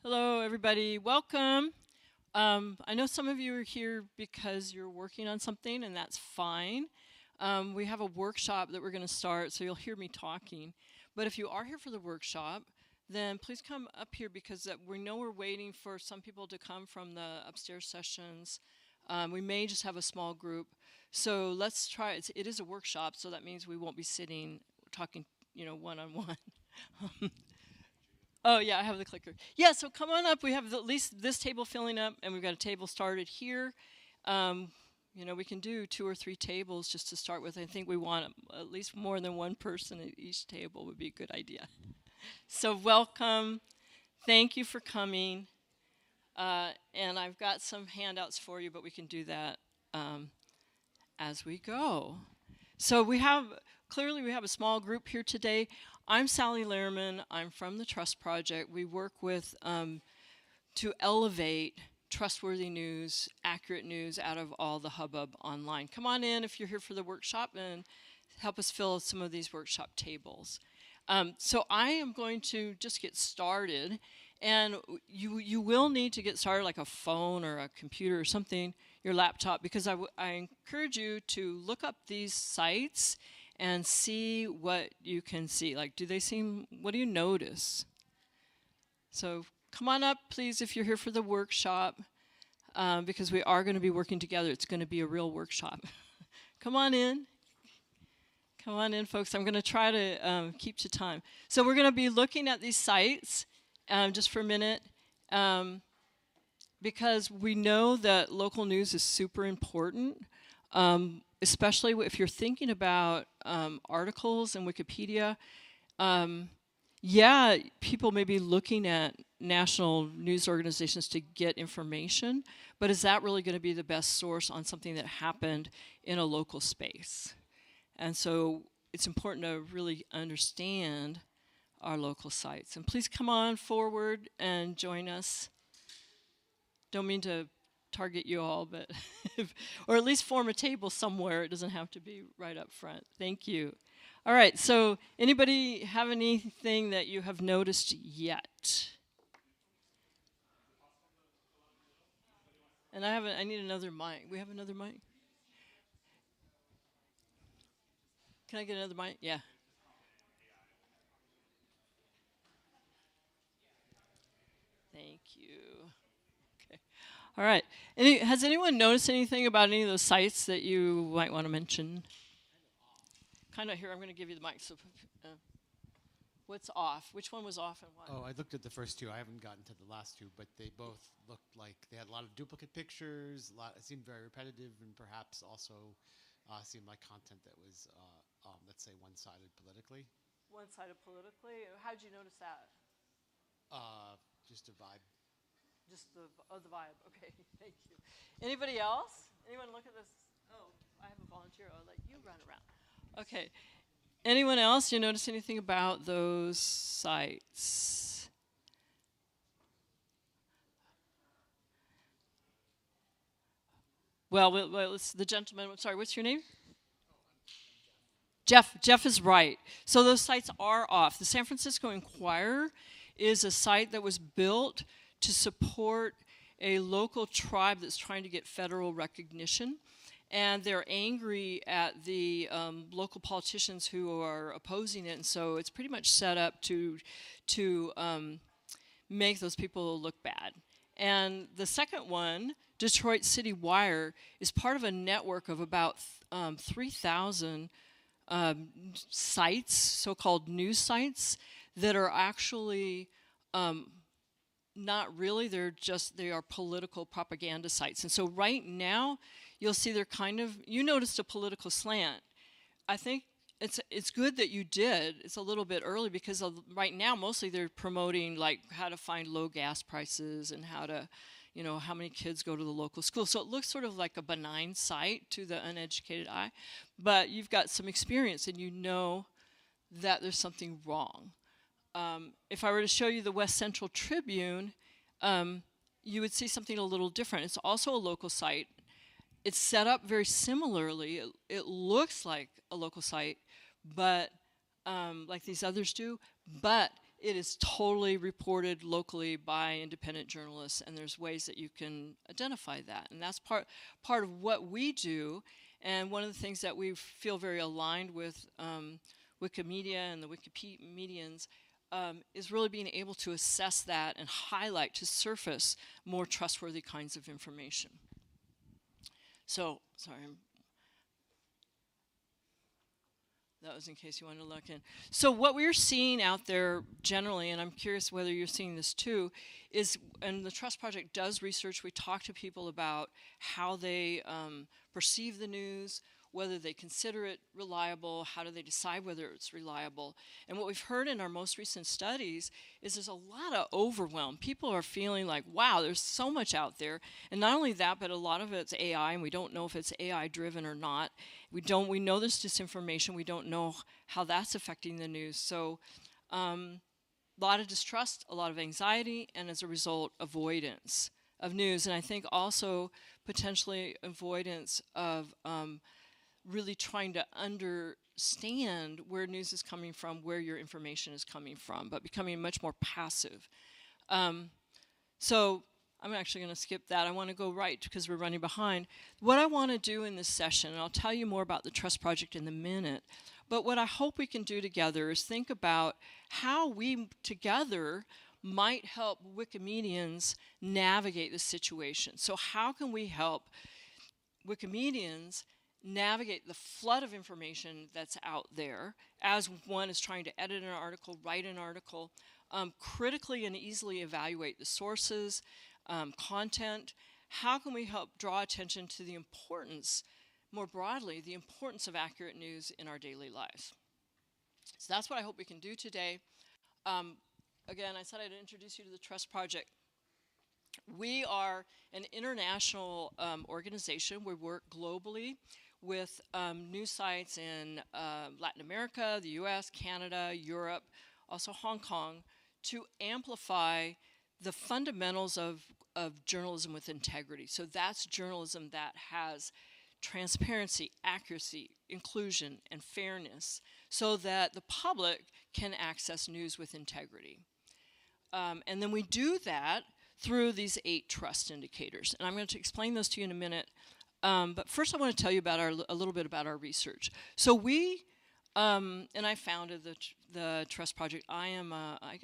Hello, everybody. Welcome. I know some of you are here because you're working on something, and that's fine. We have a workshop that we're going to start, so you'll hear me talking. But if you are here for the workshop, then please come up here because we know we're waiting for some people to come from the upstairs sessions. We may just have a small group. So let's try it. It is a workshop, so that means we won't be sitting talking, one-on-one. Oh, yeah, I have the clicker. Yeah, so come on up. We have at least this table filling up, and we've got a table started here. We can do 2 or 3 tables just to start with. I think we want at least more than one person at each table would be a good idea. So welcome. Thank you for coming. And I've got some handouts for you, but we can do that as we go. So clearly we have a small group here today. I'm Sally Lehrman. I'm from the Trust Project. We work with to elevate trustworthy news, accurate news out of all the hubbub online. Come on in if you're here for the workshop and help us fill some of these workshop tables. So I am going to just get started, and you will need to get started like a phone or a computer or something, your laptop, because I encourage you to look up these sites and see what you can see. Like, what do you notice? So come on up, please, if you're here for the workshop, because we are going to be working together. It's going to be a real workshop. Come on in. Come on in, folks. I'm going to try to keep to time. So we're going to be looking at these sites just for a minute, because we know that local news is super important. Especially if you're thinking about articles in Wikipedia. Yeah, people may be looking at national news organizations to get information, but is that really going to be the best source on something that happened in a local space? And so it's important to really understand our local sites. And please come on forward and join us. Don't mean to target you all, but or at least form a table somewhere. It doesn't have to be right up front. Thank you. All right, so anybody have anything that you have noticed yet? And I need another mic. We have another mic? Can I get another mic? Yeah. Thank you. Okay. All right. Has anyone noticed anything about any of those sites that you might want to mention? Kind of here, I'm going to give you the mic. So, what's off? Which one was off and why? Oh, I looked at the first 2. I haven't gotten to the last 2, but they both looked like they had a lot of duplicate pictures. It seemed very repetitive, and perhaps also seemed like content that was, let's say, one-sided politically. One-sided politically? How'd you notice that? Just a vibe. Just the vibe. Okay, thank you. Anybody else? Anyone look at this? Oh, I have a volunteer. I'll let you run around. Okay. Anyone else? You notice anything about those sites? Well, it's the gentleman. Sorry, what's your name? Jeff. Jeff is right. So those sites are off. The San Francisco Inquirer is a site that was built to support a local tribe that's trying to get federal recognition. And they're angry at the local politicians who are opposing it. And so it's pretty much set up to make those people look bad. And the second one, Detroit City Wire, is part of a network of about 3,000 sites, so-called news sites, that are actually not really, they are political propaganda sites. And so right now, you'll see they're you noticed a political slant. I think it's good that you did. It's a little bit early because right now, mostly they're promoting like how to find low gas prices and how to, how many kids go to the local school. So it looks sort of like a benign site to the uneducated eye, but you've got some experience and you know that there's something wrong. If I were to show you the West Central Tribune, you would see something a little different. It's also a local site. It's set up very similarly. It looks like a local site, but like these others do, but it is totally reported locally by independent journalists, and there's ways that you can identify that. And that's part of what we do, and one of the things that we feel very aligned with Wikimedia and the Wikipedians is really being able to assess that and highlight, to surface more trustworthy kinds of information. So, sorry, that was in case you wanted to look in. So what we're seeing out there generally, and I'm curious whether you're seeing this too, is, and the Trust Project does research, we talk to people about how they perceive the news, whether they consider it reliable, how do they decide whether it's reliable. And what we've heard in our most recent studies is there's a lot of overwhelm. People are feeling like, wow, there's so much out there. And not only that, but a lot of it's AI, and we don't know if it's AI driven or not. We know there's disinformation. We don't know how that's affecting the news. So a lot of distrust, a lot of anxiety, and as a result, avoidance of news. And I think also potentially avoidance of really trying to understand where news is coming from, where your information is coming from, but becoming much more passive. So I'm actually going to skip that. I want to go right because we're running behind. What I want to do in this session, and I'll tell you more about the Trust Project in a minute, but what I hope we can do together is think about how we together might help Wikimedians navigate this situation. So how can we help Wikimedians navigate the flood of information that's out there as one is trying to edit an article, write an article, critically and easily evaluate the sources, content. How can we help draw attention to the importance, more broadly, the importance of accurate news in our daily lives? So that's what I hope we can do today. Again, I said I'd introduce you to the Trust Project. We are an international organization. We work globally with news sites in Latin America, the US, Canada, Europe, also Hong Kong, to amplify the fundamentals of journalism with integrity. So that's journalism that has transparency, accuracy, inclusion, and fairness, so that the public can access news with integrity. And then we do that through these 8 trust indicators. And I'm going to explain those to you in a minute. But first I want to tell you about a little bit about our research. So we, and I founded the Trust Project. I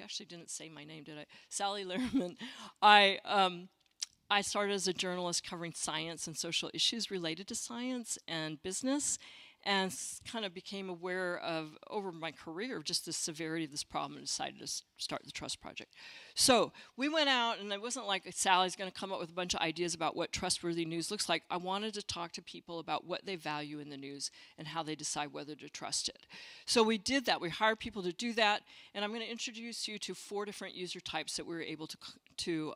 actually didn't say my name, did I? Sally Lehrman. I started as a journalist covering science and social issues related to science and business, and kind of became aware of, over my career, of just the severity of this problem and decided to start the Trust Project. So we went out, and it wasn't like Sally's going to come up with a bunch of ideas about what trustworthy news looks like. I wanted to talk to people about what they value in the news and how they decide whether to trust it. So we did that. We hired people to do that, and I'm going to introduce you to 4 different user types that we were able to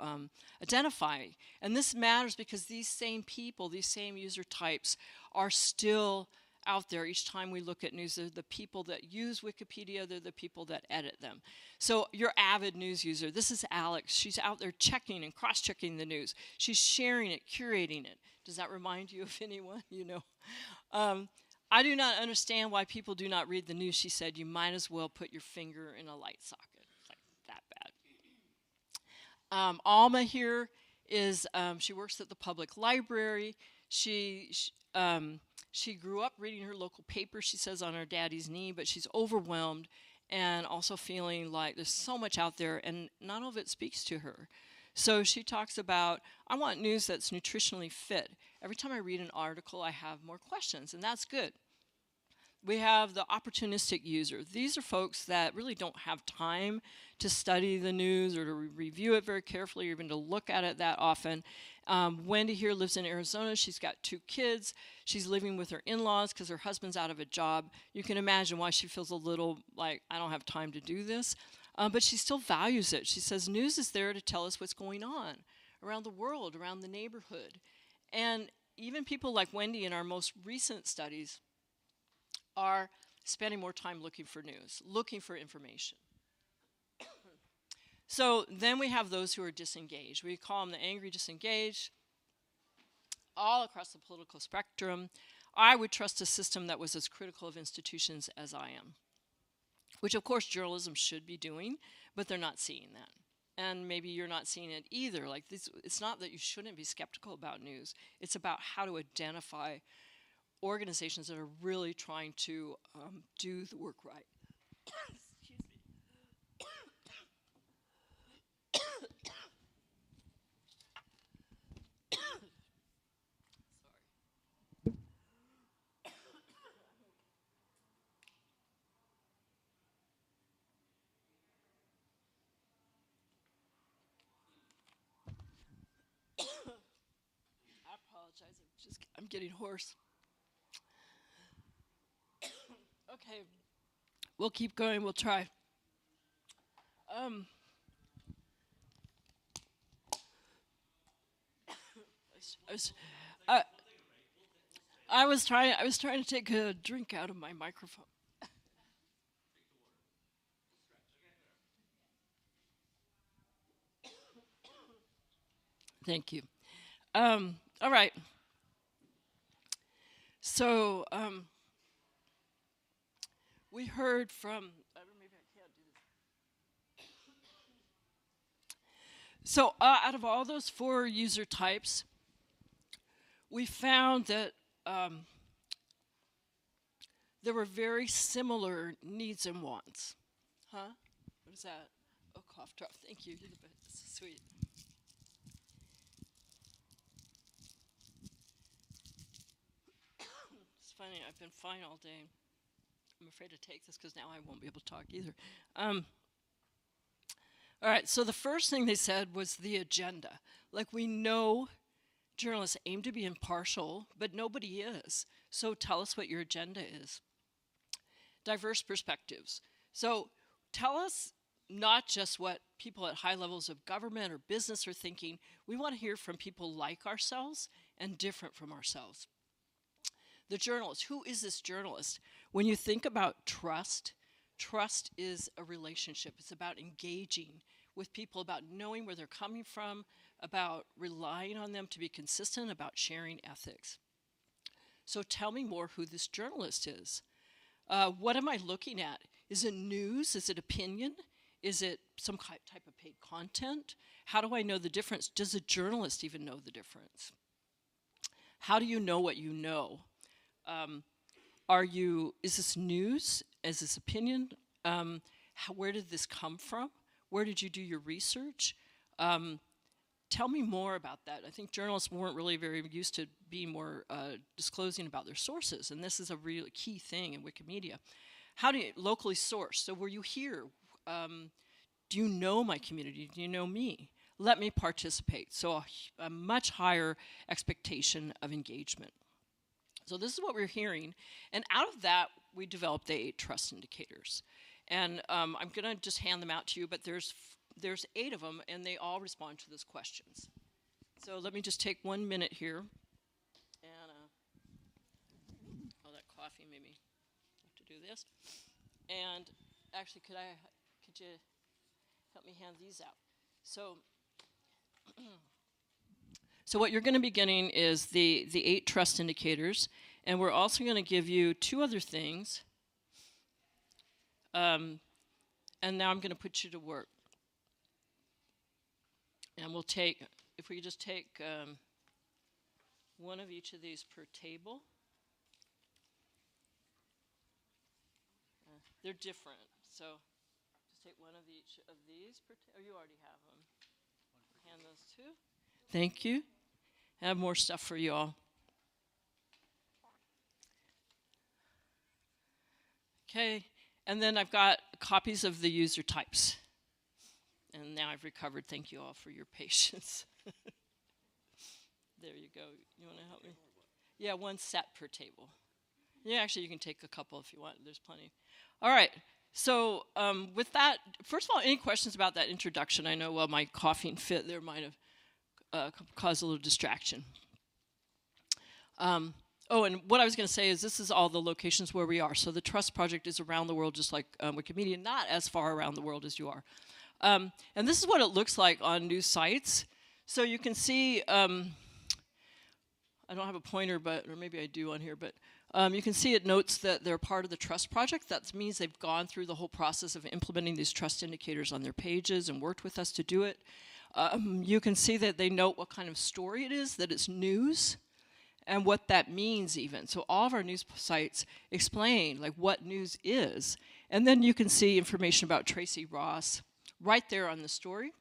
identify. And this matters because these same people, these same user types, are still out there each time we look at news. They're the people that use Wikipedia, they're the people that edit them. So your avid news user, this is Alex. She's out there checking and cross-checking the news. She's sharing it, curating it. Does that remind you of anyone? You know, I do not understand why people do not read the news, she said. You might as well put your finger in a light socket. It's like that bad. Alma here is, she works at the public library. She grew up reading her local paper, she says, on her daddy's knee, but she's overwhelmed and also feeling like there's so much out there and none of it speaks to her. So she talks about, I want news that's nutritionally fit. Every time I read an article, I have more questions, and that's good. We have the opportunistic user. These are folks that really don't have time to study the news or to review it very carefully or even to look at it that often. Wendy here lives in Arizona. She's got 2 kids. She's living with her in-laws because her husband's out of a job. You can imagine why she feels a little like, I don't have time to do this. But she still values it. She says news is there to tell us what's going on around the world, around the neighborhood. And even people like Wendy in our most recent studies are spending more time looking for news, looking for information. So then we have those who are disengaged. We call them the angry disengaged. All across the political spectrum, I would trust a system that was as critical of institutions as I am. which of course journalism should be doing, but they're not seeing that. And maybe you're not seeing it either. Like this, it's not that you shouldn't be skeptical about news. It's about how to identify organizations that are really trying to do the work right. Excuse me. I apologize. I'm getting hoarse. Okay, we'll keep going. We'll try. I was trying to take a drink out of my microphone. Thank you. All right. So we heard from. Maybe I can't do this. So out of all those 4 user types, we found that there were very similar needs and wants. Huh? What is that? Oh, cough drop. Thank you. You're the best. This is sweet. It's funny. I've been fine all day. I'm afraid to take this because now I won't be able to talk either. All right. So the first thing they said was the agenda. Like, we know journalists aim to be impartial, but nobody is. So tell us what your agenda is. Diverse perspectives. So tell us not just what people at high levels of government or business are thinking. We want to hear from people like ourselves and different from ourselves. The journalist. Who is this journalist? When you think about trust, trust is a relationship. It's about engaging with people, about knowing where they're coming from, about relying on them to be consistent, about sharing ethics. So tell me more who this journalist is. What am I looking at? Is it news? Is it opinion? Is it some type of paid content? How do I know the difference? Does a journalist even know the difference? How do you know what you know? Is this news? Is this opinion? Where did this come from? Where did you do your research? Tell me more about that. I think journalists weren't really very used to being more disclosing about their sources, and this is a really key thing in Wikimedia. How do you locally source? So were you here? Do you know my community? Do you know me? Let me participate. So a much higher expectation of engagement. So this is what we're hearing. And out of that, we developed the 8 trust indicators. And I'm going to just hand them out to you, but there's 8 of them, and they all respond to those questions. So let me just take 1 minute here. And, that coffee made me have to do this. And actually, could you help me hand these out? So, so what you're going to be getting is the 8 trust indicators, and we're also going to give you 2 other things. And now I'm going to put you to work. And we'll take, if we just take one of each of these per table. They're different, so just take one of each of these per table. Oh, you already have them. Hand those 2. Thank you. I have more stuff for you all. Okay, and then I've got copies of the user types. And now I've recovered. Thank you all for your patience. There you go. You want to help me? Yeah, 1 set per table. Yeah, actually, you can take a couple if you want. There's plenty. All right. So with that, first of all, any questions about that introduction? I know, well, my coughing fit there might have caused a little distraction. Oh, and what I was going to say is this is all the locations where we are. So the Trust Project is around the world, just like Wikimedia, not as far around the world as you are. And this is what it looks like on new sites. So you can see, I don't have a pointer, or maybe I do on here, but You can see it notes that they're part of the trust project. That means they've gone through the whole process of implementing these trust indicators on their pages and worked with us to do it. You can see that they note what kind of story it is, that it's news, and what that means even. So all of our news sites explain like what news is. And then you can see information about Tracy Ross right there on the story.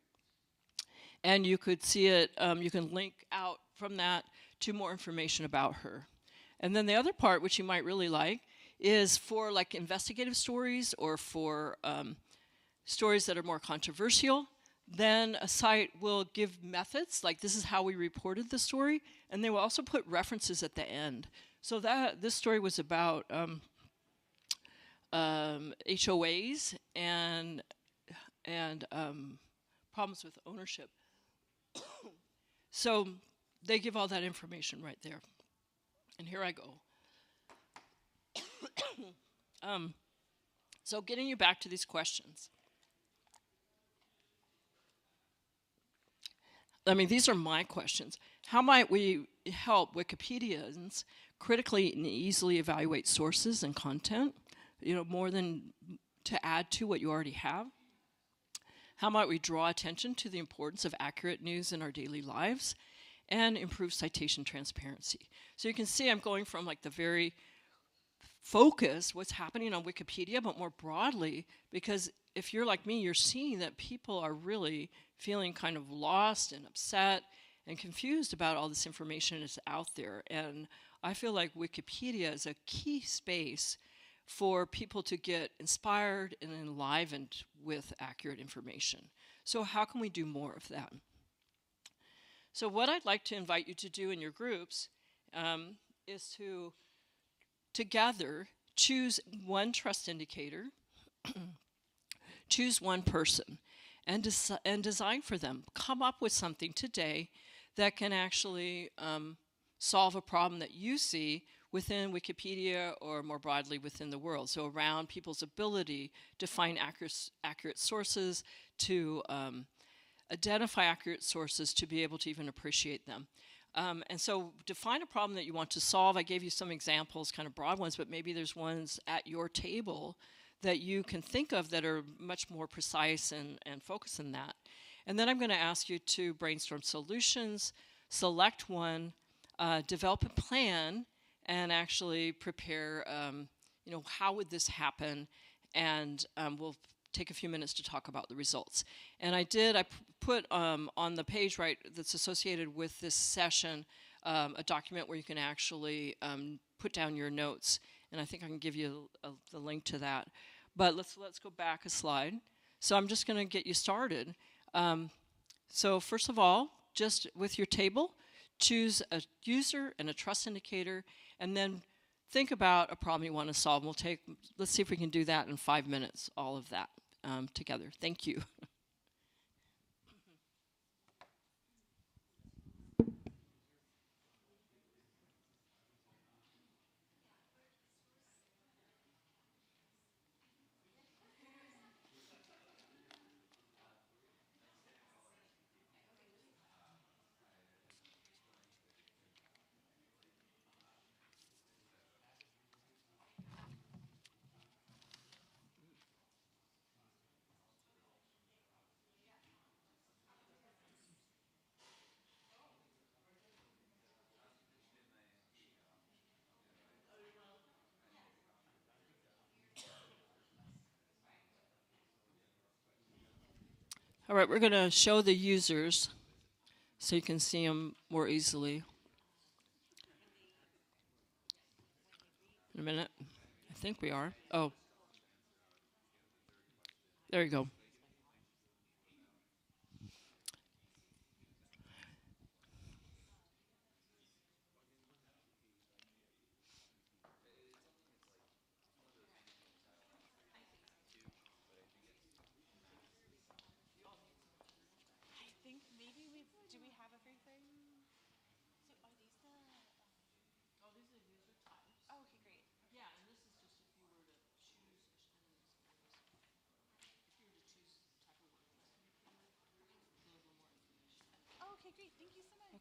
And you could see it, you can link out from that to more information about her. And then the other part, which you might really like, is for like investigative stories or for stories that are more controversial. Then a site will give methods, like this is how we reported the story, and they will also put references at the end. So that this story was about HOAs and problems with ownership. So they give all that information right there. And here I go. So getting you back to these questions. I mean, these are my questions. How might we help Wikipedians critically and easily evaluate sources and content, you know, more than to add to what you already have? How might we draw attention to the importance of accurate news in our daily lives and improve citation transparency? So you can see I'm going from like the very focus, what's happening on Wikipedia, but more broadly, because if you're like me, you're seeing that people are really feeling kind of lost and upset and confused about all this information that's out there. And I feel like Wikipedia is a key space for people to get inspired and enlivened with accurate information. So how can we do more of that? So what I'd like to invite you to do in your groups is to together choose one trust indicator, choose one person, and design for them. Come up with something today that can actually solve a problem that you see within Wikipedia or more broadly within the world. So around people's ability to find accurate sources, to identify accurate sources, to be able to even appreciate them. And so define a problem that you want to solve. I gave you some examples, kind of broad ones, but maybe there's ones at your table that you can think of that are much more precise and focused in that. And then I'm going to ask you to brainstorm solutions, select one, develop a plan, and actually prepare, you know, how would this happen? And we'll take a few minutes to talk about the results. And I put on the page, right, that's associated with this session, a document where you can actually put down your notes. And I think I can give you the link to that. But let's go back a slide. So I'm just going to get you started. So first of all, just with your table, choose a user and a trust indicator, and then think about a problem you want to solve. Let's see if we can do that in 5 minutes, all of that together. Thank you. All right, we're going to show the users so you can see them more easily. In a minute. I think we are. Oh. There you go.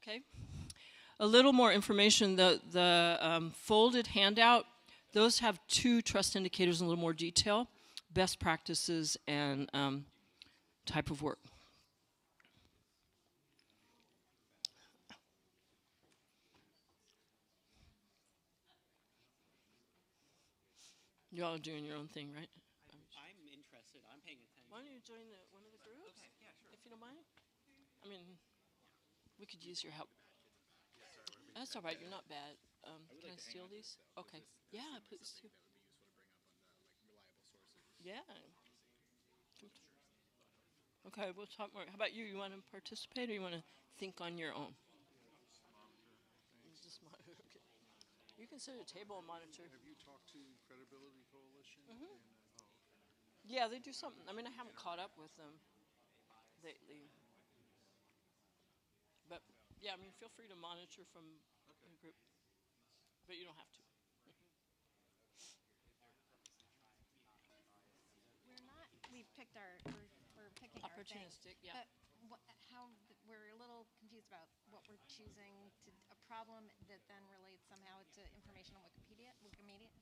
Okay. a little more information. The folded handout, those have 2 trust indicators in a little more detail, best practices and type of work. You all are doing your own thing, right? I'm interested. I'm paying attention. Why don't you join one of the groups? Okay, yeah, sure. If you don't mind. I mean, we could use your help. That's all right. You're not bad. Can I steal these? Okay. Yeah, please do. Yeah. Okay, we'll talk more. How about you? You want to participate, or you want to think on your own? Just monitor. Okay. You can sit at a table and monitor. Have you talked to Credibility Coalition? Yeah, they do something. I mean, I haven't caught up with them lately. But yeah, I mean, feel free to monitor from a group, but you don't have to. We've picked we're picking our thing. Opportunistic, yeah. But we're a little confused about what we're choosing a problem that then relates somehow to information on Wikimedia.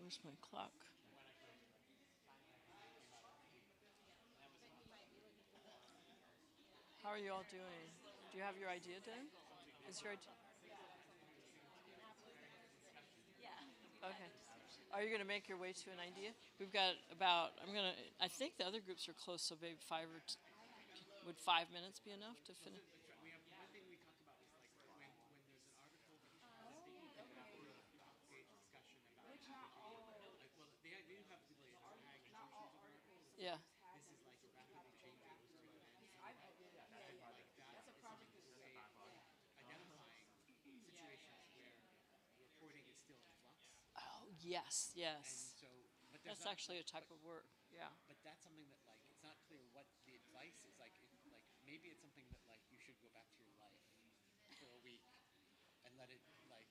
Where's my clock? How are you all doing? Do you have your idea done? Is your idea? Okay. Are you going to make your way to an idea? We've got about, I think the other groups are close, so maybe would 5 minutes be enough to finish? We have one thing we talked about is like when there's an article that's big, you can have a page discussion about like, well, they do have the ability to tag inclusions of articles. Yeah. This is like rapidly changing those two events. And like that is something that's way identifying situations where reporting is still in flux. Oh, yes, yes. And so, but that's actually a type of work, yeah. But that's something that like it's not clear what the advice is. Like maybe it's something that like you should go back to your life for a week and let it like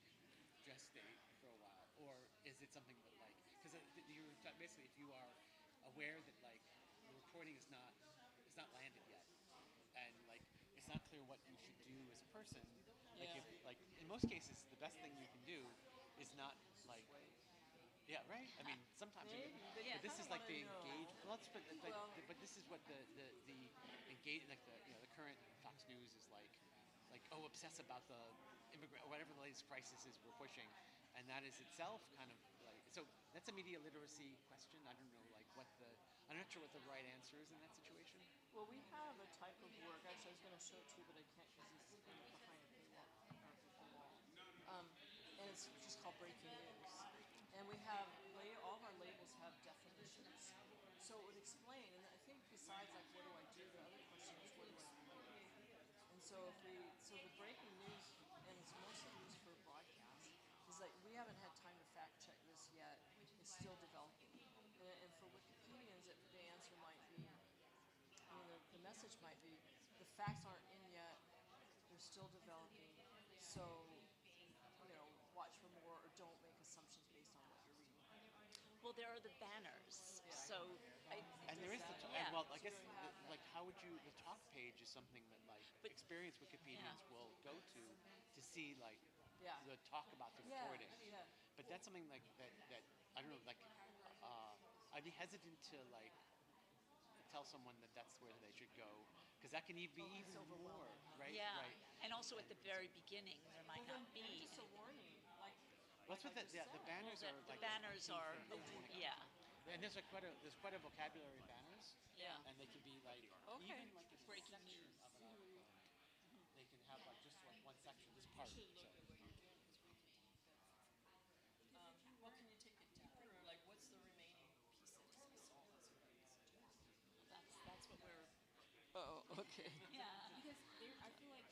gestate for a while, or is it something that like because you're basically if you are aware that like the reporting is not landed yet, and like it's not clear what you should do as a person. Like Yeah. if like in most cases the best thing you can do is not like. Yeah, right. I mean, sometimes. But this is like the engage. Well, but this is what the engage like the current Fox News is like obsess about the immigrant or whatever the latest crisis is we're pushing, and that is itself kind of like so that's a media literacy question. I don't know like I'm not sure what the right answer is in that situation. Well, we have a type of work. Actually, I was going to show it to you, but I can't because it's behind a paywall. And it's just called Breaking News. And we have, all of our labels have definitions. So it would explain, and I think besides like what do I do, the other question is what do I create? And so so the breaking news, and it's mostly used for broadcast, is like we haven't had time to fact check this yet. It's still developing. And for Wikipedians, the answer might be, the message might be, the facts aren't in yet, they're still developing, so watch for more or don't make assumptions based on what you're reading. Well, there are the banners, so and there is and well, I guess like how would you the talk page is something that like experienced Wikipedians will go to see like the talk about the reporting. Yeah. But that's something like that I don't know like I'd be hesitant to like tell someone that that's where they should go because that can be even more right. Yeah. Right. And also at the very beginning there might not be. Just a warning. That's what the banners are like. The banners are, yeah. And there's quite a vocabulary of banners. Yeah. And they can be like even like a breaking news of an article. They can have like just like one section, this part. So. Well, can you take it deeper, or like what's the remaining pieces? That's what I would suggest. That's what we're. Oh, okay. Yeah. Because I feel like.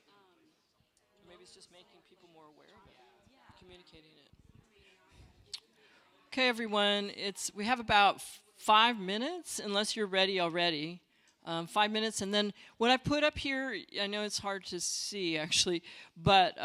Maybe it's just making people more aware of it. Yeah. Communicating it. Okay, everyone. We have about 5 minutes, unless you're ready already. 5 minutes, and then what I put up here, I know it's hard to see actually, but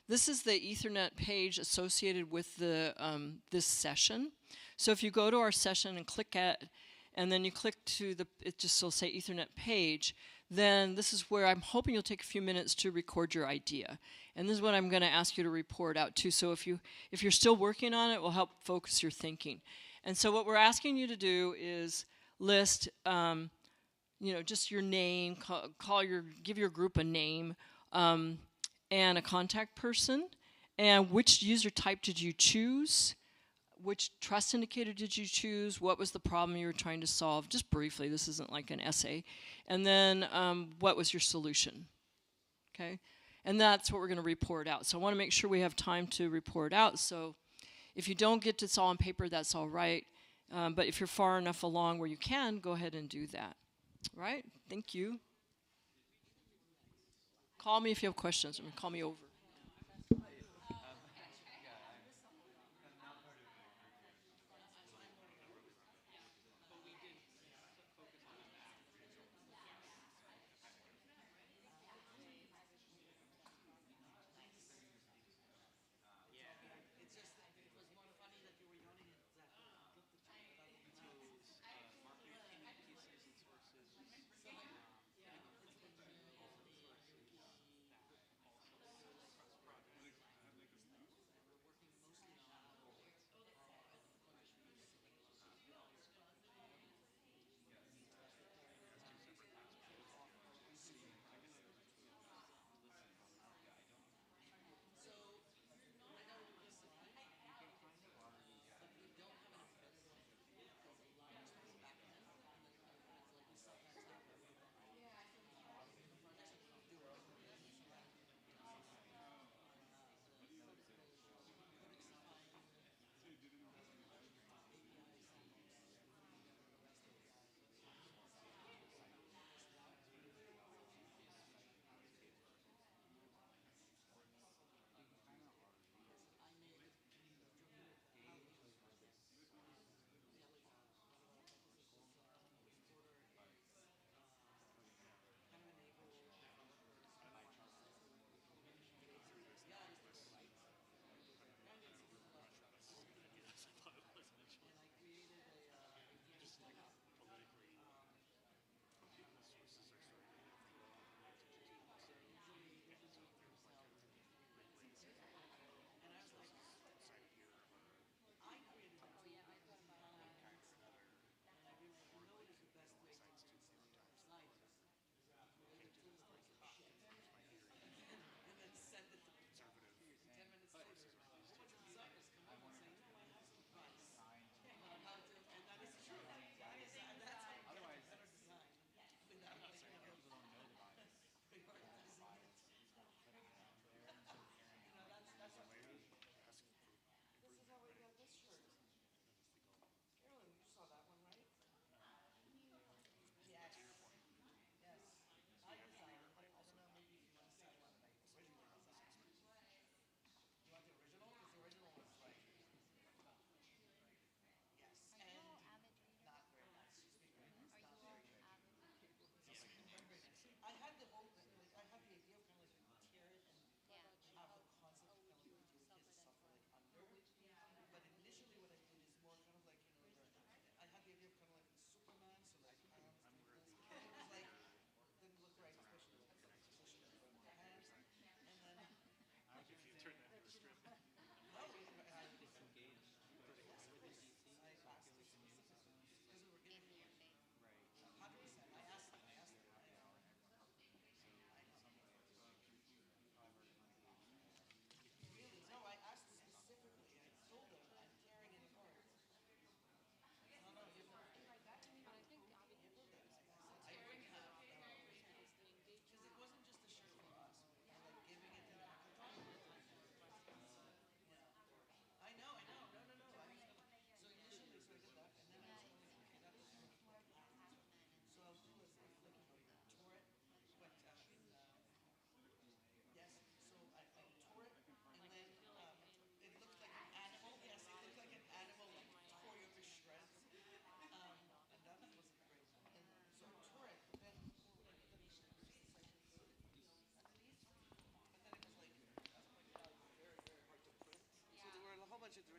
this is the Ethernet page associated with this session. So if you go to our session and click and then you click to it just will say Ethernet page, then this is where I'm hoping you'll take a few minutes to record your idea. And this is what I'm going to ask you to report out too. So if you're still working on it will help focus your thinking. And so what we're asking you to do is list, just your name, give your group a name, and a contact person, and which user type did you choose, which trust indicator did you choose, what was the problem you were trying to solve, just briefly, this isn't like an essay, and then what was your solution, okay? And that's what we're going to report out. So I want to make sure we have time to report out, so if you don't get this all on paper, that's all right, but if you're far enough along where you can, go ahead and do that. Right? Thank you. Call me if you have questions. Call me over.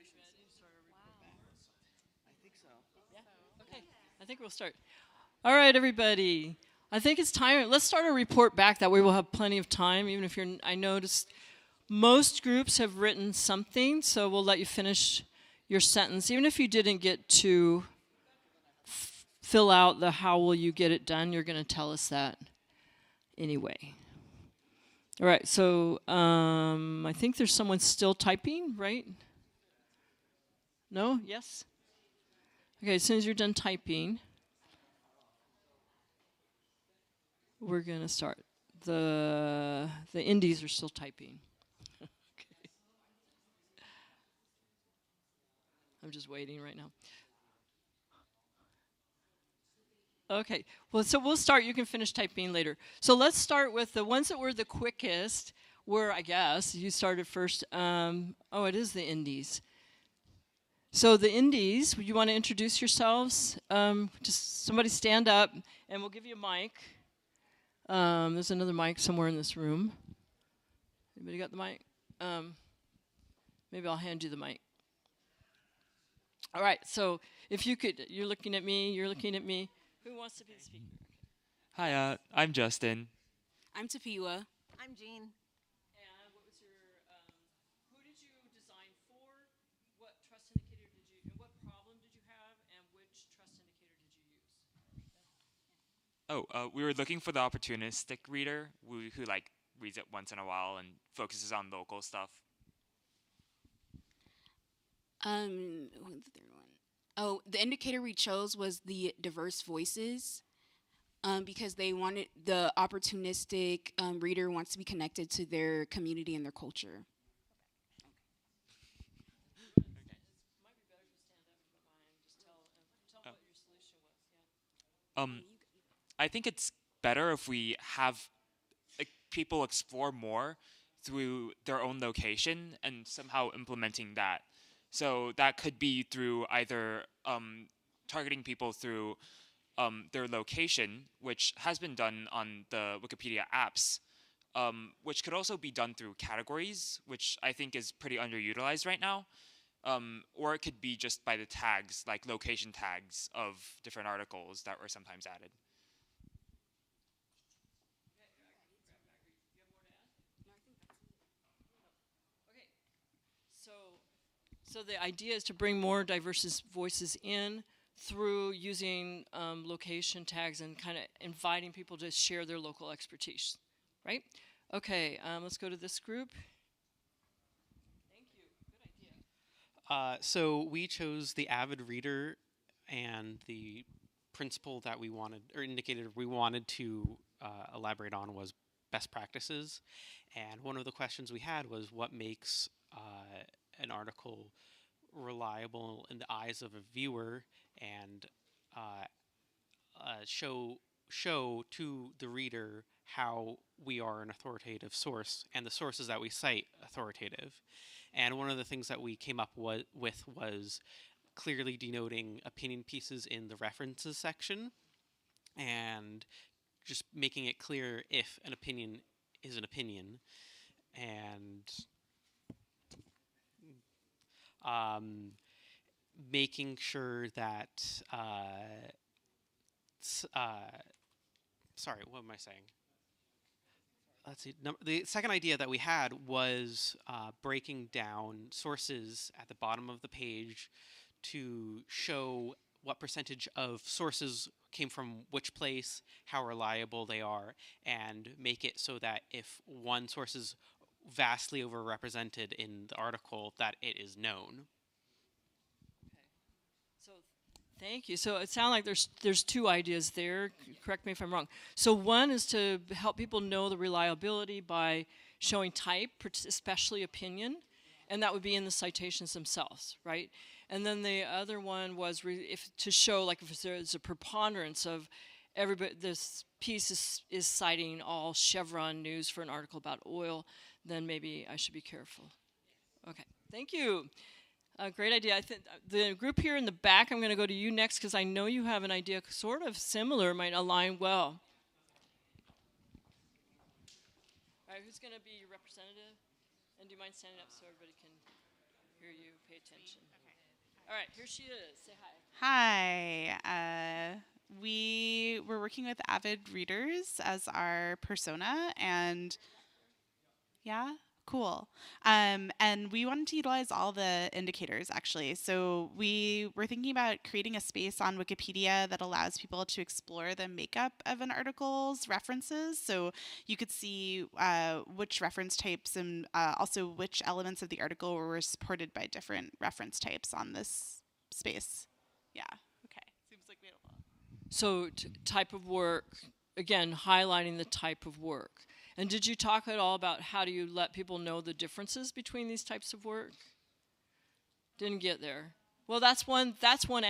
I think so. Okay, I think we'll start. All right, everybody. I think it's time. Let's start a report back. That way we'll have plenty of time. Even if I noticed most groups have written something, so we'll let you finish your sentence. Even if you didn't get to fill out the how will you get it done, you're going to tell us that anyway. All right, so I think there's someone still typing, right? No? Yes? Okay, as soon as you're done typing, we're going to start. The indies are still typing. Okay. I'm just waiting right now. Okay, well, so we'll start. You can finish typing later. So let's start with the ones that were the quickest. Were, I guess, you started first. Oh, it is the indies. So the indies, you want to introduce yourselves? Just somebody stand up, and we'll give you a mic. There's another mic somewhere in this room. Anybody got the mic? Maybe I'll hand you the mic. All right, so if you could, you're looking at me, you're looking at me. Who wants to be the speaker? Hi, I'm Justin. I'm Tafiwa. I'm Jean. And what was your, who did you design for? What trust indicator did you, and what problem did you have, and which trust indicator did you use? We were looking for the opportunistic reader who like reads it once in a while and focuses on local stuff. What's the third one? Oh, the indicator we chose was the diverse voices, because they wanted the opportunistic reader wants to be connected to their community and their culture. I think it's better if we have people explore more through their own location and somehow implementing that. So that could be through either targeting people through their location, which has been done on the Wikipedia apps, which could also be done through categories, which I think is pretty underutilized right now. Or it could be just by the tags, like location tags of different articles that were sometimes added. So the idea is to bring more diverse voices in through using location tags and kind of inviting people to share their local expertise, right? Okay, let's go to this group. Thank you. Good idea. So we chose the avid reader, and the principle that we wanted, or indicator we wanted to elaborate on, was best practices. And one of the questions we had was what makes an article reliable in the eyes of a viewer, and show to the reader how we are an authoritative source and the sources that we cite authoritative. And one of the things that we came up with was clearly denoting opinion pieces in the references section, and just making it clear if an opinion is an opinion, and making sure that sorry, what am I saying? Let's see. The second idea that we had was breaking down sources at the bottom of the page to show what percentage of sources came from which place, how reliable they are, and make it so that if one source is vastly overrepresented in the article, that it is known. So thank you. So it sounds like there's two ideas there. Correct me if I'm wrong. So one is to help people know the reliability by showing type, especially opinion, and that would be in the citations themselves, right? And then the other one was to show, like, if there's a preponderance of everybody, this piece is citing all Chevron news for an article about oil, then maybe I should be careful. Okay, thank you. Great idea. I think the group here in the back, I'm going to go to you next because I know you have an idea sort of similar, might align well. All right, who's going to be your representative? And do you mind standing up so everybody can hear you? pay attention. All right, here she is. Say hi. Hi. We were working with avid readers as our persona, and yeah, cool. And we wanted to utilize all the indicators actually. So we were thinking about creating a space on Wikipedia that allows people to explore the makeup of an article's references. So you could see which reference types and also which elements of the article were supported by different reference types on this space. Yeah. Okay. Seems like we had a lot. So type of work, again, highlighting the type of work. And did you talk at all about how do you let people know the differences between these types of work? Didn't get there. Well, that's one add-on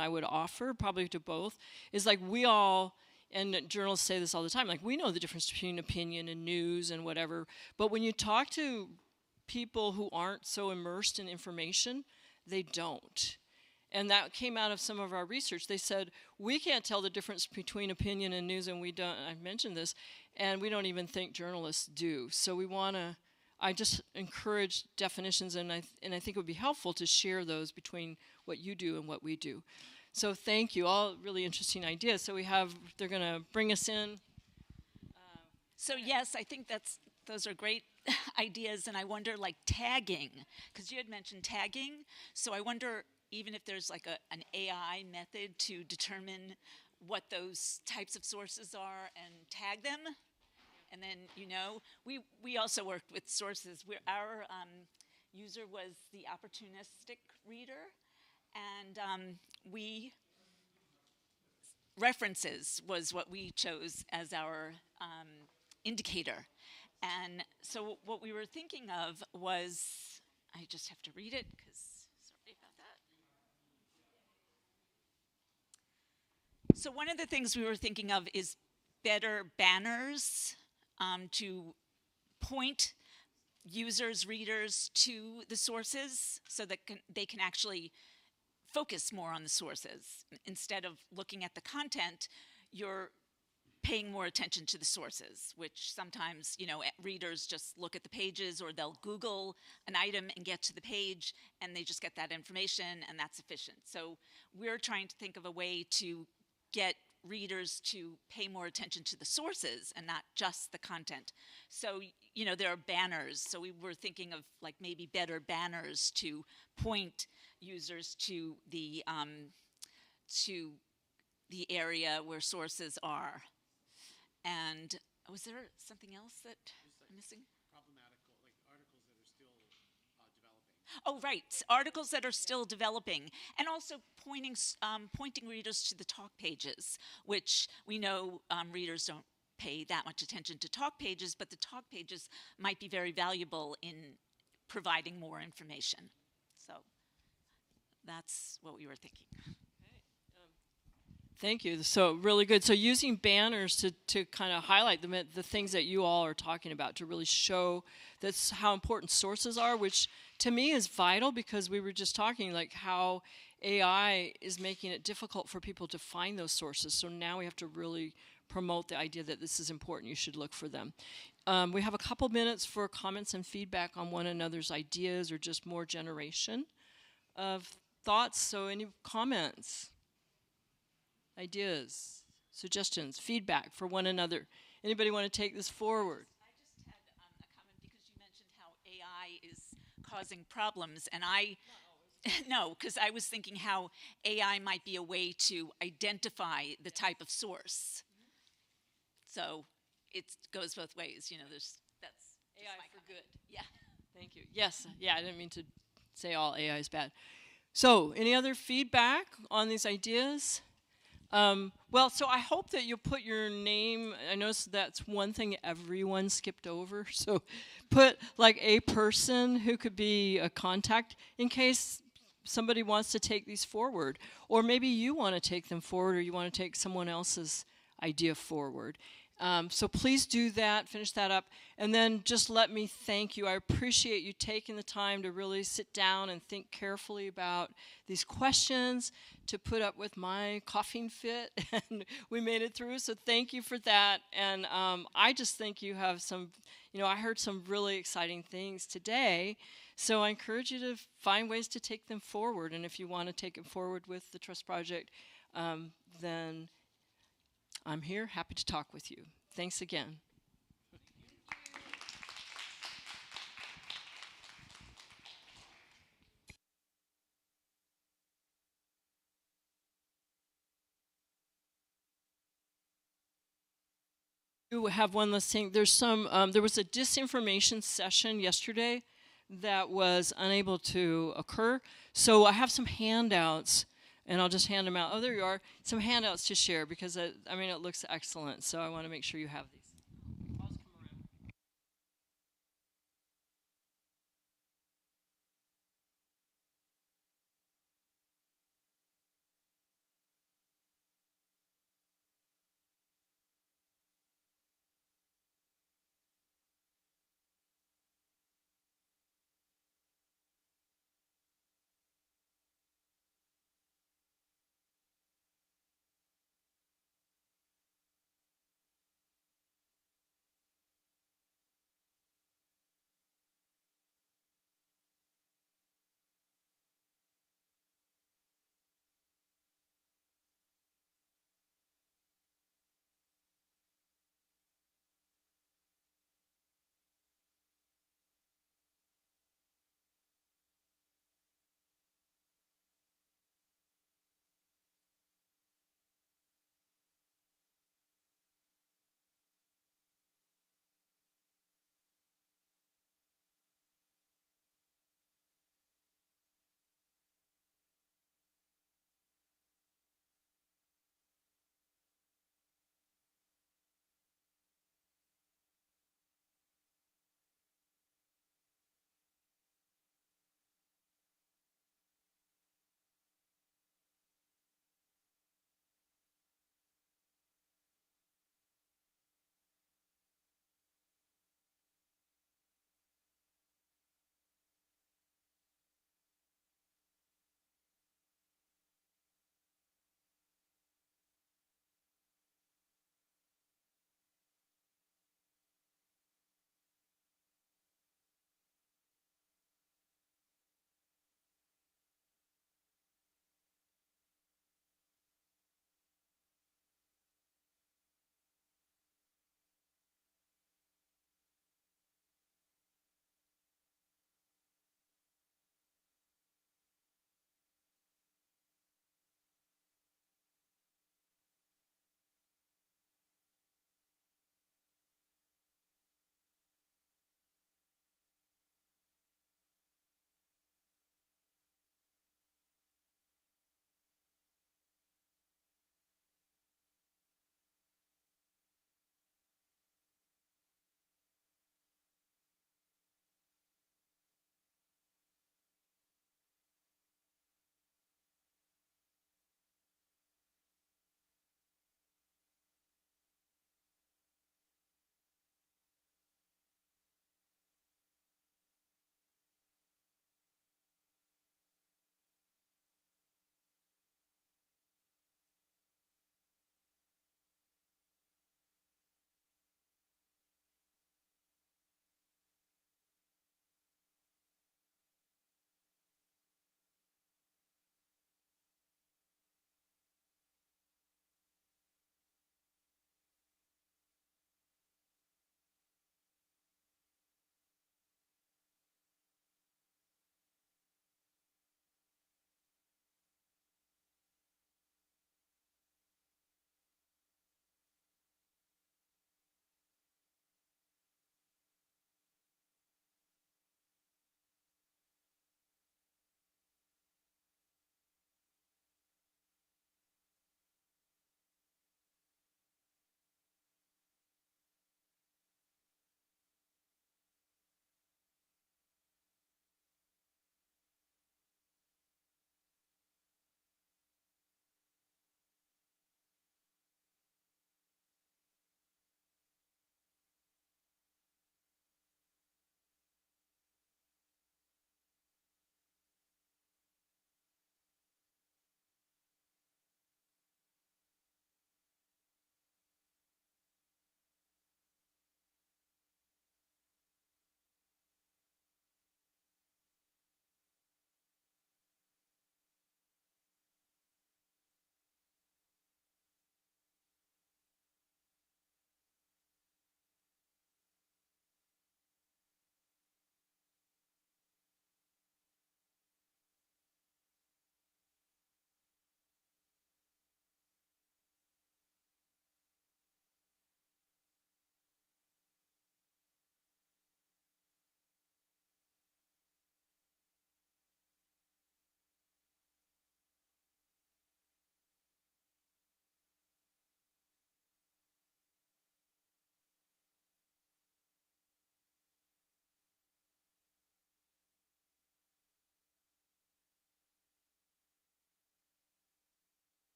I would offer, probably to both, is like we all, and journalists say this all the time, like we know the difference between opinion and news and whatever, but when you talk to people who aren't so immersed in information, they don't. And that came out of some of our research. They said, we can't tell the difference between opinion and news, and we don't, I've mentioned this, and we don't even think journalists do. So we want to, I just encourage definitions, and I think it would be helpful to share those between what you do and what we do. So thank you, all really interesting ideas. So we have, they're going to bring us in. So yes, I think those are great ideas, and I wonder like tagging, because you had mentioned tagging, so I wonder even if there's like an AI method to determine what those types of sources are and tag them. And then, you know, we also worked with sources. Our user was the opportunistic reader, and references was what we chose as our indicator. And so what we were thinking of was, I just have to read it because sorry about that. So one of the things we were thinking of is better banners to point users, readers to the sources so that they can actually focus more on the sources. Instead of looking at the content, you're paying more attention to the sources, which sometimes, you know, readers just look at the pages or they'll Google an item and get to the page and they just get that information and that's sufficient. So we're trying to think of a way to get readers to pay more attention to the sources and not just the content. So, you know, there are banners. So we were thinking of like maybe better banners to point users to the area where sources are. And was there something else that I'm missing? Problematical, like articles that are still developing. Oh, right, articles that are still developing, and also pointing readers to the talk pages, which we know readers don't pay that much attention to talk pages, but the talk pages might be very valuable in providing more information. So that's what we were thinking. Thank you. So really good. So using banners to kind of highlight the things that you all are talking about to really show that's how important sources are, which to me is vital because we were just talking like how AI is making it difficult for people to find those sources. So now we have to really promote the idea that this is important. You should look for them. We have a couple minutes for comments and feedback on one another's ideas or just more generation of thoughts. So any comments? Ideas, suggestions, feedback for one another. Anybody want to take this forward? I just had a comment because you mentioned how AI is causing problems, and I no, because I was thinking how AI might be a way to identify the type of source. So it goes both ways, you know. That's AI for good. Yeah. Thank you. Yes. Yeah, I didn't mean to say all AI is bad. So, any other feedback on these ideas? Well, so I hope that you put your name, I noticed that's one thing everyone skipped over, so put like a person who could be a contact in case somebody wants to take these forward, or maybe you want to take them forward or you want to take someone else's idea forward. So please do that, finish that up, and then just let me thank you. I appreciate you taking the time to really sit down and think carefully about these questions, to put up with my coughing fit, and we made it through, so thank you for that. And I just think you have some, you know, I heard some really exciting things today So I encourage you to find ways to take them forward. And if you want to take it forward with the Trust Project, then I'm here, happy to talk with you. Thanks again. You have one last thing. There's some. There was a disinformation session yesterday that was unable to occur. So I have some handouts, and I'll just hand them out. Oh, there you are. Some handouts to share because I mean it looks excellent. So I want to make sure you have these.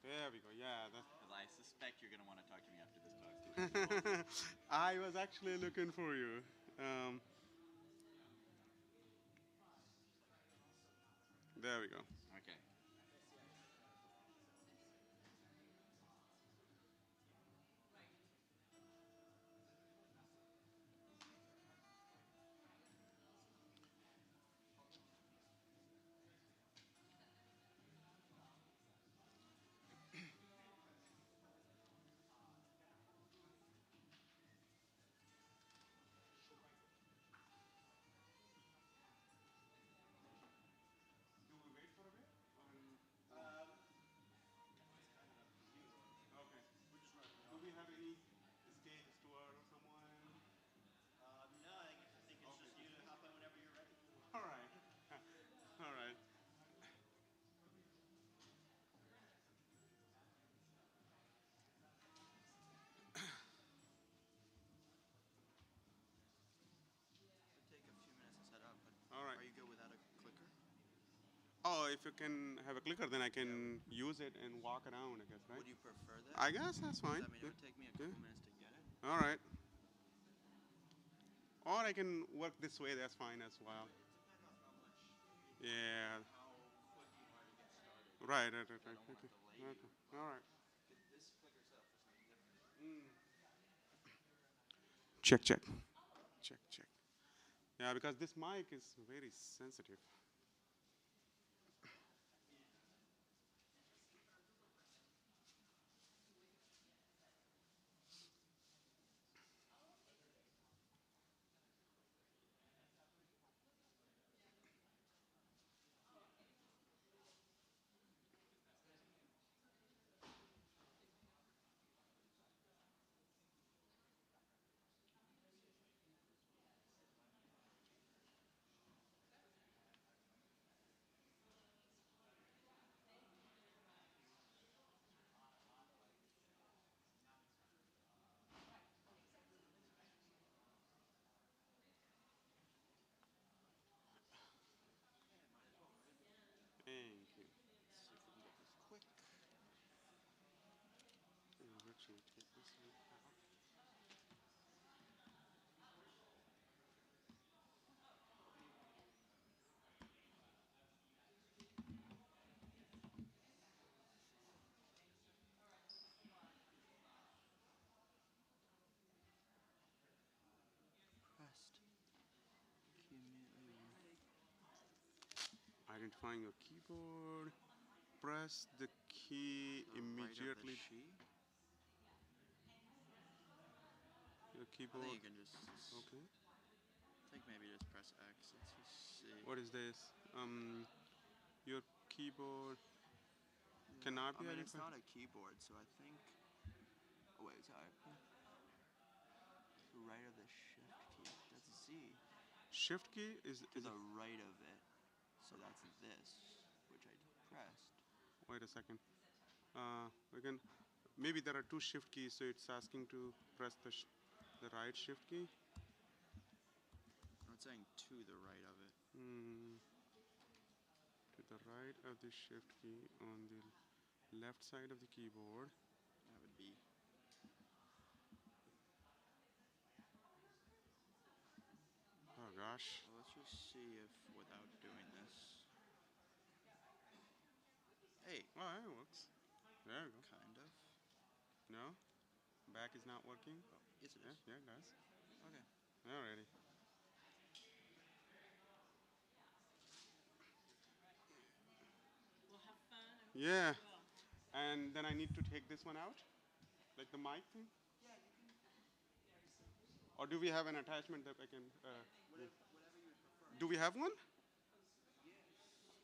There we go. Yeah. That's Because I suspect you're going to want to talk to me after this talk. I was actually looking for you. There we go. Okay. Do we wait for a bit? It's kind of up to you. Okay. Do we have any stage steward or someone? No, I think it's just you to hop on whenever you're ready. All right. All right. It'll take a few minutes to set up, but All right. are you good without a clicker? Oh, if you can have a clicker, then I can use it and walk around, I guess, right? Would you prefer that? I guess that's fine. I mean, it would take me a couple minutes to get it. All right. Or I can work this way, that's fine as well. It depends on how much, Yeah. how quick you are to get started. Right. I don't want to delay you. Okay. All right. This clicker setup for something different. Check, check. Check, check. Yeah, because this mic is very sensitive. Thank you. Let's see if we can get this quick. Virtually take this one out. Pressed. Identifying your keyboard. Press the key immediately. Your keyboard. I think you can just. Okay. I think maybe just press X. Let's just see. What is this? Your keyboard cannot be I mean, identified. it's not a keyboard, so I think. Oh wait, sorry. To the right of the shift key. That's Z. Shift key is to the right of it. So that's this, which I pressed. Wait a second. We can. Maybe there are two shift keys, so it's asking to press the right shift key. I'm saying to the right of it. To the right of the shift key on the left side of the keyboard. That would be. Oh gosh. Well, let's just see if without doing this. Hey. Oh, it works. There we go. Kind of. No? Back is not working? Oh, yes it is. Yeah, it does. Okay. Alrighty. We'll have fun. Yeah. And then I need to take this one out? Like the mic thing? Yeah, you can. Or do we have an attachment that I can... Whatever you would prefer. Do we have one? Yes.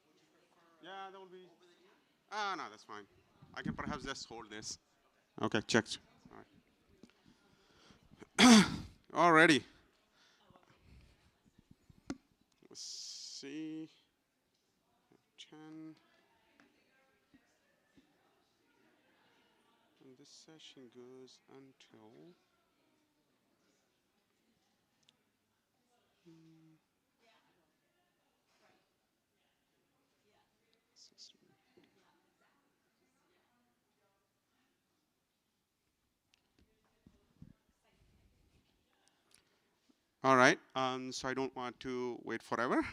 Would you prefer? Yeah, that will be... Over the ear? No, that's fine. I can perhaps just hold this. Okay, checked. All right. Alrighty. Let's see. 10. And this session goes until... All right, so I don't want to wait forever.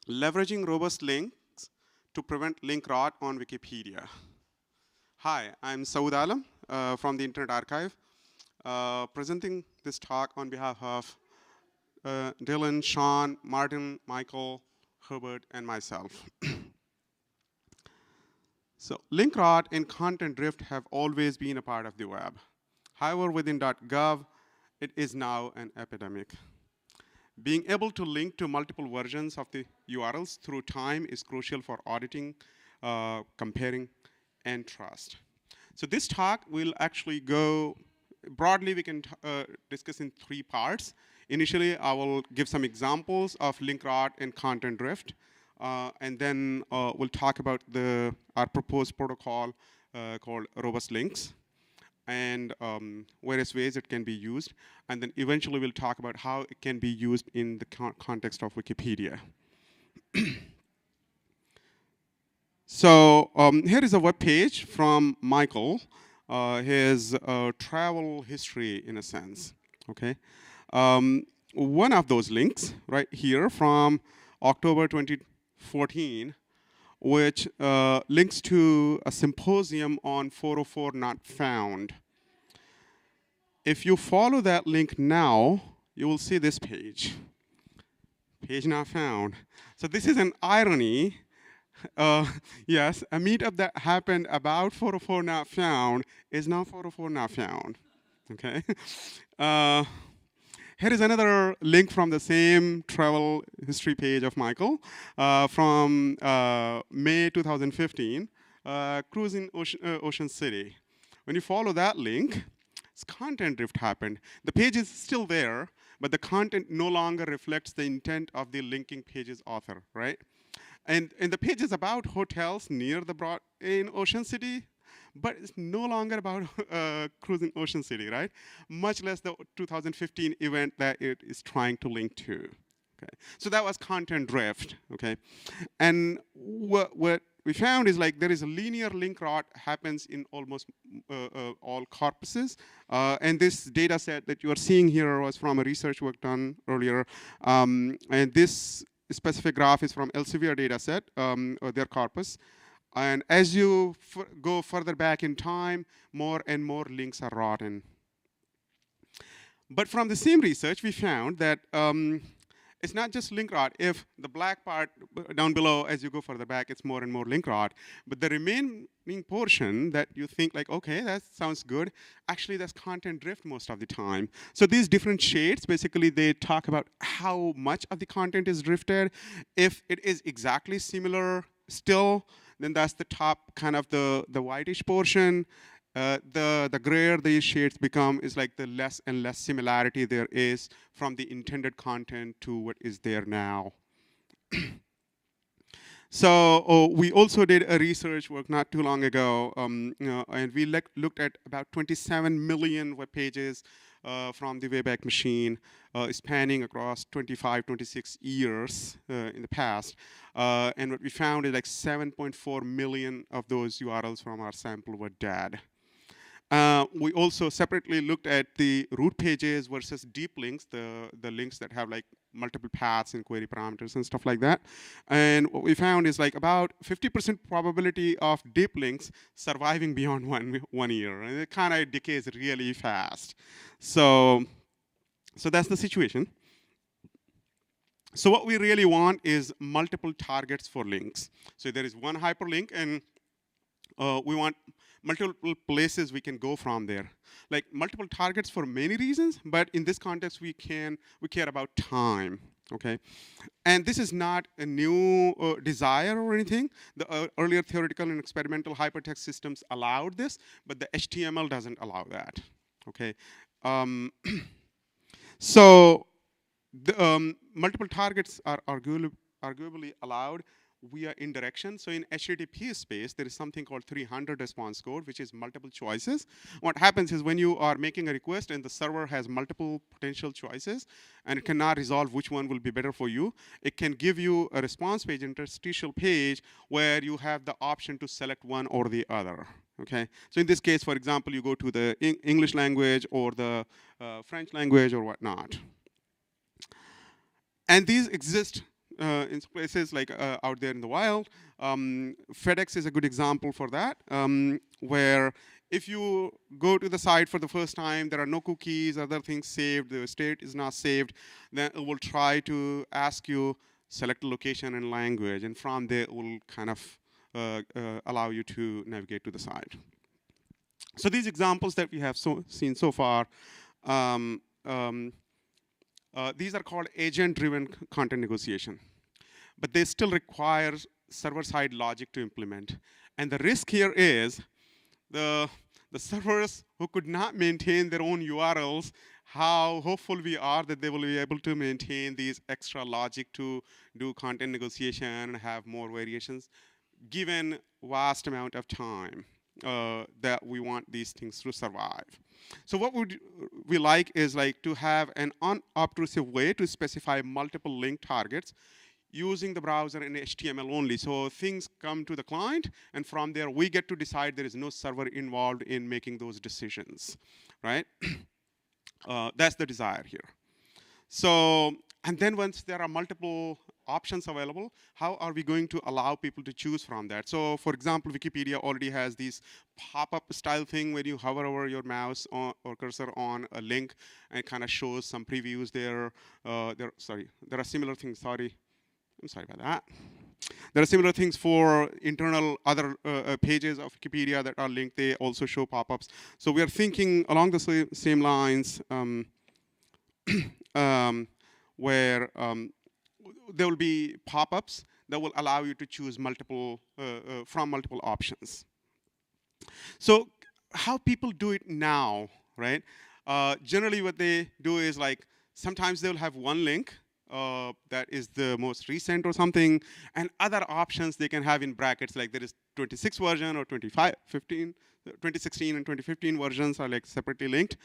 Leveraging robust links to prevent link rot on Wikipedia. Hi, I'm Saud Alam from the Internet Archive, presenting this talk on behalf of Dylan, Sean, Martin, Michael, Herbert, and myself. So link rot and content drift have always been a part of the web. However, within .gov, it is now an epidemic. Being able to link to multiple versions of the URLs through time is crucial for auditing, comparing, and trust. So this talk will actually go, broadly we can discuss in 3 parts. Initially, I will give some examples of link rot and content drift. And then we'll talk about our proposed protocol called robust links and various ways it can be used. And then eventually we'll talk about how it can be used in the context of Wikipedia. So here is a web page from Michael, his travel history in a sense, okay? One of those links right here from October 2014, which links to a symposium on 404 not found. If you follow that link now, you will see this page. Page not found. So this is an irony. Yes, a meetup that happened about 404 not found is now 404 not found, okay? Here is another link from the same travel history page of Michael from May 2015, cruise in Ocean City. When you follow that link, content drift happened. The page is still there, but the content no longer reflects the intent of the linking page's author, right? And the page is about hotels near the in Ocean City, but it's no longer about cruising Ocean City, right? Much less the 2015 event that it is trying to link to. Okay, so that was content drift. Okay, and what we found is like there is a linear link rot happens in almost all corpuses, and this data set that you are seeing here was from a research work done earlier, and this specific graph is from Elsevier data set, or their corpus. And as you go further back in time, more and more links are rotten. But from the same research, we found that it's not just link rot. If the black part down below, as you go further back, it's more and more link rot. But the remaining portion that you think like, okay, that sounds good, actually that's content drift most of the time. So these different shades, basically they talk about how much of the content is drifted. If it is exactly similar still, then that's the top kind of the whitish portion. The grayer these shades become is like the less and less similarity there is from the intended content to what is there now. So we also did a research work not too long ago, and we looked at about 27 million web pages from the Wayback Machine, spanning across 25, 26 years in the past. And what we found is like 7.4 million of those URLs from our sample were dead. We also separately looked at the root pages versus deep links, the links that have like multiple paths and query parameters and stuff like that. And what we found is like about 50% probability of deep links surviving beyond one year. And it kind of decays really fast. So that's the situation. So what we really want is multiple targets for links. So there is one hyperlink, and we want multiple places we can go from there. Like multiple targets for many reasons, but in this context, we care about time, okay? And this is not a new desire or anything. The earlier theoretical and experimental hypertext systems allowed this, but the HTML doesn't allow that, okay? So the multiple targets are arguably allowed via indirection. So in HTTP space, there is something called 300 response code, which is multiple choices. What happens is when you are making a request and the server has multiple potential choices and it cannot resolve which one will be better for you, it can give you a response page, interstitial page, where you have the option to select one or the other, Okay, so in this case, for example, you go to the English language or the French language or whatnot. And these exist in places like out there in the wild. FedEx is a good example for that, where if you go to the site for the first time, there are no cookies, other things saved, the state is not saved, then it will try to ask you, select a location and language, and from there it will kind of allow you to navigate to the site. So these examples that we have seen so far, these are called agent-driven content negotiation. But they still require server-side logic to implement. And the risk here is the servers who could not maintain their own URLs, how hopeful we are that they will be able to maintain these extra logic to do content negotiation and have more variations, given vast amount of time that we want these things to survive. So what would we like is like to have an unobtrusive way to specify multiple link targets using the browser in HTML only. So things come to the client, and from there we get to decide. There is no server involved in making those decisions, right? That's the desire here. So, and then once there are multiple options available, how are we going to allow people to choose from that? So for example, Wikipedia already has these pop-up style thing where you hover over your mouse or cursor on a link and it kind of shows some previews there. There are similar things, I'm sorry about that. There are similar things for internal other pages of Wikipedia that are linked. They also show pop-ups. So we are thinking along the same lines where there will be pop-ups that will allow you to choose multiple from multiple options. So how people do it now, right? Generally what they do is like sometimes they'll have one link that is the most recent or something, and other options they can have in brackets, like there is 26 version or 2016 and 2015 versions are like separately linked.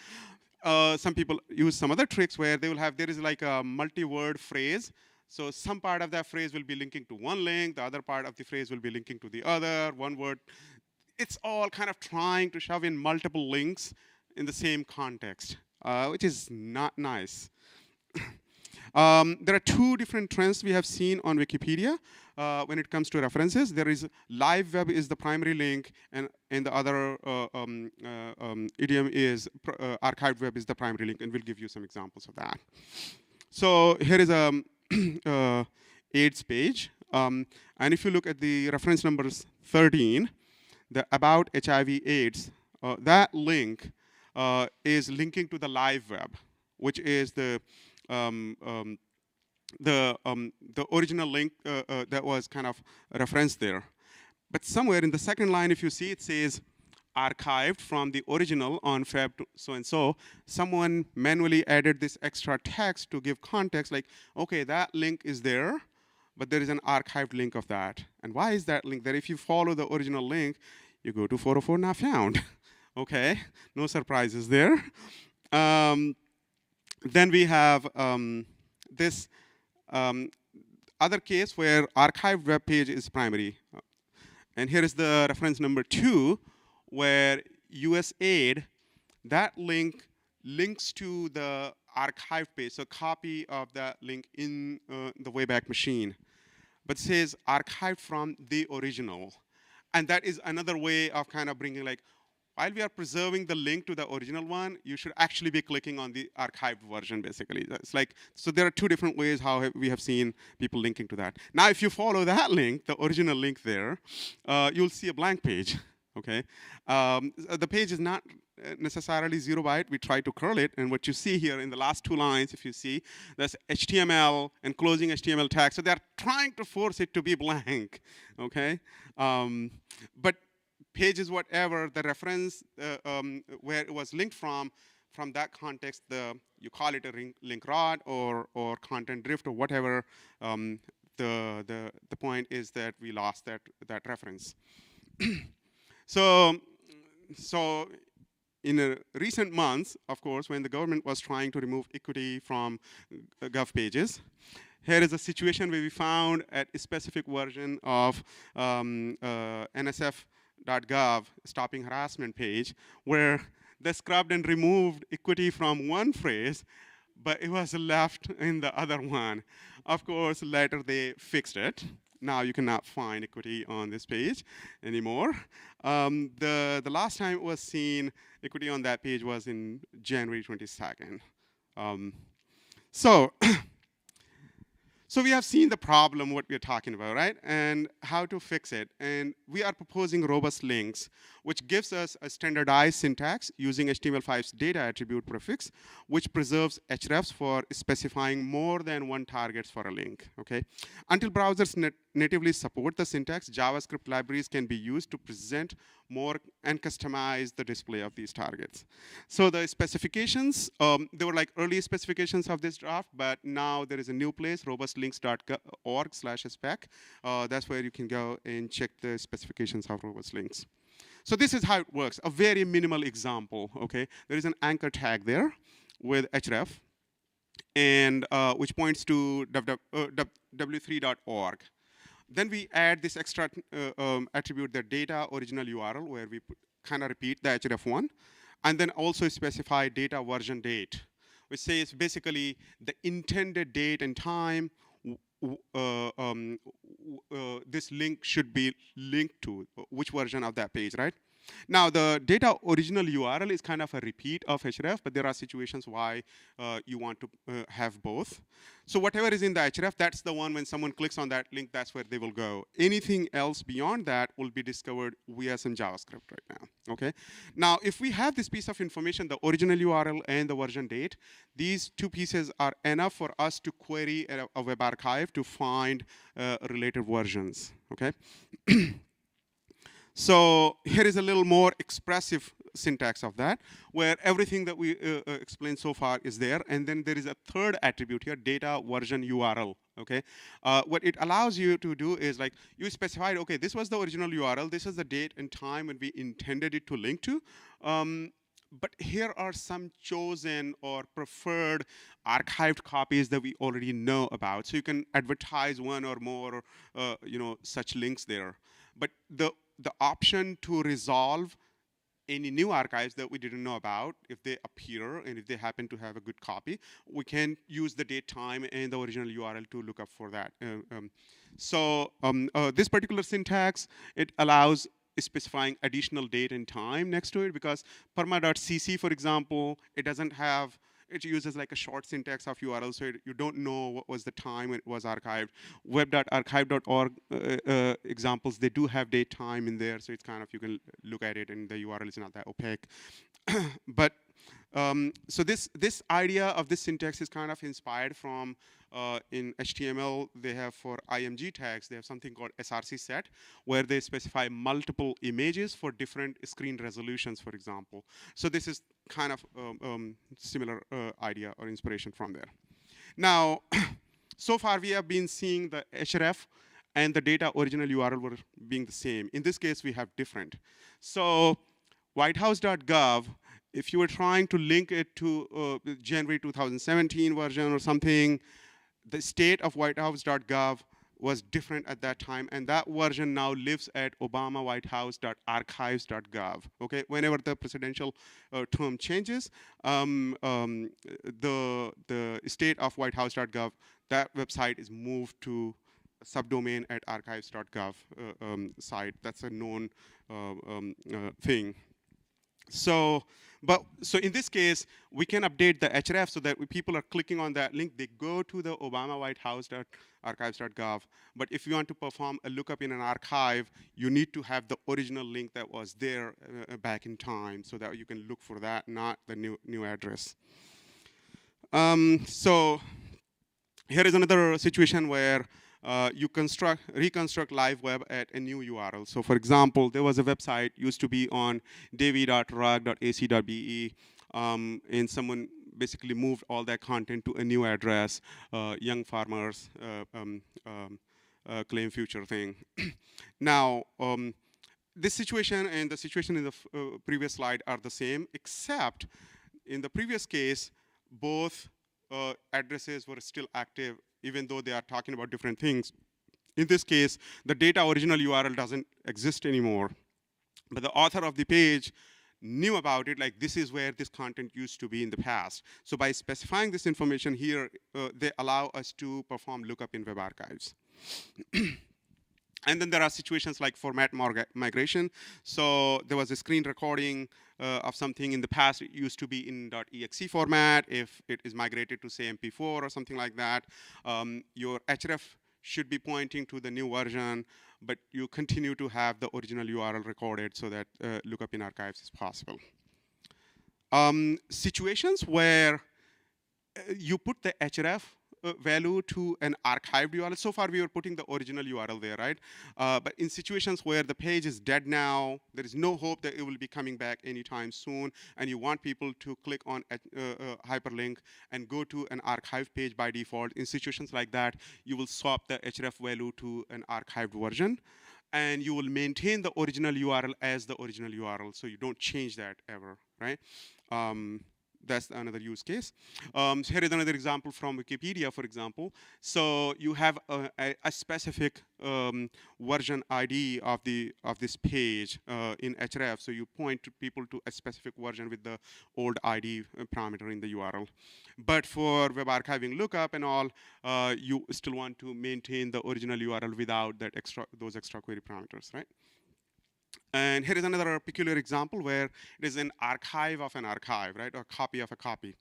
Some people use some other tricks where they will have, there is like a multi-word phrase. So some part of that phrase will be linking to one link, the other part of the phrase will be linking to the other, one word. It's all kind of trying to shove in multiple links in the same context, which is not nice. There are two different trends we have seen on Wikipedia when it comes to references. There is live web is the primary link, and the other idiom is archived web is the primary link, and we'll give you some examples of that. So here is a AIDS page, and if you look at the reference numbers 13, the about HIV/AIDS, that link is linking to the live web, which is the original link that was kind of referenced there. But somewhere in the second line, if you see, it says archived from the original on Feb so-and-so. Someone manually added this extra text to give context, like, okay, that link is there, but there is an archived link of that. And why is that link there? If you follow the original link, you go to 404 not found. Okay, no surprises there. Then we have this other case where archived web page is primary. And here is the reference number 2, where USAID, that link links to the archived page, so copy of that link in the Wayback Machine, but says archived from the original. And that is another way of kind of bringing, like, while we are preserving the link to the original one, you should actually be clicking on the archived version, basically. It's like, so there are two different ways how we have seen people linking to that. Now, if you follow that link, the original link there, you'll see a blank page, okay? The page is not necessarily 0 byte. We try to curl it, and what you see here in the last 2 lines, if you see, that's HTML and closing HTML tag. So they're trying to force it to be blank, okay? But page is whatever the reference where it was linked from that context, you call it a link rot or content drift or whatever. The point is that we lost that reference. So in recent months, of course, when the government was trying to remove equity from Gov pages, here is a situation where we found at a specific version of NSF www.wiki.gov stopping harassment page where they scrubbed and removed equity from one phrase, but it was left in the other one. Of course, later they fixed it. Now you cannot find equity on this page anymore. The last time it was seen, equity on that page was in January 22nd. So So we have seen the problem, what we're talking about, right? And how to fix it. And we are proposing robust links, which gives us a standardized syntax using HTML5's data attribute prefix, which preserves hrefs for specifying more than one targets for a link, okay? Until browsers natively support the syntax, JavaScript libraries can be used to present more and customize the display of these targets. So the specifications, there were like early specifications of this draft, but now there is a new place, robustlinks.org/spec. That's where you can go and check the specifications of robust links. So this is how it works, a very minimal example, okay? There is an anchor tag there with href, and which points to w3.org. Then we add this extra attribute, the data original URL, where we kind of repeat the href1, and then also specify data version date, which says basically the intended date and time this link should be linked to, which version of that page, right? Now, the data original URL is kind of a repeat of href, but there are situations why you want to have both. So whatever is in the href, that's the one when someone clicks on that link, that's where they will go. Anything else beyond that will be discovered via some JavaScript right now, okay? Now, if we have this piece of information, the original URL and the version date, these two pieces are enough for us to query a web archive to find related versions, okay? So here is a little more expressive syntax of that, where everything that we explained so far is there, and then there is a third attribute here, data version URL, okay? What it allows you to do is like, you specified, okay, this was the original URL, this is the date and time when we intended it to link to, but here are some chosen or preferred archived copies that we already know about. So you can advertise one or more, such links there. But the option to resolve any new archives that we didn't know about, if they appear and if they happen to have a good copy, we can use the date, time, and the original URL to look up for that. This particular syntax, it allows specifying additional date and time next to it, because perma.cc, for example, it doesn't have, it uses like a short syntax of URL, so you don't know what was the time when it was archived. Web.archive.org examples, they do have date time in there, so it's kind of, you can look at it and the URL is not that opaque. But so this idea of this syntax is kind of inspired from in HTML, they have for IMG tags, they have something called src set, where they specify multiple images for different screen resolutions, for example. So this is kind of similar idea or inspiration from there. Now, so far we have been seeing the href and the data original URL were being the same. In this case, we have different. So whitehouse.gov, if you were trying to link it to January 2017 version or something, the state of whitehouse.gov was different at that time, and that version now lives at obamawhitehouse.archives.gov. Okay, whenever the presidential term changes, the state of whitehouse.gov, that website is moved to a subdomain at archives.gov site. That's a known thing. So in this case, we can update the href so that when people are clicking on that link, they go to the obamawhitehouse.archives.gov. But if you want to perform a lookup in an archive, you need to have the original link that was there back in time, so that you can look for that, not the new address. So here is another situation where you reconstruct live web at a new URL. So for example, there was a website used to be on davy.rug.ac.be, and someone basically moved all that content to a new address, young farmers claim future thing. Now, this situation and the situation in the previous slide are the same, except in the previous case, both addresses were still active, even though they are talking about different things. In this case, the data original URL doesn't exist anymore. but the author of the page knew about it, like this is where this content used to be in the past. So by specifying this information here, they allow us to perform lookup in web archives. And then there are situations like format migration. So there was a screen recording of something in the past. It used to be in .exe format. If it is migrated to, say, MP4 or something like that, your href should be pointing to the new version, but you continue to have the original URL recorded so that lookup in archives is possible. Situations where you put the href value to an archived URL. So far, we were putting the original URL there, right? But in situations where the page is dead now, there is no hope that it will be coming back anytime soon, and you want people to click on a hyperlink and go to an archived page by default. In situations like that, you will swap the href value to an archived version, and you will maintain the original URL as the original URL, so you don't change that ever, right? That's another use case. So here is another example from Wikipedia, for example. So you have a specific version ID of this page in href. So you point to people to a specific version with the old ID parameter in the URL. But for web archiving lookup and all, you still want to maintain the original URL without those extra query parameters, right? And here is another peculiar example where it is an archive of an archive, right, or copy of a copy.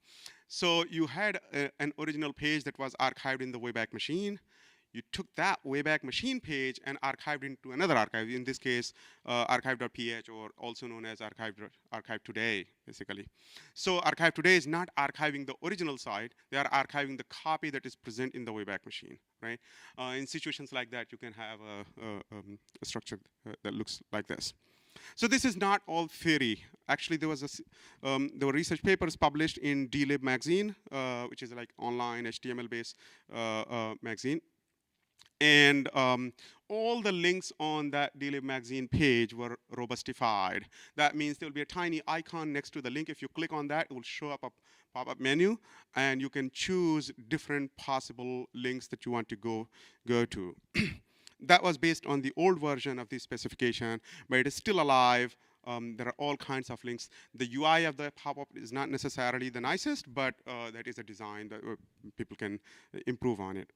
So you had an original page that was archived in the Wayback Machine. You took that Wayback Machine page and archived into another archive, in this case, archive.ph, or also known as archive today, basically. So archive today is not archiving the original site. They are archiving the copy that is present in the Wayback Machine, right? In situations like that, you can have a structure that looks like this. So this is not all theory. Actually, there were research papers published in DLib magazine, which is like online HTML-based magazine. And all the links on that DLib magazine page were robustified. That means there will be a tiny icon next to the link. If you click on that, it will show up a pop-up menu, and you can choose different possible links that you want to go to. That was based on the old version of the specification, but it is still alive. There are all kinds of links. The UI of the pop-up is not necessarily the nicest, but that is a design that people can improve on it.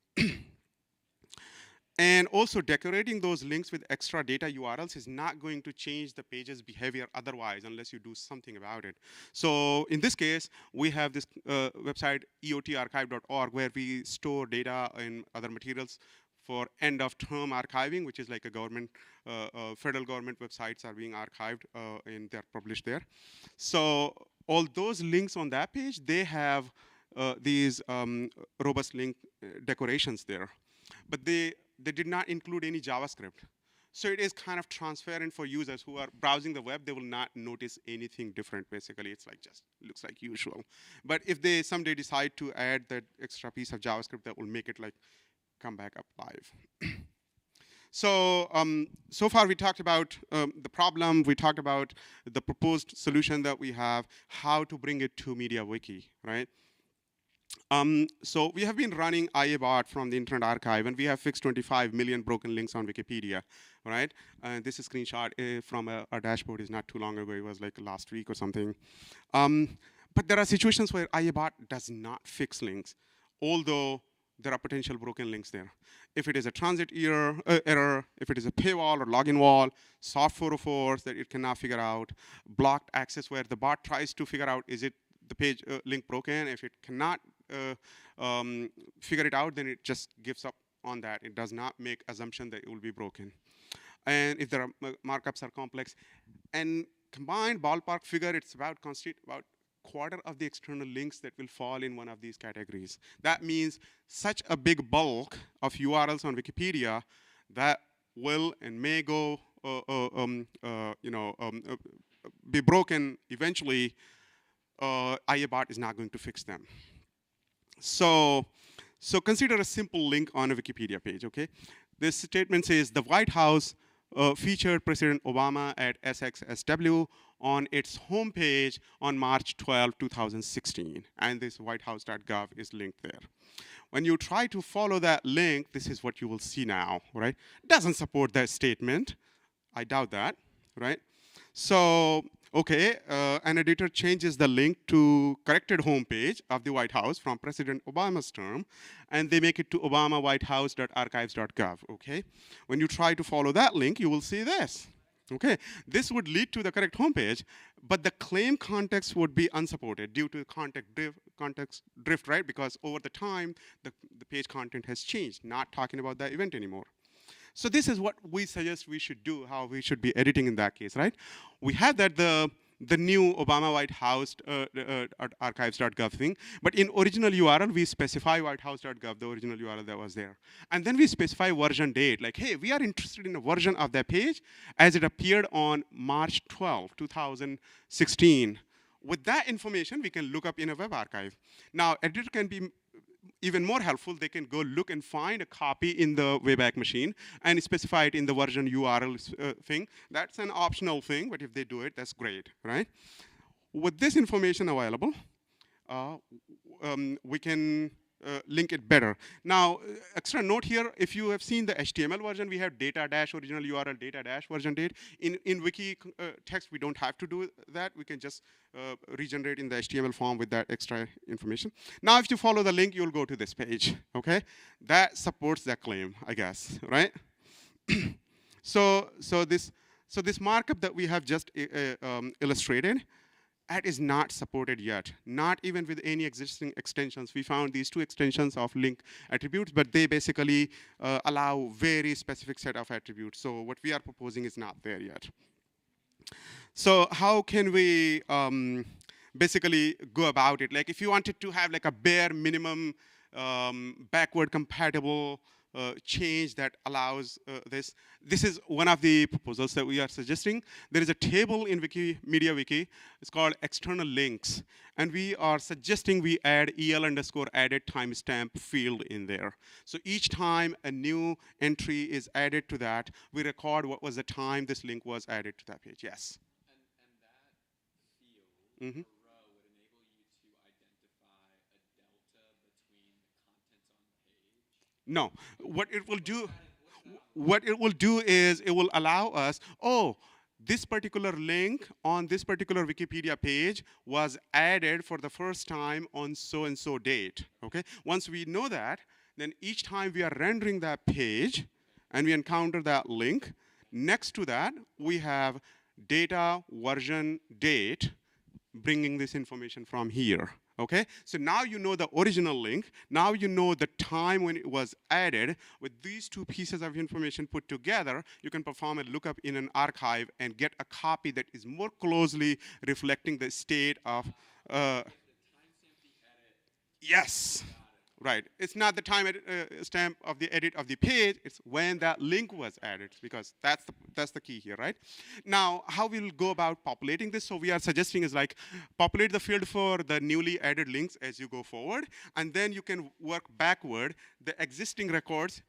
And also decorating those links with extra data URLs is not going to change the page's behavior otherwise, unless you do something about it. So in this case, we have this website, eotarchive.org, where we store data and other materials for end of term archiving, which is like a government, federal government websites are being archived and they're published there. So all those links on that page, they have these robust link decorations there. But they did not include any JavaScript. So it is kind of transparent for users who are browsing the web. They will not notice anything different, basically. It's like just looks like usual. But if they someday decide to add that extra piece of JavaScript, that will make it like come back up live. So, so far we talked about the problem, we talked about the proposed solution that we have, how to bring it to MediaWiki, right? So we have been running IABot from the Internet Archive, and we have fixed 25 million broken links on Wikipedia, right? And this is a screenshot from our dashboard is not too long ago. It was like last week or something. But there are situations where IABot does not fix links, although there are potential broken links there. If it is a transit error, if it is a paywall or login wall, soft 404s that it cannot figure out, blocked access where the bot tries to figure out, is it the page link broken? If it cannot figure it out, then it just gives up on that. It does not make assumption that it will be broken. And if there are markups are complex, and combined ballpark figure, it's about constitute about quarter of the external links that will fall in one of these categories. That means such a big bulk of URLs on Wikipedia that will and may go, be broken eventually. IABot is not going to fix them. So consider a simple link on a Wikipedia page, okay? This statement says the White House featured President Obama at SXSW on its homepage on March 12, 2016. And this whitehouse.gov is linked there. When you try to follow that link, this is what you will see now, right? Doesn't support that statement. I doubt that, right? So, okay, an editor changes the link to corrected homepage of the White House from President Obama's term, and they make it to obamawhitehouse.archives.gov, okay? When you try to follow that link, you will see this, okay? This would lead to the correct homepage, but the claim context would be unsupported due to context drift, right? Because over the time, the page content has changed, not talking about the event anymore. So this is what we suggest we should do, how we should be editing in that case, right? We have that the new Obama White House archives.gov thing, but in original URL, we specify whitehouse.gov, the original URL that was there. And then we specify version date, like, hey, we are interested in a version of that page as it appeared on March 12, 2016. With that information, we can look up in a web archive. Now, editor can be even more helpful. They can go look and find a copy in the Wayback Machine and specify it in the version URL thing. That's an optional thing, but if they do it, that's great, right? With this information available, we can link it better. Now, extra note here, if you have seen the HTML version, we have data dash original URL, data dash version date. In wiki text, we don't have to do that. We can just regenerate in the HTML form with that extra information. Now, if you follow the link, you'll go to this page, okay? That supports that claim, I guess, right? So this markup that we have just illustrated, that is not supported yet, not even with any existing extensions. We found these 2 extensions of link attributes, but they basically allow very specific set of attributes. So what we are proposing is not there yet. So how can we basically go about it? Like if you wanted to have like a bare minimum backward compatible change that allows this. This is one of the proposals that we are suggesting. There is a table in Wikimedia Wiki. It's called external links. And we are suggesting we add el_added timestamp field in there. So each time a new entry is added to that, we record what was the time this link was added to that page. Yes? And that field, no, what it will do is it will allow us, oh, this particular link on this particular Wikipedia page was added for the first time on so-and-so date, okay? Once we know that, then each time we are rendering that page and we encounter that link, next to that, we have data, version, date, bringing this information from here. Okay, so now you know the original link. Now you know the time when it was added. With these 2 pieces of information put together, you can perform a lookup in an archive and get a copy that is more closely reflecting the state of. Yes. Right. It's not the time stamp of the edit of the page. It's when that link was added, because that's the key here, right? Now, how we'll go about populating this? So we are suggesting is like populate the field for the newly added links as you go forward, and then you can work backward the existing records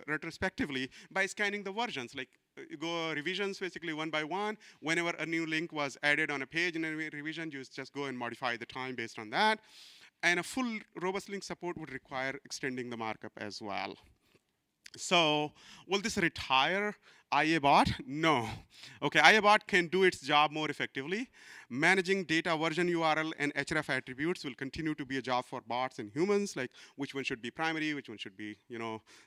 retrospectively by scanning the versions. Like you go revisions basically one by one. Whenever a new link was added on a page in a revision, you just go and modify the time based on that. And a full robust link support would require extending the markup as well. So will this retire IABot? No. Okay, IABot can do its job more effectively. Managing data version URL and href attributes will continue to be a job for bots and humans, like which one should be primary, which one should be,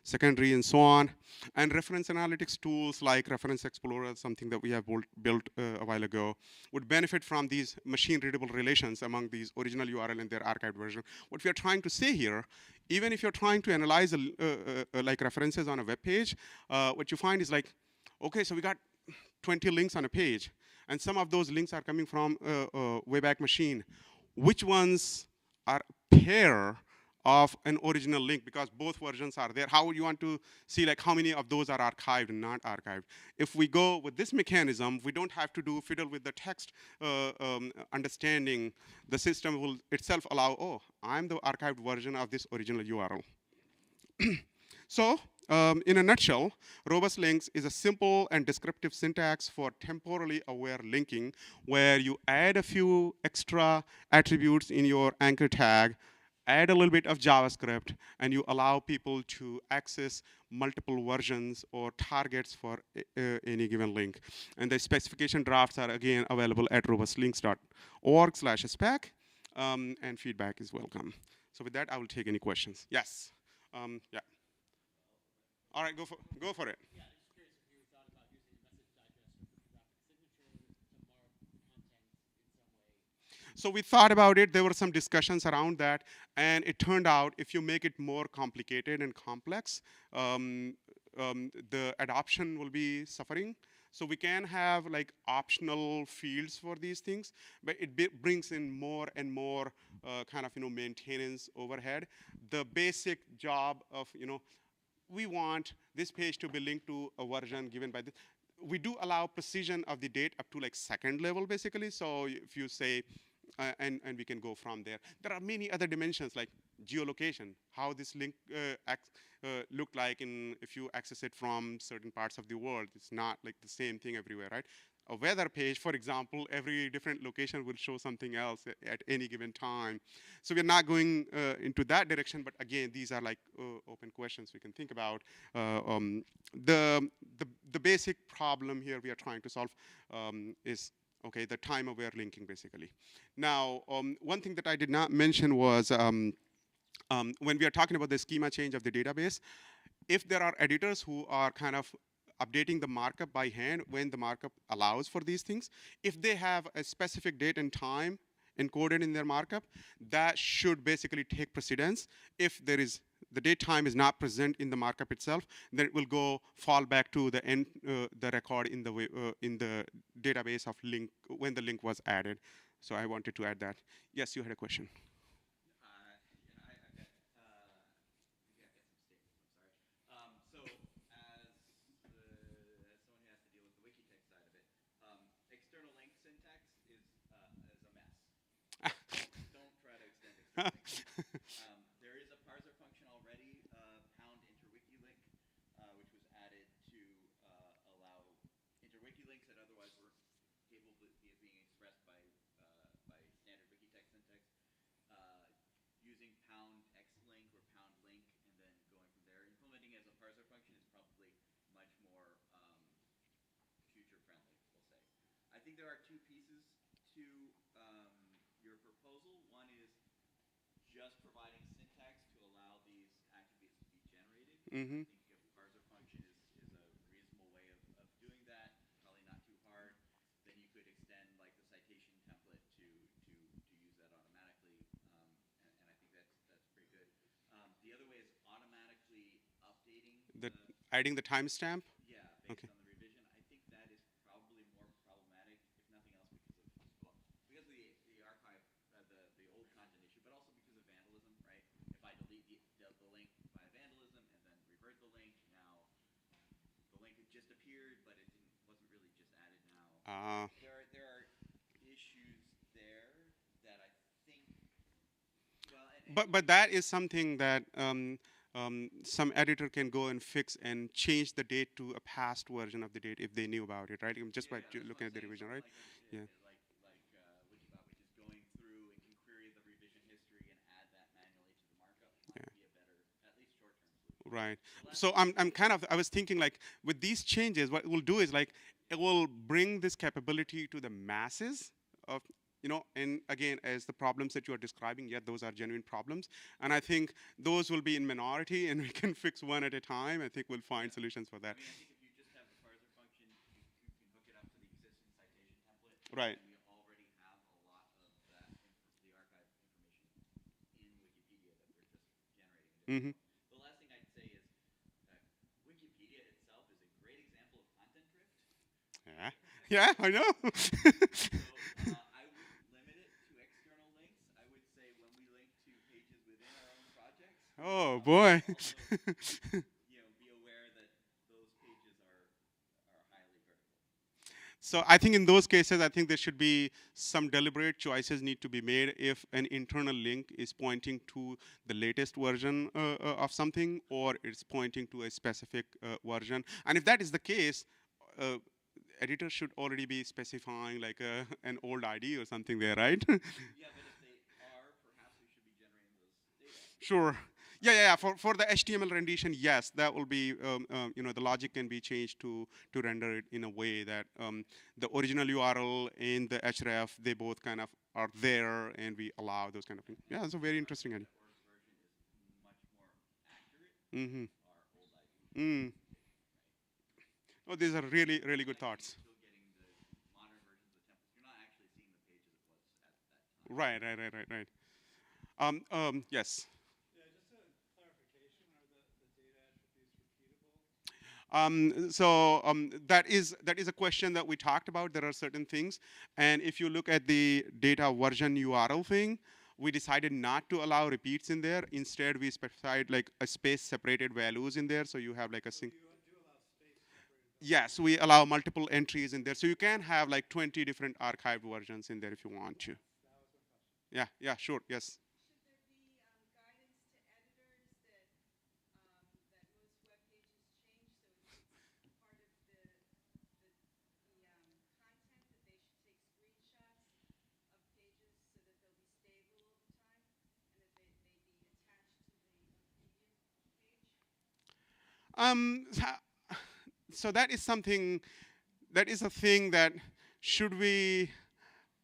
secondary, and so on. And reference analytics tools like Reference Explorer, something that we have built a while ago, would benefit from these machine-readable relations among these original URL and their archived version. What we are trying to say here, even if you're trying to analyze like references on a web page, what you find is like, okay, so we got 20 links on a page, and some of those links are coming from Wayback Machine. Which ones are pair of an original link, because both versions are there? How would you want to see like how many of those are archived and not archived? If we go with this mechanism, we don't have to fiddle with the text understanding. The system will itself allow, oh, I'm the archived version of this original URL. So, in a nutshell, robust links is a simple and descriptive syntax for temporally aware linking, where you add a few extra attributes in your anchor tag add a little bit of JavaScript, and you allow people to access multiple versions or targets for any given link. And the specification drafts are again available at robustlinks.org/spec, and feedback is welcome. So with that, I will take any questions. Yes. Yeah. All right, go for it. So we thought about it. There were some discussions around that, and it turned out if you make it more complicated and complex, the adoption will be suffering. So we can have like optional fields for these things, but it brings in more and more kind of maintenance overhead. The basic job of we want this page to be linked to a version given by this. We do allow precision of the date up to like second level basically. So if you say, and we can go from there. There are many other dimensions like geolocation, how this link look like if you access it from certain parts of the world. It's not like the same thing everywhere, right? A weather page, for example, every different location will show something else at any given time. So we're not going into that direction, but again, these are like open questions we can think about. The basic problem here we are trying to solve is okay, the time-aware linking, basically. Now, one thing that I did not mention was when we are talking about the schema change of the database, if there are editors who are kind of updating the markup by hand when the markup allows for these things, if they have a specific date and time encoded in their markup, that should basically take precedence. If there is the date time is not present in the markup itself, then it will fall back to the end, the record in the database of link when the link was added. So I wanted to add that. Yes, you had a question. There is a parser function already, pound interwikilink, which was added to allow interwikilinks that otherwise were capable of being expressed by standard wikitext syntax, using pound xlink or pound link, and then going from there. Implementing as a parser function is probably much more future friendly, we'll say. I think there are two pieces to your proposal. One is just providing syntax to allow these attributes to be generated. Mm-hmm. I think a parser function is a reasonable way of doing that, probably not too hard. Then you could extend like the citation template to use that automatically, and I think that's pretty good. The other way is automatically updating adding the timestamp? Yeah, based on the revision. I think that is probably more problematic, if nothing else, because of the archive, the old content issue, but also because of vandalism, right? If I delete the link by vandalism and then revert the link, now the link had just appeared, but it wasn't really just added now. There are issues there that I think. Well, but that is something that some editor can go and fix and change the date to a past version of the date if they knew about it, right? Just by looking at the revision, right? Yeah. Like Wikibot, which is going through, it can query the revision history and add that manually to the markup. Might be a better, at least short-term solution. Right. So I was thinking like with these changes, what it will do is like it will bring this capability to the masses of and again, as the problems that you are describing, those are genuine problems. And I think those will be in minority, and we can fix one at a time. I think we'll find solutions for that. I mean, I think if you just have the parser function, you can hook it up to the existing citation template. Right. And we already have a lot of that, the archive information in Wikipedia that we're just generating. Mm-hmm. The last thing I'd say is Wikipedia itself is a great example of content drift. Yeah. Yeah, I know. So, I wouldn't limit it to external links. I would say when we link to pages within our own projects. Oh boy. Also, be aware that those pages are highly critical. So I think in those cases, I think there should be some deliberate choices need to be made if an internal link is pointing to the latest version of something, or it's pointing to a specific version. And if that is the case, editors should already be specifying like an old ID or something there, right? Yeah, but if they are, perhaps we should be generating those Sure. Yeah. For the HTML rendition, yes, that will be, the logic can be changed to render it in a way that the original URL and the href, they both kind of are there, and we allow those kind of things. Yeah, it's a very interesting idea. Mm-hmm. Mm. Oh, these are really, really good thoughts. Right. Yes. That is a question that we talked about. There are certain things, and if you look at the data version URL thing, we decided not to allow repeats in there. Instead, we specified like a space separated values in there, so you have like a single. Yes, we allow multiple entries in there, so you can have like 20 different archived versions in there if you want to. Yeah, sure, yes. Um, so that is something, that is a thing that, should we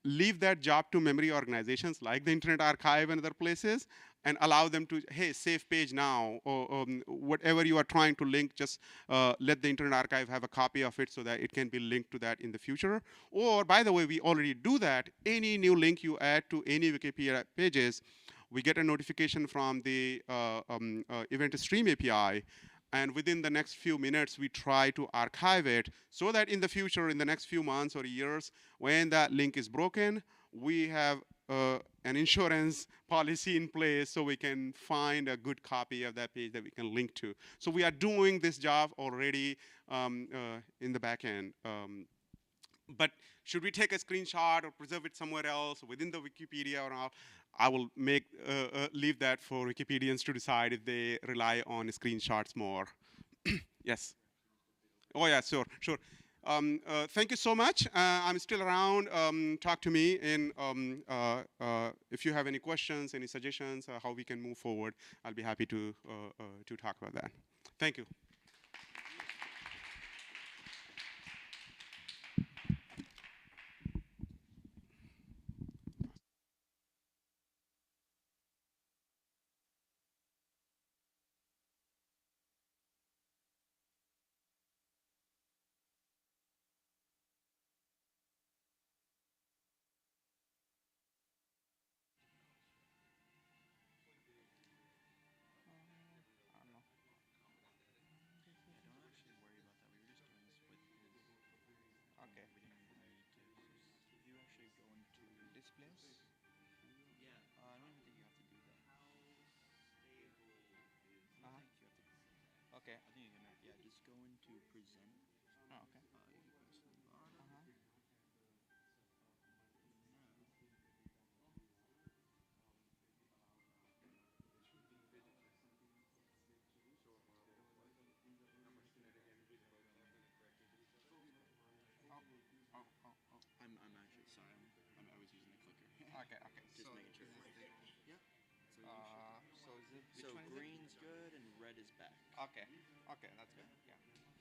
leave that job to memory organizations like the Internet Archive and other places, and allow them to, hey, save page now, or whatever you are trying to link, just let the Internet Archive have a copy of it so that it can be linked to that in the future. Or, by the way, we already do that. Any new link you add to any Wikipedia pages, we get a notification from the event stream API, and within the next few minutes, we try to archive it so that in the future, in the next few months or years, when that link is broken, we have an insurance policy in place so we can find a good copy of that page that we can link to. So we are doing this job already in the back end. But should we take a screenshot or preserve it somewhere else within the Wikipedia or not? I will leave that for Wikipedians to decide if they rely on screenshots more. Yes. Oh yeah, sure. Thank you so much. I'm still around. Talk to me, and if you have any questions, any suggestions, how we can move forward, I'll be happy to talk about that. Thank you. Okay. I think you're gonna, yeah, just go into present. Oh, okay. You can press the bottom. I'm actually sorry. I was using the clicker. Okay. Just making sure. Yep. So green's good and red is back. Okay, that's good. Yeah. Okay.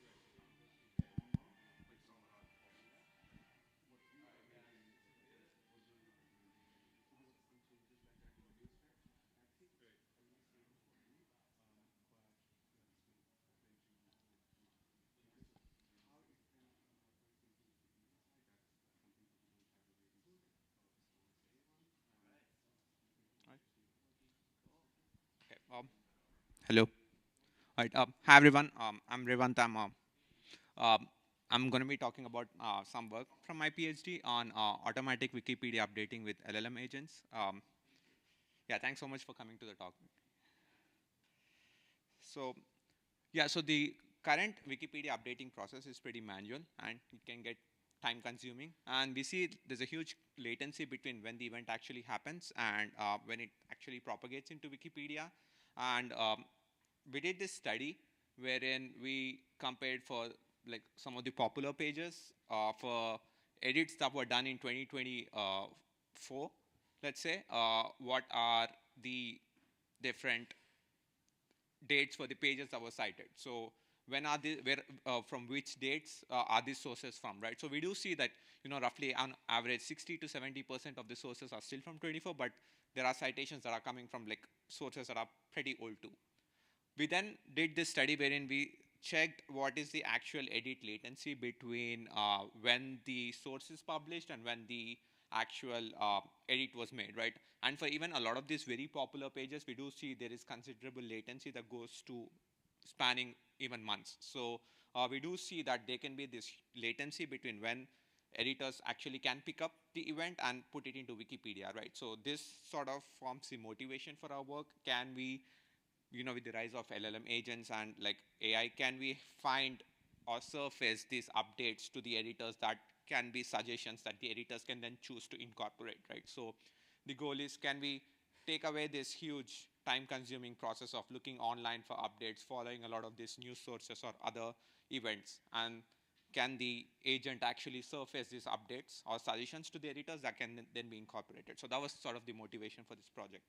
Hello. Right. Hi everyone. I'm Revant. Um, I'm going to be talking about some work from my PhD on automatic Wikipedia updating with LLM agents. Yeah. Thanks so much for coming to the talk. So, yeah. So the current Wikipedia updating process is pretty manual, and it can get time consuming. And we see there's a huge latency between when the event actually happens and when it actually propagates into Wikipedia. And we did this study wherein we compared for like some of the popular pages for edits that were done in 2024, let's say, what are the different dates for the pages that were cited. So when are the from which dates are these sources from, right? So we do see that roughly on average 60 to 70% of the sources are still from 24, but there are citations that are coming from like sources that are pretty old too. We then did this study wherein we checked what is the actual edit latency between when the source is published and when the actual edit was made, right? And for even a lot of these very popular pages, we do see there is considerable latency that goes to spanning even months. So we do see that there can be this latency between when editors actually can pick up the event and put it into Wikipedia, right? So this sort of forms the motivation for our work. Can we, with the rise of LLM agents and like AI, can we find or surface these updates to the editors that can be suggestions that the editors can then choose to incorporate, right? So the goal is, can we take away this huge time-consuming process of looking online for updates, following a lot of these news sources or other events, and can the agent actually surface these updates or suggestions to the editors that can then be incorporated? So that was sort of the motivation for this project.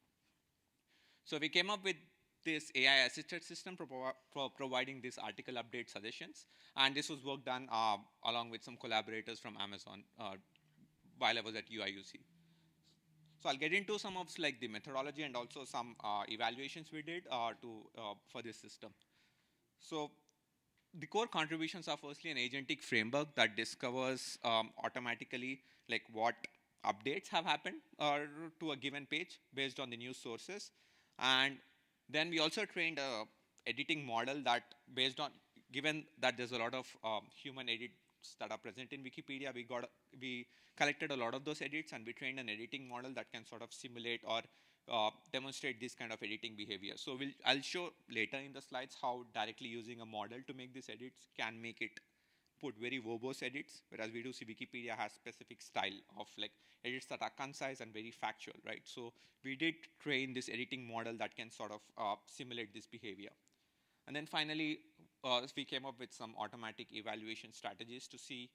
So we came up with this AI-assisted system for providing these article update suggestions, and this was work done along with some collaborators from Amazon while I was at UIUC. So I'll get into some of like the methodology and also some evaluations we did for this system. So the core contributions are firstly an agentic framework that discovers automatically like what updates have happened to a given page based on the news sources. And then we also trained a editing model that based on, given that there's a lot of human edits that are present in Wikipedia, we collected a lot of those edits and we trained an editing model that can sort of simulate or demonstrate this kind of editing behavior. So I'll show later in the slides how directly using a model to make these edits can make it put very verbose edits, whereas we do see Wikipedia has specific style of like edits that are concise and very factual, right? So we did train this editing model that can sort of simulate this behavior. And then finally, we came up with some automatic evaluation strategies to see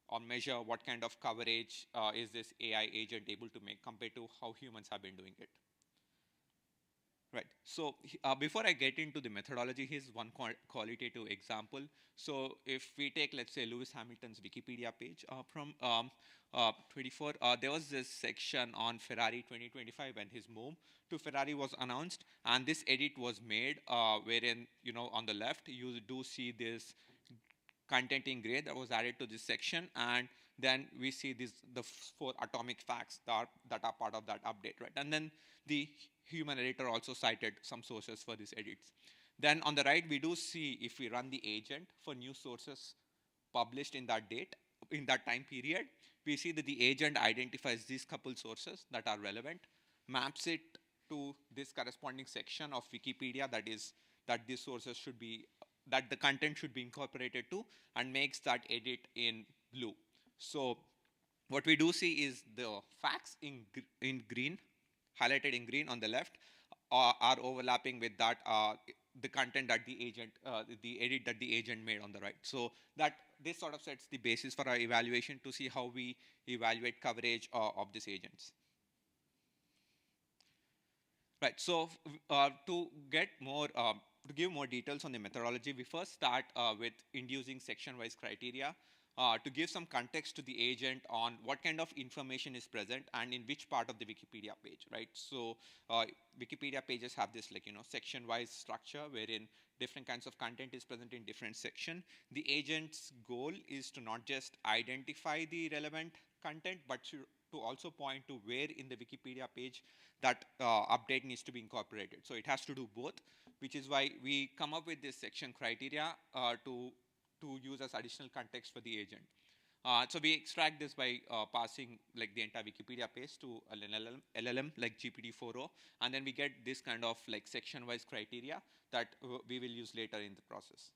or measure what kind of coverage is this AI agent able to make compared to how humans have been doing it. Right. So before I get into the methodology, here's one qualitative example. So if we take, let's say, Lewis Hamilton's Wikipedia page from 24, there was this section on Ferrari 2025 when his move to Ferrari was announced, and this edit was made wherein, on the left, you do see this content in gray that was added to this section, and then we see the 4 atomic facts that are part of that update, right? And then the human editor also cited some sources for these edits. Then on the right, we do see if we run the agent for new sources published in that date, in that time period, we see that the agent identifies these couple sources that are relevant, maps it to this corresponding section of Wikipedia that these sources should be, that the content should be incorporated to, and makes that edit in blue. So what we do see is the facts in green, highlighted in green on the left, are overlapping with that the content that the agent, the edit that the agent made on the right. So that this sort of sets the basis for our evaluation to see how we evaluate coverage of these agents. Right. So to get more, to give more details on the methodology, we first start with inducing section-wise criteria to give some context to the agent on what kind of information is present and in which part of the Wikipedia page, right? So Wikipedia pages have this section-wise structure wherein different kinds of content is present in different section. The agent's goal is to not just identify the relevant content, but to also point to where in the Wikipedia page that update needs to be incorporated. So it has to do both, which is why we come up with this section criteria to use as additional context for the agent. So we extract this by passing like the entire Wikipedia page to an LLM like GPT-4o, and then we get this kind of like section-wise criteria that we will use later in the process.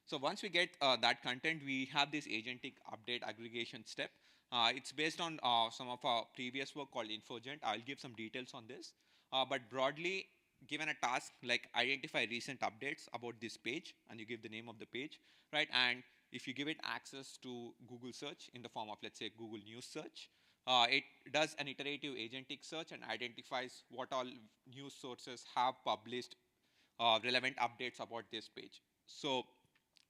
So once we get that content, we have this agentic update aggregation step. It's based on some of our previous work called Infogent. I'll give some details on this. But broadly, given a task like identify recent updates about this page, and you give the name of the page, right? And if you give it access to Google search in the form of, let's say, Google News search, It does an iterative agentic search and identifies what all news sources have published relevant updates about this page. So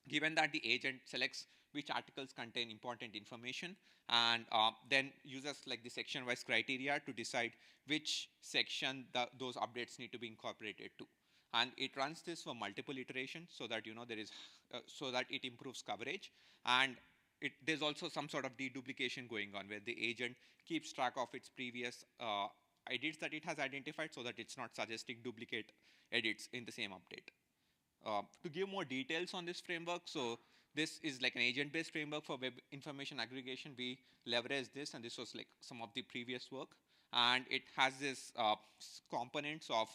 given that the agent selects which articles contain important information and then uses like the section-wise criteria to decide which section those updates need to be incorporated to. And it runs this for multiple iterations so that there is so that it improves coverage, and there's also some sort of deduplication going on where the agent keeps track of its previous edits that it has identified so that it's not suggesting duplicate edits in the same update. To give more details on this framework, so this is like an agent-based framework for web information aggregation. We leverage this, and this was like some of the previous work. And it has this components of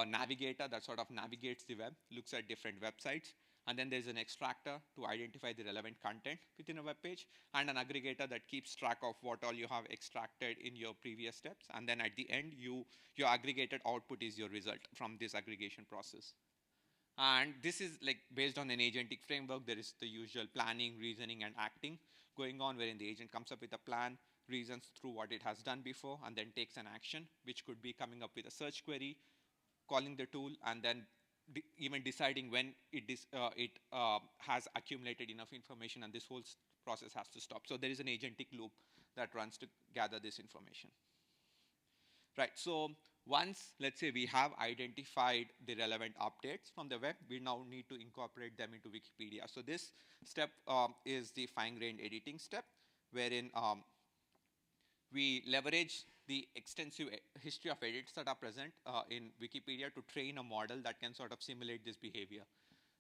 navigator that sort of navigates the web, looks at different websites. And then there's an extractor to identify the relevant content within a web page, and an aggregator that keeps track of what all you have extracted in your previous steps. And then at the end, your aggregated output is your result from this aggregation process. And this is like based on an agentic framework. There is the usual planning, reasoning, and acting going on, wherein the agent comes up with a plan, reasons through what it has done before, and then takes an action, which could be coming up with a search query, calling the tool, and then even deciding when it has accumulated enough information, and this whole process has to stop. So there is an agentic loop that runs to gather this information. Right, so once, let's say, we have identified the relevant updates from the web, we now need to incorporate them into Wikipedia. So this step is the fine-grained editing step, wherein we leverage the extensive history of edits that are present in Wikipedia to train a model that can sort of simulate this behavior.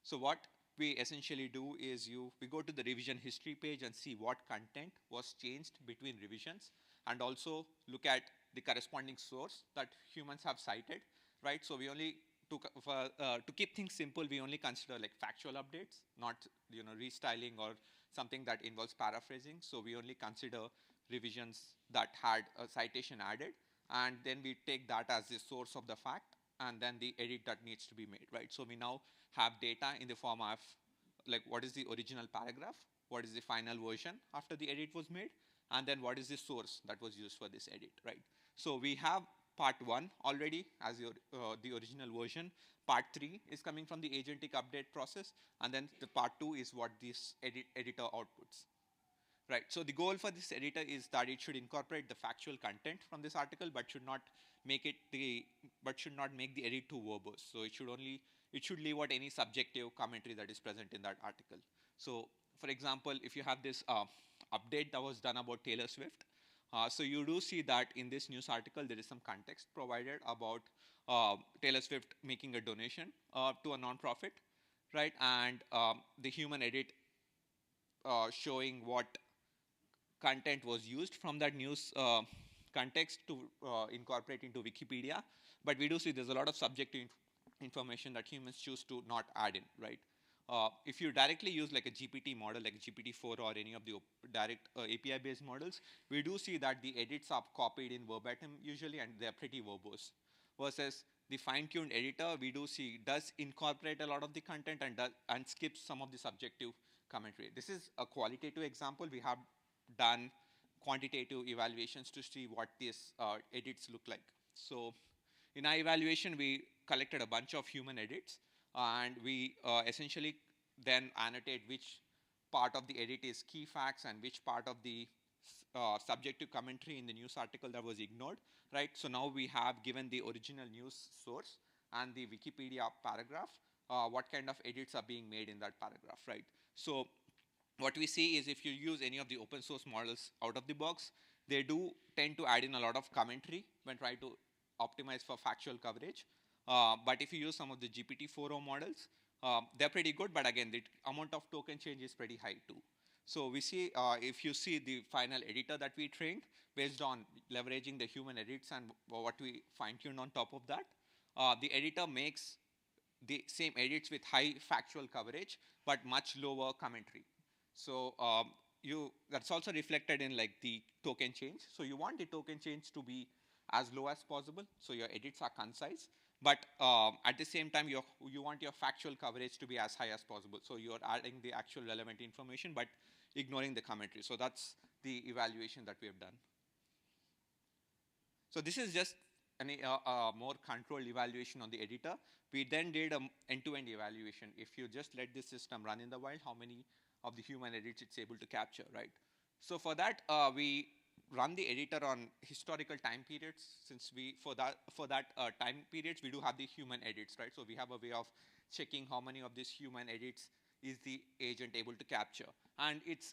So what we essentially do is we go to the revision history page and see what content was changed between revisions, and also look at the corresponding source that humans have cited, right? So we only, to keep things simple, we only consider like factual updates, not restyling or something that involves paraphrasing. So we only consider revisions that had a citation added, and then we take that as the source of the fact, and then the edit that needs to be made, right? So we now have data in the form of like what is the original paragraph, what is the final version after the edit was made, and then what is the source that was used for this edit, right? So we have part 1 already as the original version. Part 3 is coming from the agentic update process, and then the part 2 is what this editor outputs. Right, so the goal for this editor is that it should incorporate the factual content from this article, but should not make the edit too verbose. So it should leave out any subjective commentary that is present in that article. So for example, if you have this update that was done about Taylor Swift, so you do see that in this news article there is some context provided about Taylor Swift making a donation to a nonprofit, right? And the human edit showing what content was used from that news context to incorporate into Wikipedia. But we do see there's a lot of subjective information that humans choose to not add in, right? If you directly use like a GPT model, like GPT-4 or any of the direct API-based models, we do see that the edits are copied in verbatim usually, and they're pretty verbose. Versus the fine-tuned editor, we do see does incorporate a lot of the content and skips some of the subjective commentary. This is a qualitative example. We have done quantitative evaluations to see what these edits look like. So in our evaluation, we collected a bunch of human edits, and we essentially then annotate which part of the edit is key facts and which part of the subjective commentary in the news article that was ignored, right? So now we have given the original news source and the Wikipedia paragraph, what kind of edits are being made in that paragraph, right? So what we see is if you use any of the open source models out of the box, they do tend to add in a lot of commentary when trying to optimize for factual coverage. But if you use some of the GPT-4o models, they're pretty good, but again, the amount of token change is pretty high too. So we see, if you see the final editor that we trained, based on leveraging the human edits and what we fine-tuned on top of that, the editor makes the same edits with high factual coverage, but much lower commentary. So that's also reflected in like the token change. So you want the token change to be as low as possible, so your edits are concise. But at the same time, you want your factual coverage to be as high as possible. So you're adding the actual relevant information, but ignoring the commentary. So that's the evaluation that we have done. So this is just a more controlled evaluation on the editor. We then did an end-to-end evaluation. If you just let this system run in the wild, how many of the human edits it's able to capture, right? So for that, we run the editor on historical time periods. Since for that time periods, we do have the human edits, right? So we have a way of checking how many of these human edits is the agent able to capture. And it's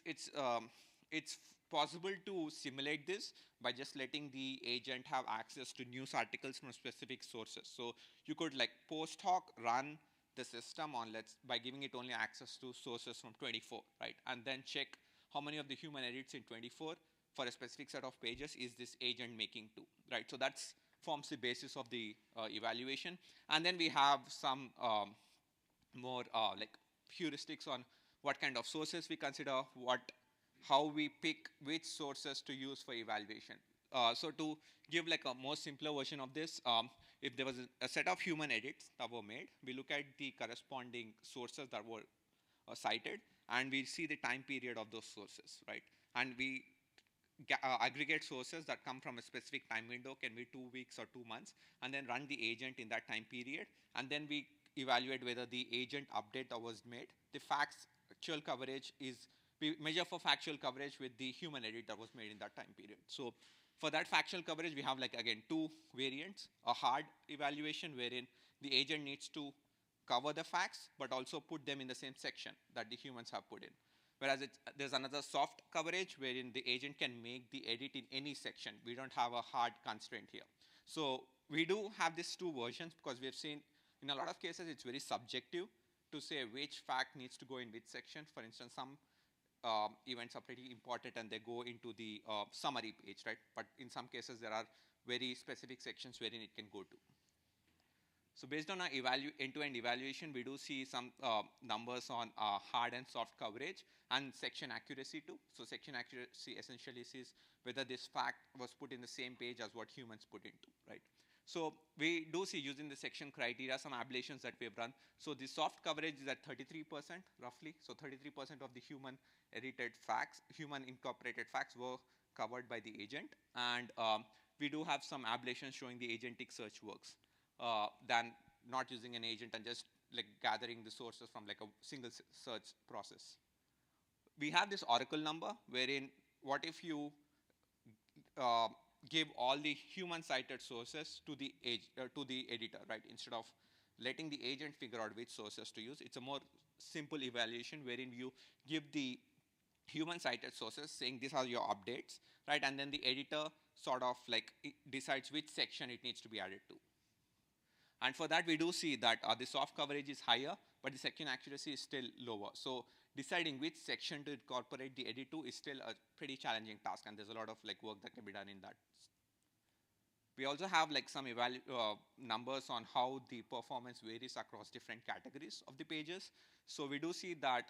possible to simulate this by just letting the agent have access to news articles from specific sources. So you could like post hoc run the system on by giving it only access to sources from 24, right? And then check how many of the human edits in 24 for a specific set of pages is this agent making to, right? So that forms the basis of the evaluation. And then we have some more like heuristics on what kind of sources we consider, how we pick which sources to use for evaluation. So to give like a more simpler version of this, if there was a set of human edits that were made, we look at the corresponding sources that were cited, and we see the time period of those sources, right? And we aggregate sources that come from a specific time window, can be 2 weeks or 2 months, and then run the agent in that time period. And then we evaluate whether the agent update that was made, the factual coverage we measure for factual coverage with the human edit that was made in that time period. So for that factual coverage, we have like, again, 2 variants, a hard evaluation wherein the agent needs to cover the facts, but also put them in the same section that the humans have put in. Whereas there's another soft coverage wherein the agent can make the edit in any section. We don't have a hard constraint here. So we do have these 2 versions because we have seen in a lot of cases it's very subjective to say which fact needs to go in which section. For instance, some events are pretty important and they go into the summary page, right? But in some cases there are very specific sections wherein it can go to. So based on our end-to-end evaluation, we do see some numbers on hard and soft coverage and section accuracy too. So section accuracy essentially sees whether this fact was put in the same page as what humans put into, right? So we do see, using the section criteria, some ablations that we have run. So the soft coverage is at 33% roughly. So 33% of the human edited facts, human incorporated facts were covered by the agent. And we do have some ablations showing the agentic search works than not using an agent and just like gathering the sources from like a single search process. We have this oracle number wherein what if you give all the human cited sources to the editor, right? Instead of letting the agent figure out which sources to use, it's a more simple evaluation wherein you give the human cited sources saying these are your updates, right? And then the editor sort of like decides which section it needs to be added to. And for that, we do see that the soft coverage is higher, but the section accuracy is still lower. So deciding which section to incorporate the edit to is still a pretty challenging task, and there's a lot of like work that can be done in that. We also have like some numbers on how the performance varies across different categories of the pages. So we do see that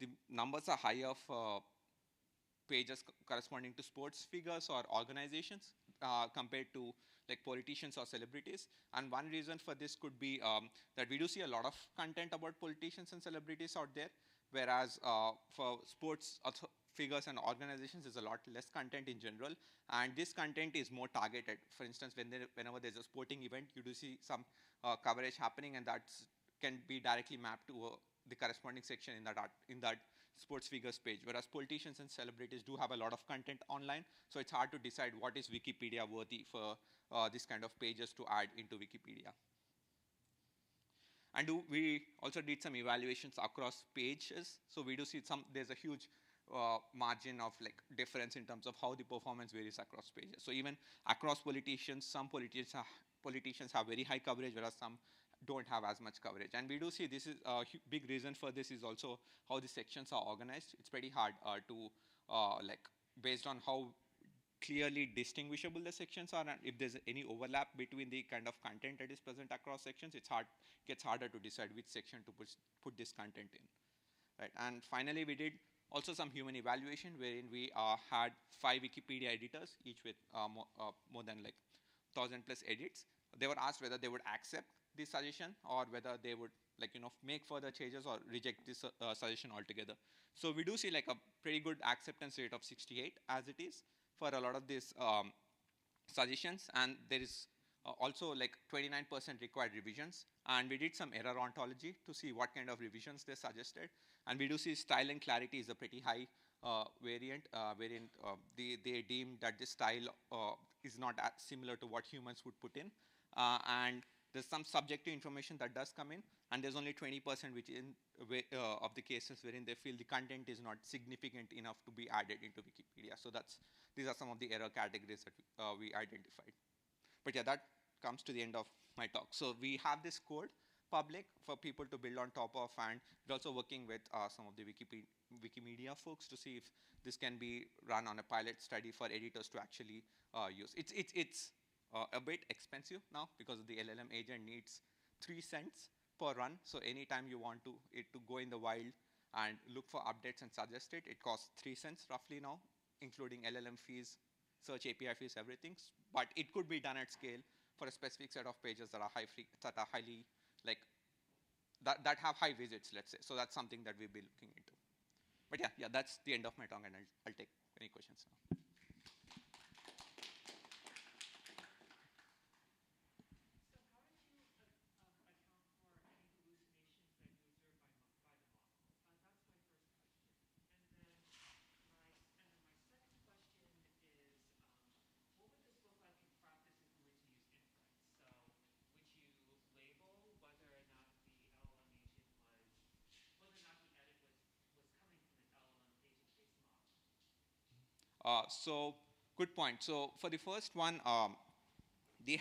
the numbers are higher for pages corresponding to sports figures or organizations compared to like politicians or celebrities. And one reason for this could be that we do see a lot of content about politicians and celebrities out there, whereas for sports figures and organizations there's a lot less content in general, and this content is more targeted. For instance, whenever there's a sporting event, you do see some coverage happening, and that can be directly mapped to the corresponding section in that sports figures page, whereas politicians and celebrities do have a lot of content online, so it's hard to decide what is Wikipedia worthy for this kind of pages to add into Wikipedia. And we also did some evaluations across pages, so we do see there's a huge margin of like difference in terms of how the performance varies across pages. So even across politicians, some politicians have very high coverage, whereas some don't have as much coverage. And we do see this is a big reason for this is also how the sections are organized. It's pretty hard to like based on how clearly distinguishable the sections are, and if there's any overlap between the kind of content that is present across sections, gets harder to decide which section to put this content in, right? And finally, we did also some human evaluation wherein we had 5 Wikipedia editors, each with more than like 1,000 plus edits. They were asked whether they would accept this suggestion or whether they would make further changes or reject this suggestion altogether. So we do see like a pretty good acceptance rate of 68 as it is for a lot of these suggestions, and there is also like 29% required revisions. And we did some error ontology to see what kind of revisions they suggested. And we do see style and clarity is a pretty high variant. They deem that this style is not as similar to what humans would put in. And there's some subjective information that does come in, and there's only 20% which of the cases wherein they feel the content is not significant enough to be added into Wikipedia. So these are some of the error categories that we identified. But yeah, that comes to the end of my talk. So we have this code public for people to build on top of, and we're also working with some of the Wikimedia folks to see if this can be run on a pilot study for editors to actually use. It's a bit expensive now because the LLM agent needs 3 cents per run. So anytime you want it to go in the wild and look for updates and suggest it, it costs 3 cents roughly now, including LLM fees, search API fees, everything. But it could be done at scale for a specific set of pages that are highly like that have high visits, let's say. So that's something that we'll be looking into. But yeah, that's the end of my talk, and I'll take any questions now. So good point. So for the first one, the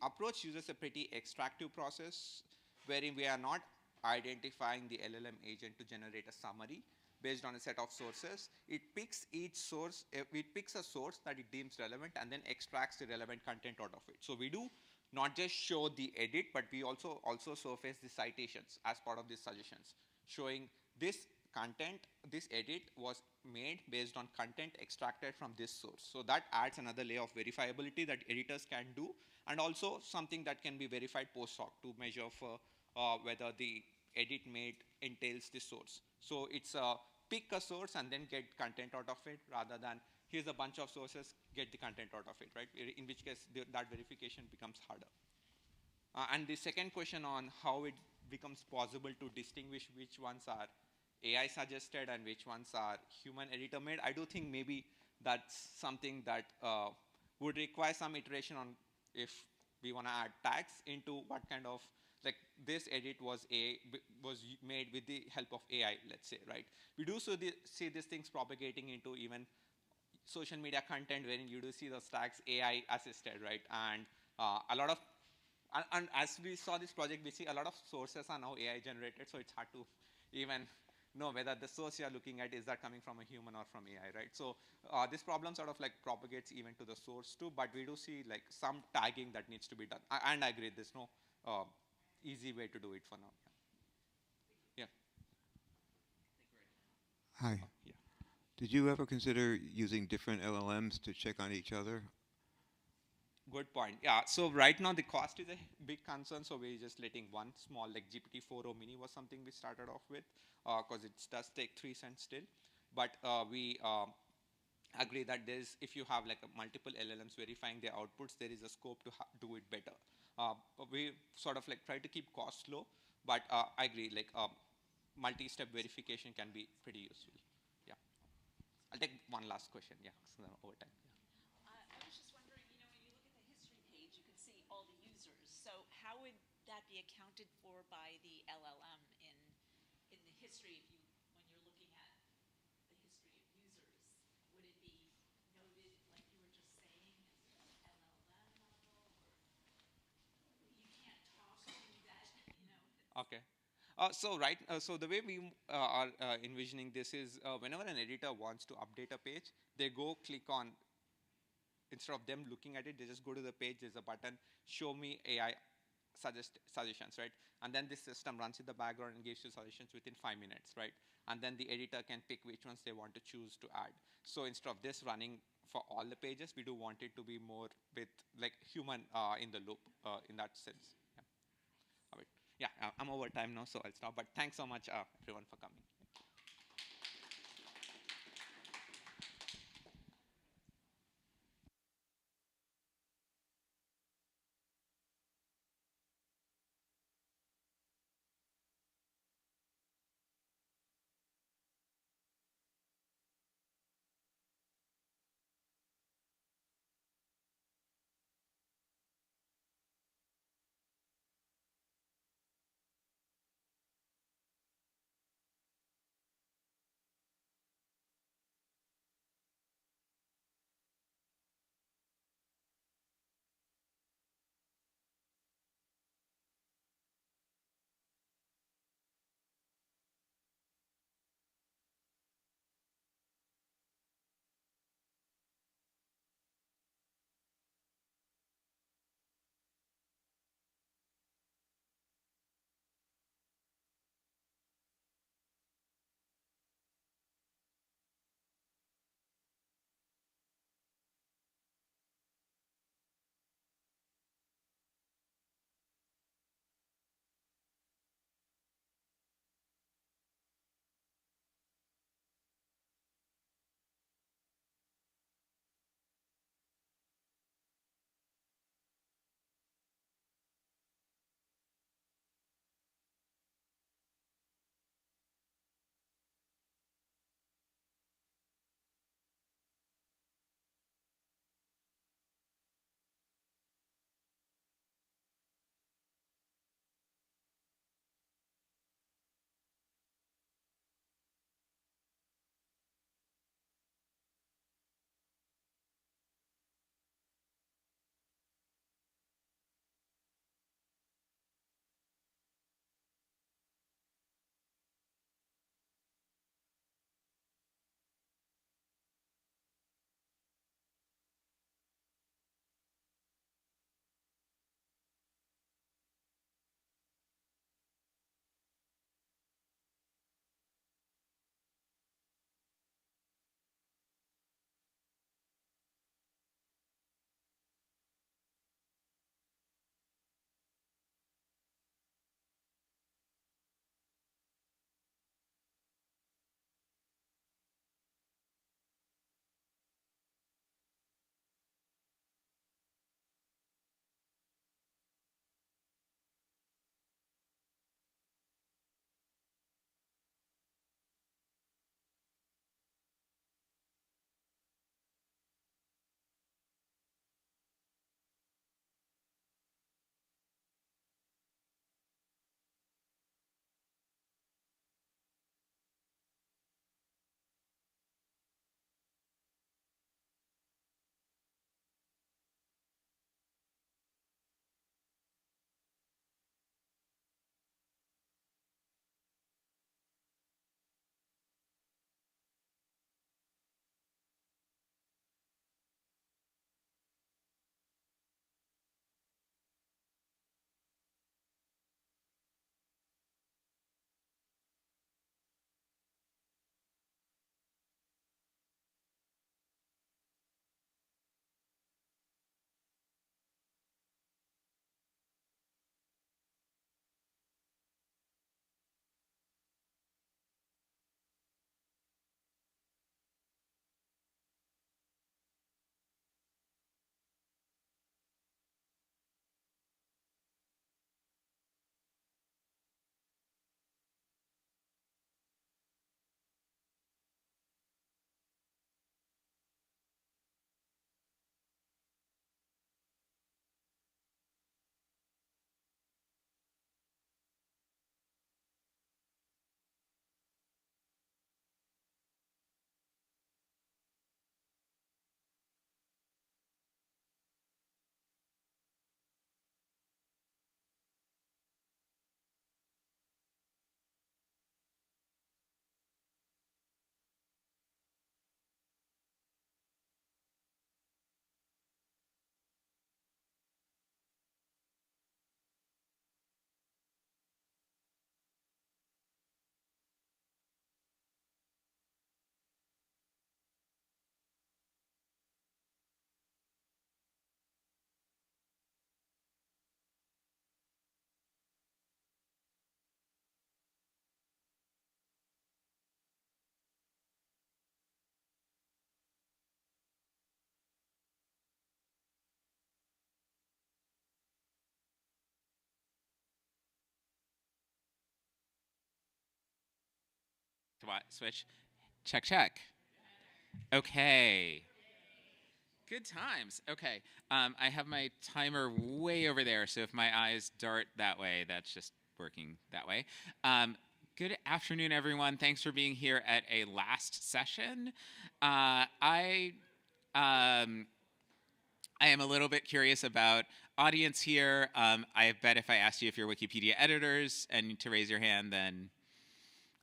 approach uses a pretty extractive process wherein we are not identifying the LLM agent to generate a summary based on a set of sources. It picks each source, it picks a source that it deems relevant and then extracts the relevant content out of it. So we do not just show the edit, but we also surface the citations as part of these suggestions, showing this content, this edit was made based on content extracted from this source. So that adds another layer of verifiability that editors can do, and also something that can be verified post hoc to measure for whether the edit made entails the source. So it's pick a source and then get content out of it, rather than here's a bunch of sources, get the content out of it, right? In which case that verification becomes harder. And the second question on how it becomes possible to distinguish which ones are AI suggested and which ones are human editor made, I do think maybe that's something that would require some iteration on if we want to add tags into what kind of, like this edit was made with the help of AI, let's say, right? We do see these things propagating into even social media content wherein you do see those tags AI assisted, right? And a lot of, and as we saw this project, we see a lot of sources are now AI generated, so it's hard to even know whether the source you're looking at is that coming from a human or from AI, right? So this problem sort of like propagates even to the source too, but we do see like some tagging that needs to be done. And I agree, there's no easy way to do it for now. Yeah. Hi. Yeah. Did you ever consider using different LLMs to check on each other? Good point. Yeah, so right now the cost is a big concern, so we're just letting one small, like GPT-4o mini was something we started off with, because it does take 3 cents still. But we agree that there's, if you have like multiple LLMs verifying their outputs, there is a scope to do it better. We sort of like try to keep costs low, but I agree, like multi-step verification can be pretty useful. Yeah. I'll take one last question, yeah, so over time. I was just wondering, when you look at the history page, you can see all the users. So how would that be accounted for by the LLM in the history? When you're looking at the history of users, would it be noted, like you were just saying, as an LLM model, or you can't talk to that, Okay. So the way we are envisioning this is whenever an editor wants to update a page, they go click on, instead of them looking at it, they just go to the page, there's a button, show me AI suggestions, right? And then this system runs in the background and gives you suggestions within 5 minutes, right? And then the editor can pick which ones they want to choose to add. So instead of this running for all the pages, we do want it to be more with like human in the loop in that sense. Yeah. All right. Yeah, I'm over time now, so I'll stop. But thanks so much, everyone, for coming. Switch. Check, check. Okay. Good times. Okay. I have my timer way over there, so if my eyes dart that way, that's just working that way. Good afternoon, everyone. Thanks for being here at a last session. I am a little bit curious about audience here. I bet if I asked you if you're Wikipedia editors and to raise your hand, then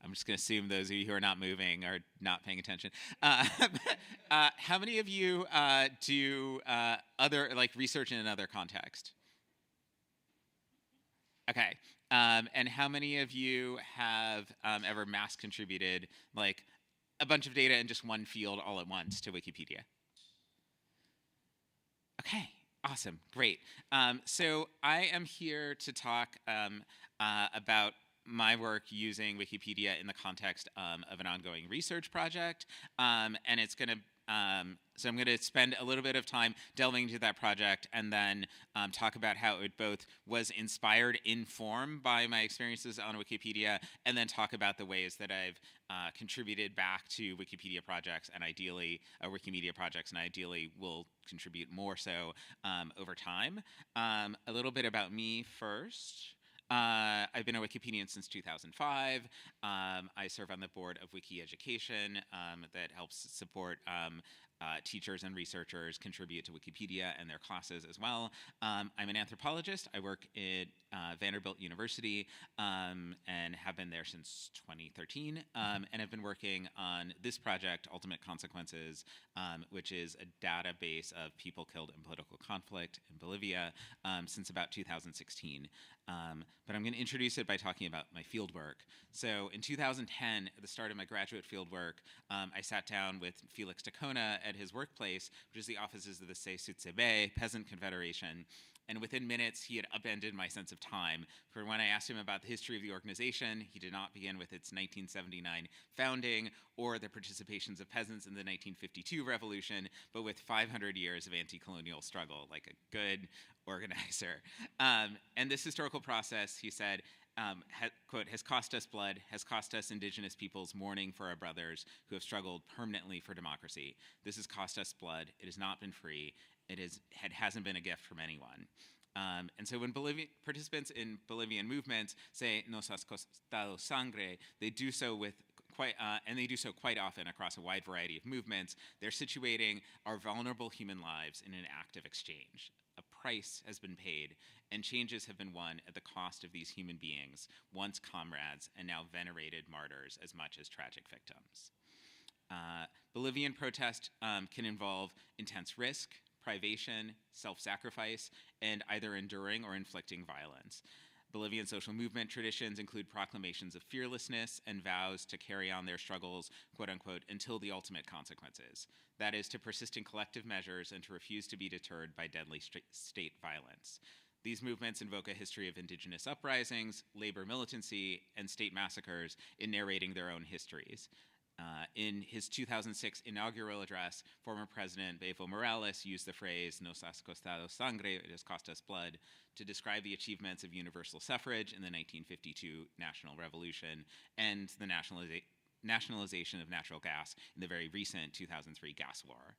I'm just going to assume those of you who are not moving are not paying attention. How many of you do other research in another context? Okay. And how many of you have ever mass contributed like a bunch of data in just one field all at once to Wikipedia? Okay, awesome, great. So I am here to talk about my work using Wikipedia in the context of an ongoing research project, and it's going to so I'm going to spend a little bit of time delving into that project and then talk about how it both was inspired in form by my experiences on Wikipedia, and then talk about the ways that I've contributed back to Wikipedia projects and ideally Wikimedia projects, and ideally will contribute more so over time. A little bit about me first. I've been a Wikipedian since 2005. I serve on the board of Wiki Education that helps support teachers and researchers contribute to Wikipedia and their classes as well. I'm an anthropologist. I work at Vanderbilt University and have been there since 2013, and have been working on this project, Ultimate Consequences, which is a database of people killed in political conflict in Bolivia since about 2016. But I'm going to introduce it by talking about my fieldwork. So in 2010, at the start of my graduate fieldwork, I sat down with Felix Tacona at his workplace, which is the offices of the CSUTCB, Peasant Confederation. And within minutes, he had upended my sense of time. For when I asked him about the history of the organization, he did not begin with its 1979 founding or the participations of peasants in the 1952 revolution, but with 500 years of anti-colonial struggle, like a good organizer. And this historical process, he said, quote, has cost us blood, has cost us indigenous peoples mourning for our brothers who have struggled permanently for democracy. This has cost us blood. It has not been free. It hasn't been a gift from anyone. And so when participants in Bolivian movements say "nos has costado sangre," they do so with and they do so quite often across a wide variety of movements. They're situating our vulnerable human lives in an act of exchange. A price has been paid, and changes have been won at the cost of these human beings, once comrades and now venerated martyrs as much as tragic victims. Bolivian protest can involve intense risk, privation, self-sacrifice, and either enduring or inflicting violence. Bolivian social movement traditions include proclamations of fearlessness and vows to carry on their struggles, quote unquote, until the ultimate consequences. That is, to persist in collective measures and to refuse to be deterred by deadly state violence. These movements invoke a history of indigenous uprisings, labor militancy, and state massacres in narrating their own histories. In his 2006 inaugural address, former President Evo Morales used the phrase "nos has costado sangre," it has cost us blood, to describe the achievements of universal suffrage in the 1952 National Revolution and the nationalization of natural gas in the very recent 2003 gas war.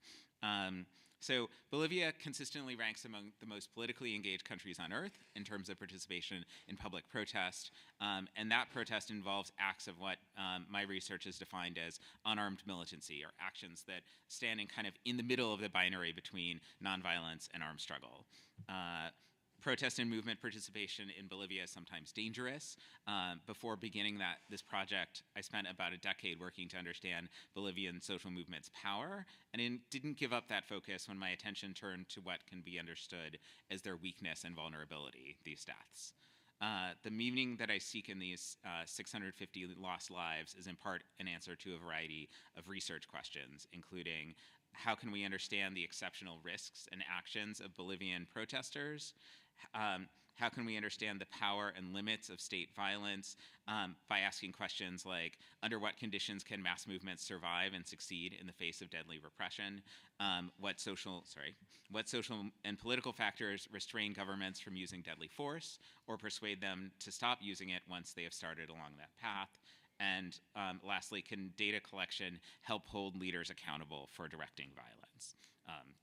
So Bolivia consistently ranks among the most politically engaged countries on earth in terms of participation in public protest, and that protest involves acts of what my research has defined as unarmed militancy, or actions that stand in the middle of the binary between nonviolence and armed struggle. Protest and movement participation in Bolivia is sometimes dangerous. Before beginning this project, I spent about a decade working to understand Bolivian social movement's power, and didn't give up that focus when my attention turned to what can be understood as their weakness and vulnerability, these deaths. The meaning that I seek in these 650 lost lives is in part an answer to a variety of research questions, including how can we understand the exceptional risks and actions of Bolivian protesters? How can we understand the power and limits of state violence by asking questions like, under what conditions can mass movements survive and succeed in the face of deadly repression? What social and political factors restrain governments from using deadly force or persuade them to stop using it once they have started along that path? and lastly, can data collection help hold leaders accountable for directing violence?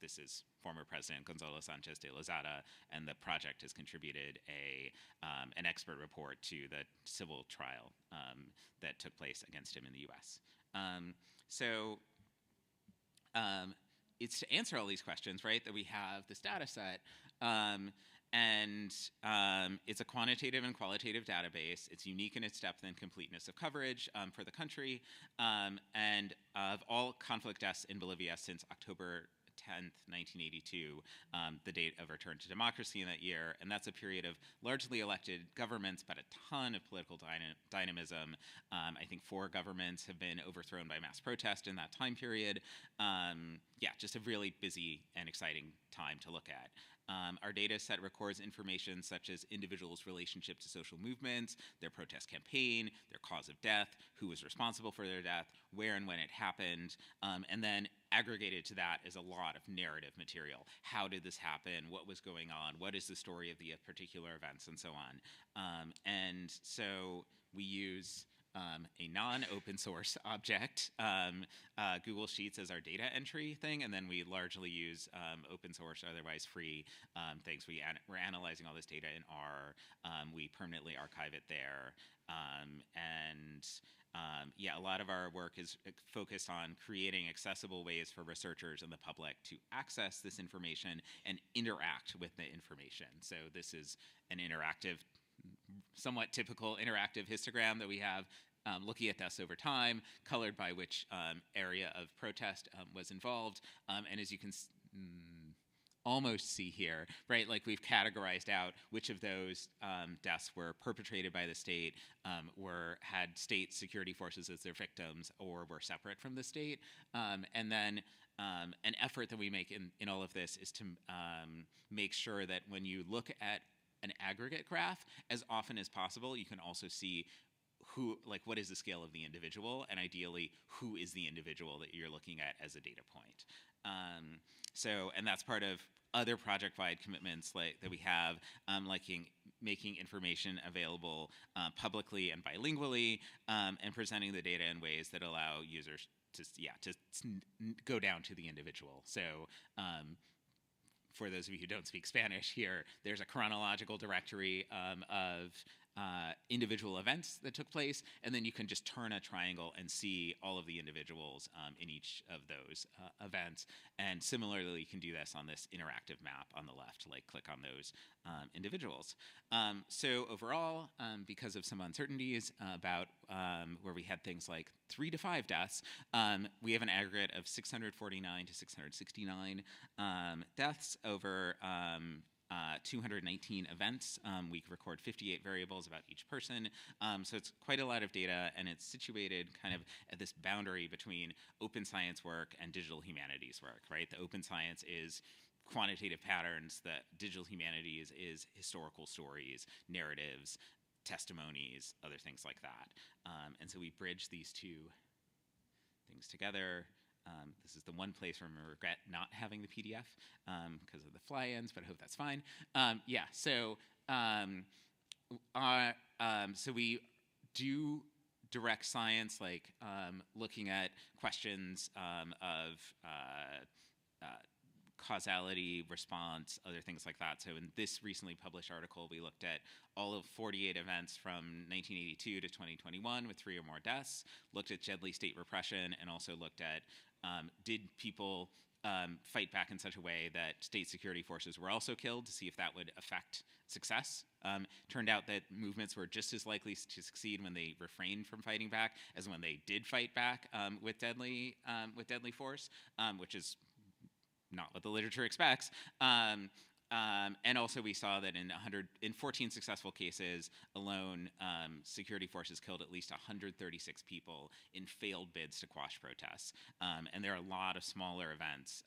This is former President Gonzalo Sanchez de Lozada, and the project has contributed an expert report to the civil trial that took place against him in the U.S. It's to answer all these questions, right, that we have this data set. It's a quantitative and qualitative database. It's unique in its depth and completeness of coverage for the country. And of all conflict deaths in Bolivia since October 10th, 1982, the date of return to democracy in that year. And that's a period of largely elected governments, but a ton of political dynamism. I think 4 governments have been overthrown by mass protest in that time period. Yeah, just a really busy and exciting time to look at. Our data set records information such as individuals' relationship to social movements, their protest campaign, their cause of death, who was responsible for their death, where and when it happened, and then aggregated to that is a lot of narrative material. How did this happen? What was going on? What is the story of the particular events, and so on. And so we use a non-open source object, Google Sheets, as our data entry thing, and then we largely use open source, otherwise free things. We're analyzing all this data in R. We permanently archive it there. Yeah, a lot of our work is focused on creating accessible ways for researchers and the public to access this information and interact with the information. So this is an interactive, somewhat typical interactive histogram that we have looking at this over time, colored by which area of protest was involved. And as you can almost see here, right, like we've categorized out which of those deaths were perpetrated by the state, had state security forces as their victims, or were separate from the state. And then an effort that we make in all of this is to make sure that when you look at an aggregate graph, as often as possible, you can also see what is the scale of the individual, and ideally, who is the individual that you're looking at as a data point. And that's part of other project-wide commitments that we have, like making information available publicly and bilingually, and presenting the data in ways that allow users to go down to the individual. So for those of you who don't speak Spanish here, there's a chronological directory of individual events that took place, and then you can just turn a triangle and see all of the individuals in each of those events. And similarly, you can do this on this interactive map on the left, like click on those individuals. So overall, because of some uncertainties about where we had things like 3 to 5 deaths, we have an aggregate of 649 to 669 deaths over 219 events. We record 58 variables about each person. So it's quite a lot of data, and it's situated kind of at this boundary between open science work and digital humanities work, right? The open science is quantitative patterns, the digital humanities is historical stories, narratives, testimonies, other things like that. And so we bridge these two things together. This is the one place where I regret not having the PDF because of the fly-ins, but I hope that's fine. So we do direct science, like looking at questions of causality, response, other things like that. So in this recently published article, we looked at all of 48 events from 1982 to 2021 with 3 or more deaths, looked at deadly state repression, and also looked at did people fight back in such a way that state security forces were also killed, to see if that would affect success. Turned out that movements were just as likely to succeed when they refrained from fighting back as when they did fight back with deadly force, which is not what the literature expects. And also we saw that in 14 successful cases alone, security forces killed at least 136 people in failed bids to quash protests. And there are a lot of smaller events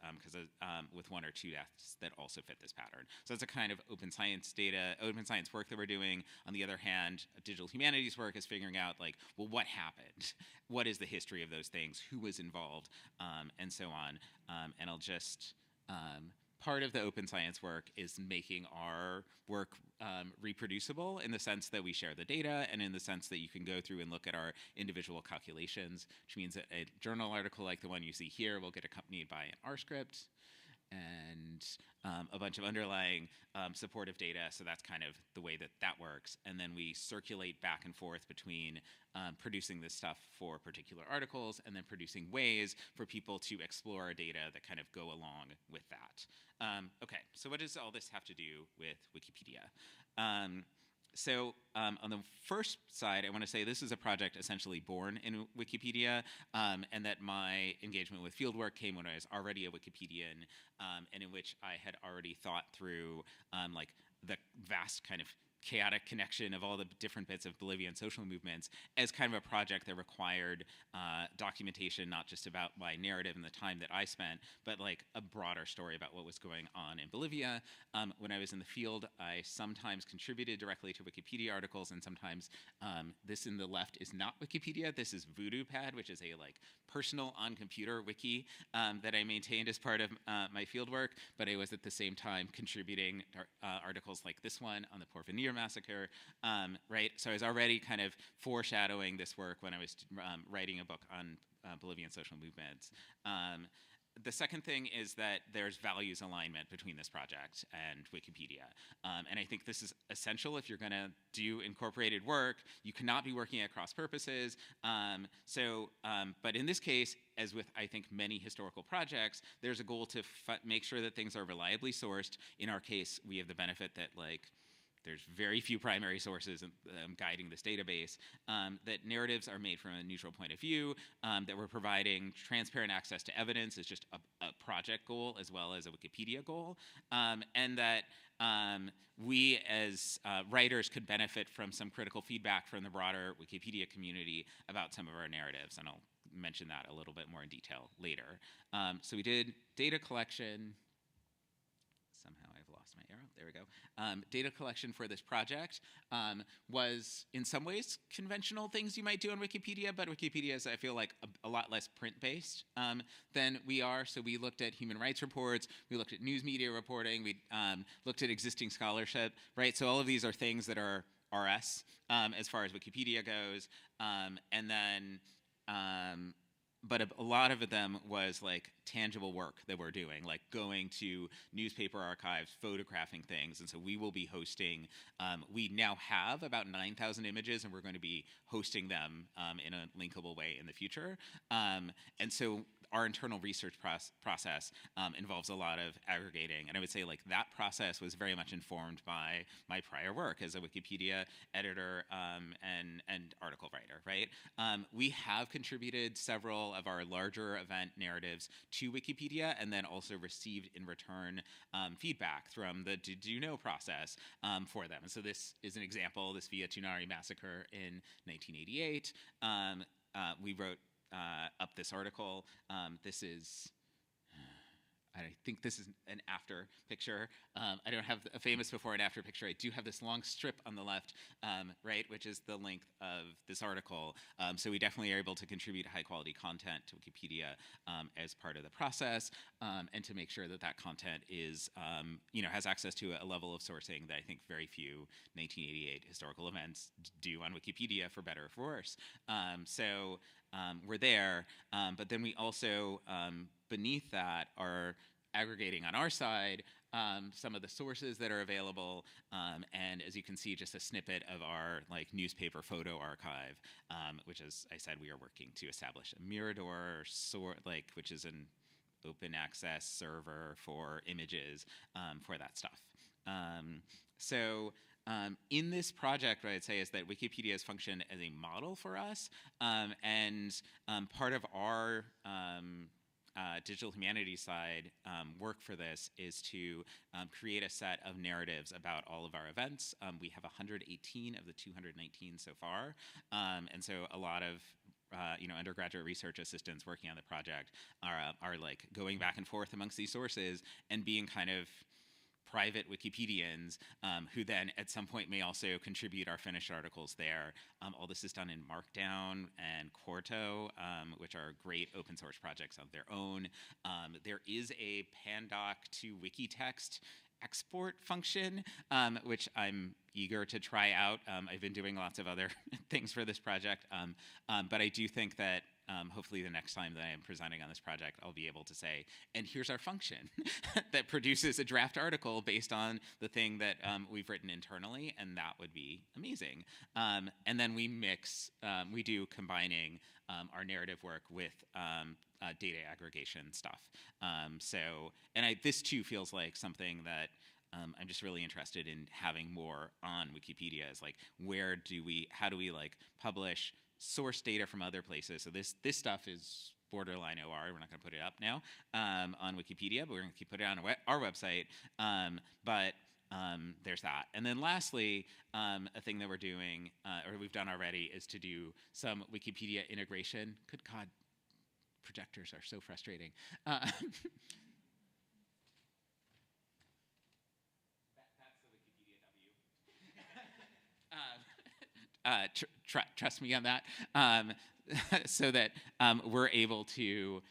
with 1 or 2 deaths that also fit this pattern. So that's a kind of open science work that we're doing. On the other hand, digital humanities work is figuring out, like, well, what happened? What is the history of those things? Who was involved? And so on. And I'll just part of the open science work is making our work reproducible in the sense that we share the data and in the sense that you can go through and look at our individual calculations, which means that a journal article like the one you see here will get accompanied by an R script and a bunch of underlying supportive data. So that's kind of the way that that works. And then we circulate back and forth between producing this stuff for particular articles and then producing ways for people to explore data that kind of go along with that. Okay, so what does all this have to do with Wikipedia? So on the first side, I want to say this is a project essentially born in Wikipedia, and that my engagement with fieldwork came when I was already a Wikipedian, and in which I had already thought through like the vast kind of chaotic connection of all the different bits of Bolivian social movements as kind of a project that required documentation, not just about my narrative and the time that I spent, but like a broader story about what was going on in Bolivia. When I was in the field, I sometimes contributed directly to Wikipedia articles, and sometimes this in the left is not Wikipedia. This is VoodooPad, which is a like personal on-computer wiki that I maintained as part of my fieldwork, but I was at the same time contributing articles like this one on the Porvenir massacre, right? So I was already kind of foreshadowing this work when I was writing a book on Bolivian social movements. The second thing is that there's values alignment between this project and Wikipedia. And I think this is essential if you're going to do incorporated work. You cannot be working at cross purposes. But in this case, as with, I think, many historical projects, there's a goal to make sure that things are reliably sourced. In our case, we have the benefit that, like, there's very few primary sources guiding this database, that narratives are made from a neutral point of view, that we're providing transparent access to evidence is just a project goal as well as a Wikipedia goal, and that we as writers could benefit from some critical feedback from the broader Wikipedia community about some of our narratives, and I'll mention that a little bit more in detail later. So we did data collection. Somehow I've lost my arrow. There we go. Data collection for this project was in some ways conventional things you might do on Wikipedia, but Wikipedia is, I feel like, a lot less print-based than we are. So we looked at human rights reports, we looked at news media reporting, we looked at existing scholarship, right? So all of these are things that are RS as far as Wikipedia goes. And then but a lot of them was like tangible work that we're doing, like going to newspaper archives, photographing things. And so we will be hosting, we now have about 9,000 images, and we're going to be hosting them in a linkable way in the future. And so our internal research process involves a lot of aggregating. And I would say like that process was very much informed by my prior work as a Wikipedia editor and article writer, right? We have contributed several of our larger event narratives to Wikipedia, and then also received in return feedback from the Did You Know process for them. And so this is an example, this Villa Tunari massacre in 1988. We wrote up this article. This is, I think this is an after picture. I don't have a famous before and after picture. I do have this long strip on the left, right, which is the length of this article. So we definitely are able to contribute high quality content to Wikipedia as part of the process, and to make sure that that content is, has access to a level of sourcing that I think very few 1988 historical events do on Wikipedia, for better or for worse. We're there, but then we also, beneath that, are aggregating on our side some of the sources that are available, and as you can see, just a snippet of our like newspaper photo archive, which, as I said, we are working to establish a Mirador which is an open access server for images for that stuff. In this project, what I'd say is that Wikipedia has functioned as a model for us, and part of our digital humanities side work for this is to create a set of narratives about all of our events. We have 118 of the 219 so far, and so a lot of undergraduate research assistants working on the project are like going back and forth amongst these sources and being kind of private Wikipedians who then at some point may also contribute our finished articles there. All this is done in Markdown and Quarto, which are great open source projects of their own. There is a Pandoc to Wikitext export function, which I'm eager to try out. I've been doing lots of other things for this project, but I do think that hopefully the next time that I am presenting on this project, I'll be able to say, and here's our function that produces a draft article based on the thing that we've written internally, and that would be amazing. And then we mix, we do combining our narrative work with data aggregation stuff. This too feels like something that I'm just really interested in having more on Wikipedia is like, how do we like publish source data from other places? So this stuff is borderline OR. We're not going to put it up now on Wikipedia, but we're going to keep putting it on our website. There's that. And then lastly, a thing that we're doing, or we've done already, is to do some Wikipedia integration. Good God, projectors are so frustrating. Trust me on that, so that we're able to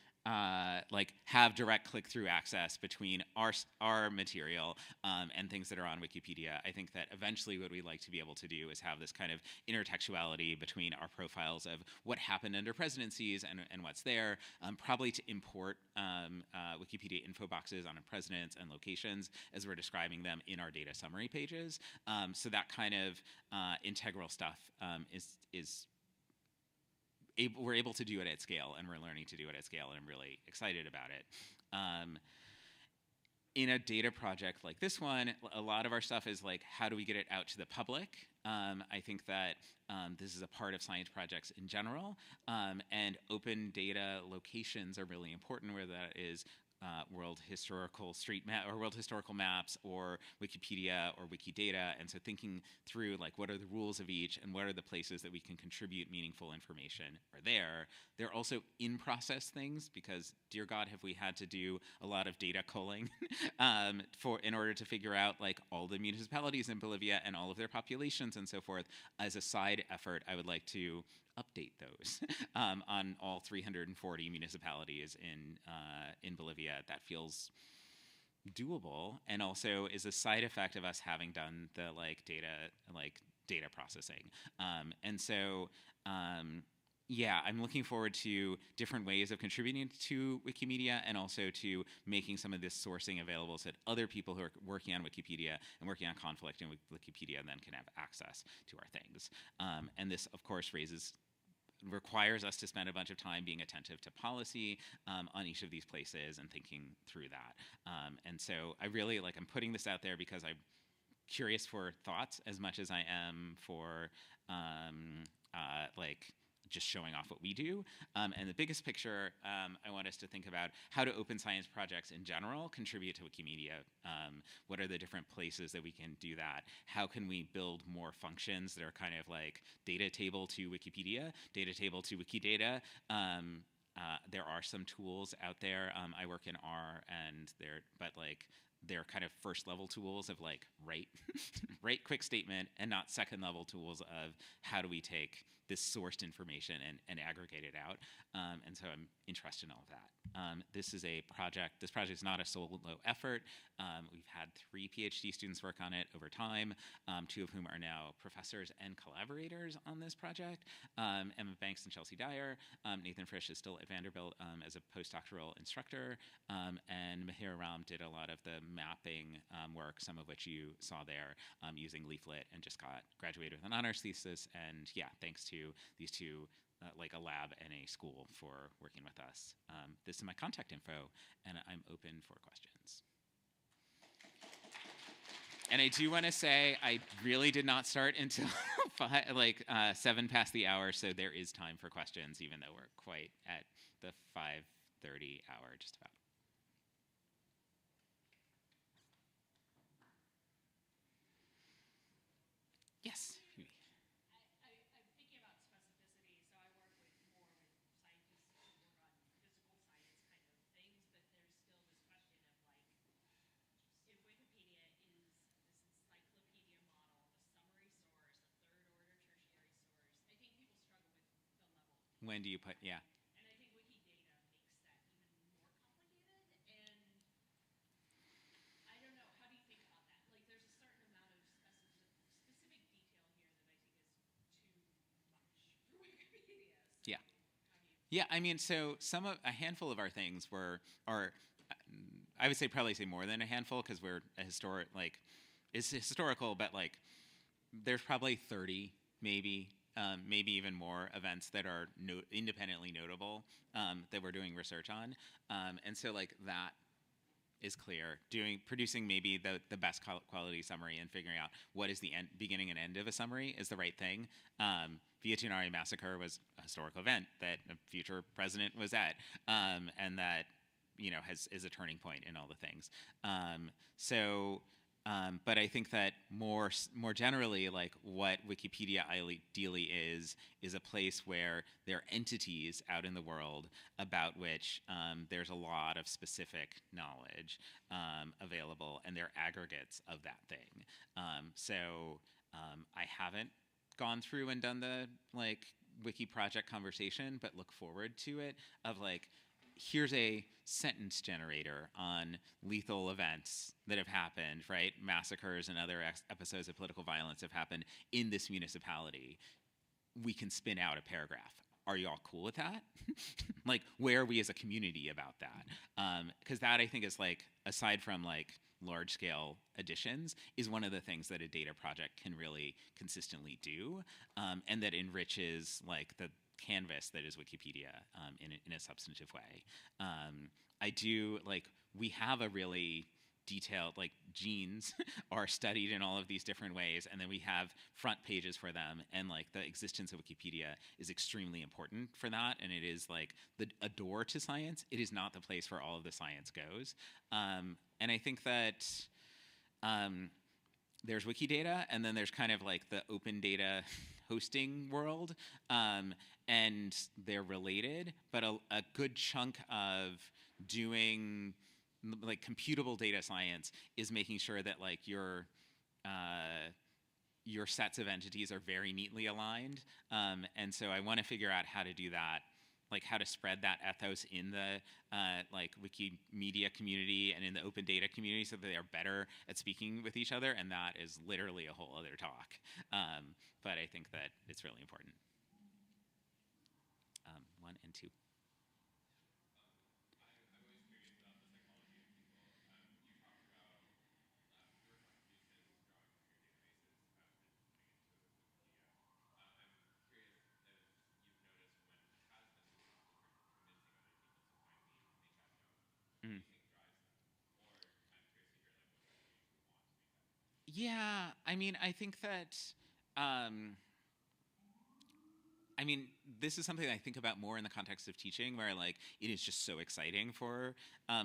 like have direct click-through access between our material and things that are on Wikipedia. I think that eventually what we'd like to be able to do is have this kind of intertextuality between our profiles of what happened under presidencies and what's there, probably to import Wikipedia info boxes on presidents and locations as we're describing them in our data summary pages. So that kind of integral stuff we're able to do it at scale, and we're learning to do it at scale, and I'm really excited about it. In a data project like this one, a lot of our stuff is like, how do we get it out to the public? I think that this is a part of science projects in general, and open data locations are really important, where that is World Historical Street Map or World Historical Maps or Wikipedia or Wikidata, and so thinking through like what are the rules of each and what are the places that we can contribute meaningful information are there. They're also in-process things because, dear God, have we had to do a lot of data culling in order to figure out like all the municipalities in Bolivia and all of their populations and so forth. As a side effort, I would like to update those on all 340 municipalities in Bolivia. That feels doable, and also is a side effect of us having done the data processing. Yeah, I'm looking forward to different ways of contributing to Wikimedia, and also to making some of this sourcing available so that other people who are working on Wikipedia and working on conflict in Wikipedia then can have access to our things. And this, of course, requires us to spend a bunch of time being attentive to policy on each of these places and thinking through that. And so I really I'm putting this out there because I'm curious for thoughts as much as I am for just showing off what we do. And the biggest picture, I want us to think about how do open science projects in general contribute to Wikimedia? What are the different places that we can do that? How can we build more functions that are kind of like data table to Wikipedia, data table to Wikidata? There are some tools out there. I work in R, and they're kind of first level tools of like write quick statement, and not second level tools of how do we take this sourced information and aggregate it out. And so I'm interested in all of that. This project is not a solo effort. We've had 3 PhD students work on it over time, 2 of whom are now professors and collaborators on this project. Emma Banks and Chelsea Dyer. Nathan Frisch is still at Vanderbilt as a postdoctoral instructor. And Mahir Ram did a lot of the mapping work, some of which you saw there, using Leaflet, and just graduated with an honors thesis. And yeah, thanks to these 2, like a lab and a school, for working with us. This is my contact info, and I'm open for questions. And I do want to say I really did not start until 7 past the hour, so there is time for questions, even though we're quite at the 5:30 hour, just about. Yes. when do you put, yeah. And I think Wikidata makes that even more complicated. And I don't know, how do you think about that? Like, there's a certain amount of specific detail here that I think is too much for Wikipedia. So Yeah. Yeah, I mean, so a handful of our things are, I would say probably say more than a handful because we're a historic, like, it's historical, but like, there's probably 30, maybe even more events that are independently notable that we're doing research on, and so like that is clear. Producing maybe the best quality summary and figuring out what is the beginning and end of a summary is the right thing. Vietnam massacre was a historical event that a future president was at, and that is a turning point in all the things. But I think that more generally, like what Wikipedia ideally is a place where there are entities out in the world about which there's a lot of specific knowledge available, and they're aggregates of that thing. I haven't gone through and done the like wiki project conversation, but look forward to it of like, here's a sentence generator on lethal events that have happened, right? Massacres and other episodes of political violence have happened in this municipality. We can spin out a paragraph. Are you all cool with that? Like, where are we as a community about that? Because that, I think, is like, aside from like large scale additions, is one of the things that a data project can really consistently do, and that enriches like the canvas that is Wikipedia in a substantive way. I do, like, we have a really detailed, like, genes are studied in all of these different ways, and then we have front pages for them, and like the existence of Wikipedia is extremely important for that, and it is like a door to science. It is not the place where all of the science goes. And I think that there's Wikidata, and then there's kind of like the open data hosting world, and they're related, but a good chunk of doing like computable data science is making sure that like your sets of entities are very neatly aligned, and so I want to figure out how to do that, like how to spread that ethos in the like Wikimedia community and in the open data community so that they are better at speaking with each other, and that is literally a whole other talk. But I think that it's really important. 1 and 2. Yeah, I mean, I think that, I mean, this is something I think about more in the context of teaching, where like it is just so exciting for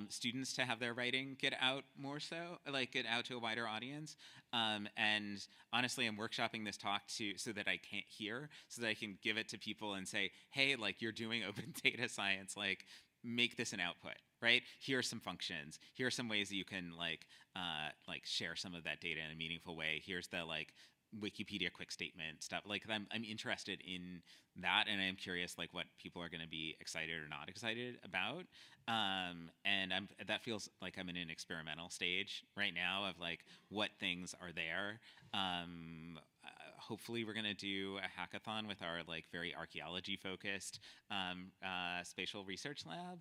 students to have their writing get out more so, like get out to a wider audience. And honestly, I'm workshopping this talk so that I can't hear, so that I can give it to people and say, hey, like you're doing open data science, like make this an output, right? Here are some functions. Here are some ways that you can like share some of that data in a meaningful way. Here's the like Wikipedia quick statement stuff. Like I'm interested in that, and I'm curious like what people are going to be excited or not excited about. And that feels like I'm in an experimental stage right now of like what things are there. Hopefully we're going to do a hackathon with our like very archaeology focused spatial research lab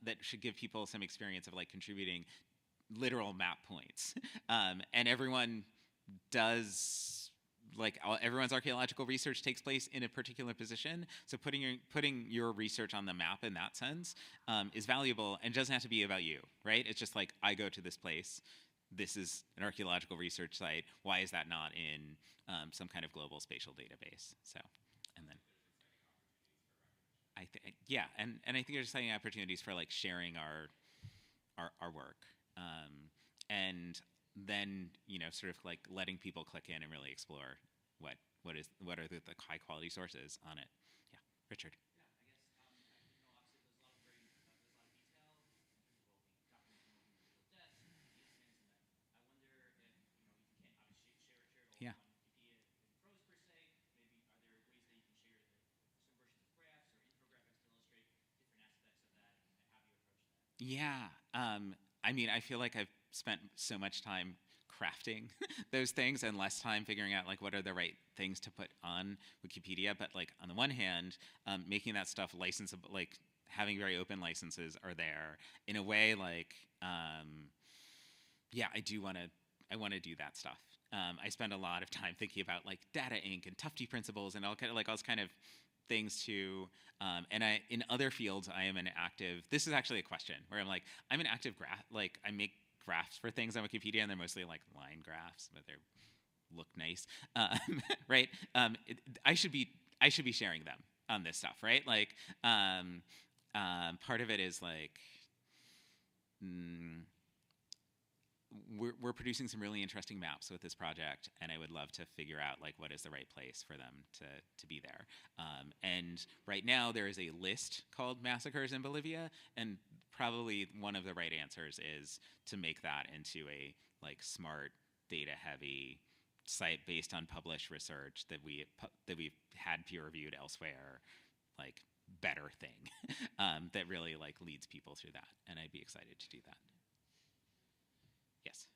that should give people some experience of like contributing literal map points. And everyone does, like everyone's archaeological research takes place in a particular position. So putting your research on the map in that sense is valuable, and doesn't have to be about you, right? It's just like, I go to this place. This is an archaeological research site. Why is that not in some kind of global spatial database? So, and then I think, yeah, and I think there's exciting opportunities for like sharing our work, and then sort of like letting people click in and really explore what are the high quality sources on it. Yeah, Richard. Yeah. Yeah. I mean, I feel like I've spent so much time crafting those things and less time figuring out like what are the right things to put on Wikipedia. But like on the one hand, making that stuff licensable, like having very open licenses are there in a way. Like, yeah, I want to do that stuff. I spend a lot of time thinking about like data Inc. and Tufte principles and all kind of like all those kind of things too. And in other fields, I am an active. This is actually a question where I'm like, I'm an active graph. Like I make graphs for things on Wikipedia, and they're mostly like line graphs, but they look nice, right? I should be sharing them on this stuff, right? Like, part of it is like. We're producing some really interesting maps with this project, and I would love to figure out like what is the right place for them to be there. And right now there is a list called Massacres in Bolivia, and probably one of the right answers is to make that into a like smart, data-heavy site based on published research that we've had peer-reviewed elsewhere, like better thing that really like leads people through that, and I'd be excited to do that. Yes.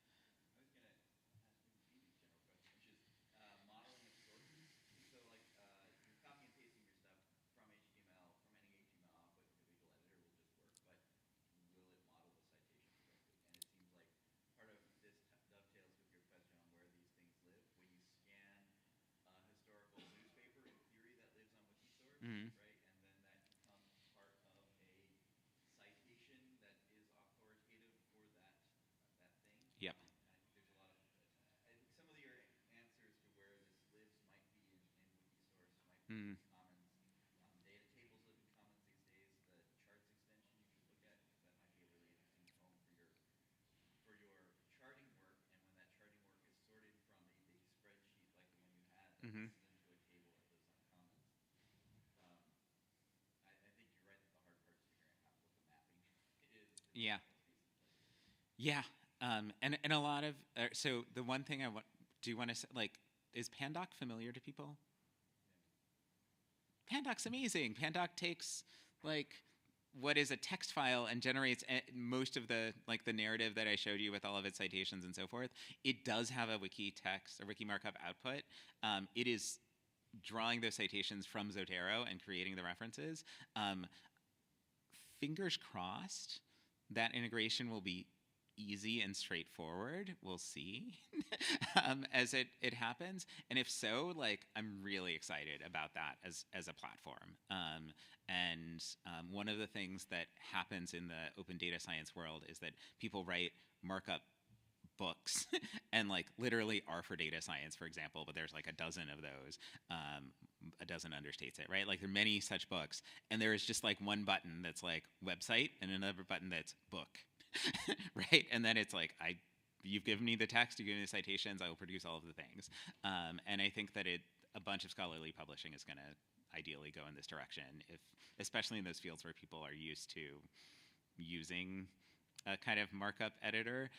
Mm-hmm. Yep. Mm. Mm-hmm. Yeah. Yeah. And a lot of so the one thing I want to say, like, is Pandoc familiar to people? Pandoc's amazing. Pandoc takes like what is a text file and generates most of the like the narrative that I showed you with all of its citations and so forth. It does have a wiki text or wiki markup output. It is drawing those citations from Zotero and creating the references. Fingers crossed that integration will be easy and straightforward. We'll see as it happens. And if so, like I'm really excited about that as a platform. And one of the things that happens in the open data science world is that people write markup books and like literally R for data science, for example, but there's like a dozen of those. A dozen understates it, right? Like there are many such books, and there is just like one button that's like website and another button that's book, right? And then it's like you've given me the text, you give me the citations, I will produce all of the things. And I think that a bunch of scholarly publishing is going to ideally go in this direction, especially in those fields where people are used to using a kind of markup editor.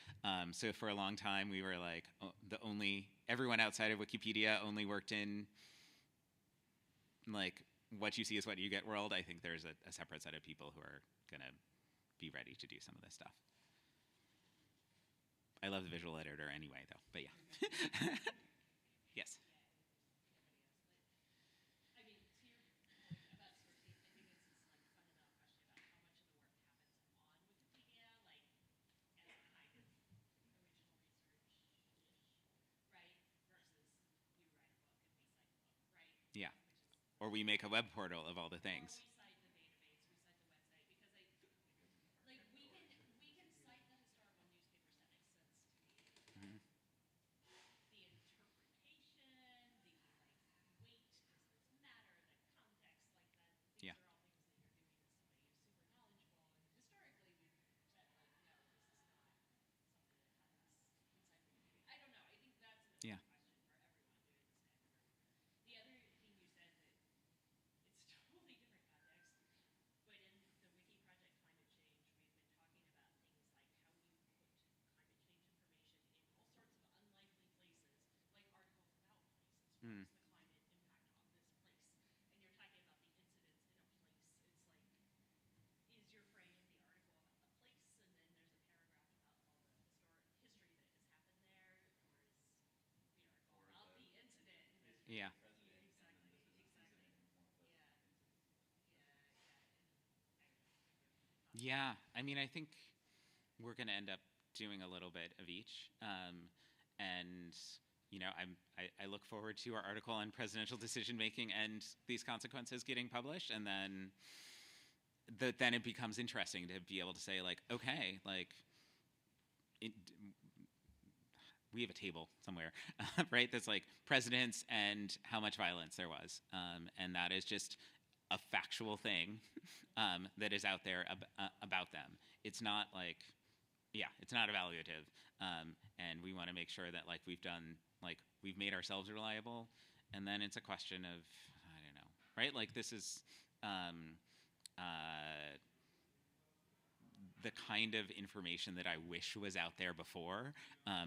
So for a long time, we were like everyone outside of Wikipedia only worked in like what you see is what you get world. I think there's a separate set of people who are gonna be ready to do some of this stuff. I love the visual editor anyway, though. But yeah. Yes. Yeah. Or we make a web portal of all the things. Mhm. Yeah. Yeah. Yeah. Yeah, I mean, I think we're going to end up doing a little bit of each. And, you know, I look forward to our article on presidential decision making and these consequences getting published. And then, then it becomes interesting to be able to say, like, okay, like, we have a table somewhere, right? That's like presidents and how much violence there was. And that is just a factual thing that is out there about them. It's not like, yeah, it's not evaluative. And we want to make sure that like we've made ourselves reliable. And then it's a question of, I don't know, right? Like this is the kind of information that I wish was out there before.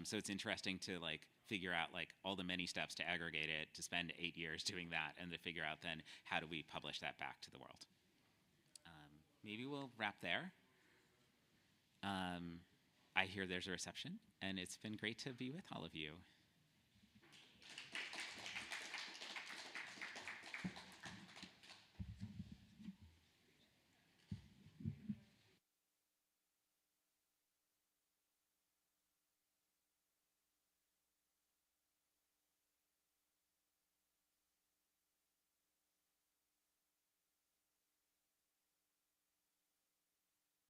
So it's interesting to like figure out like all the many steps to aggregate it, to spend 8 years doing that, and to figure out then how do we publish that back to the world. Maybe we'll wrap there. I hear there's a reception, and it's been great to be with all of you.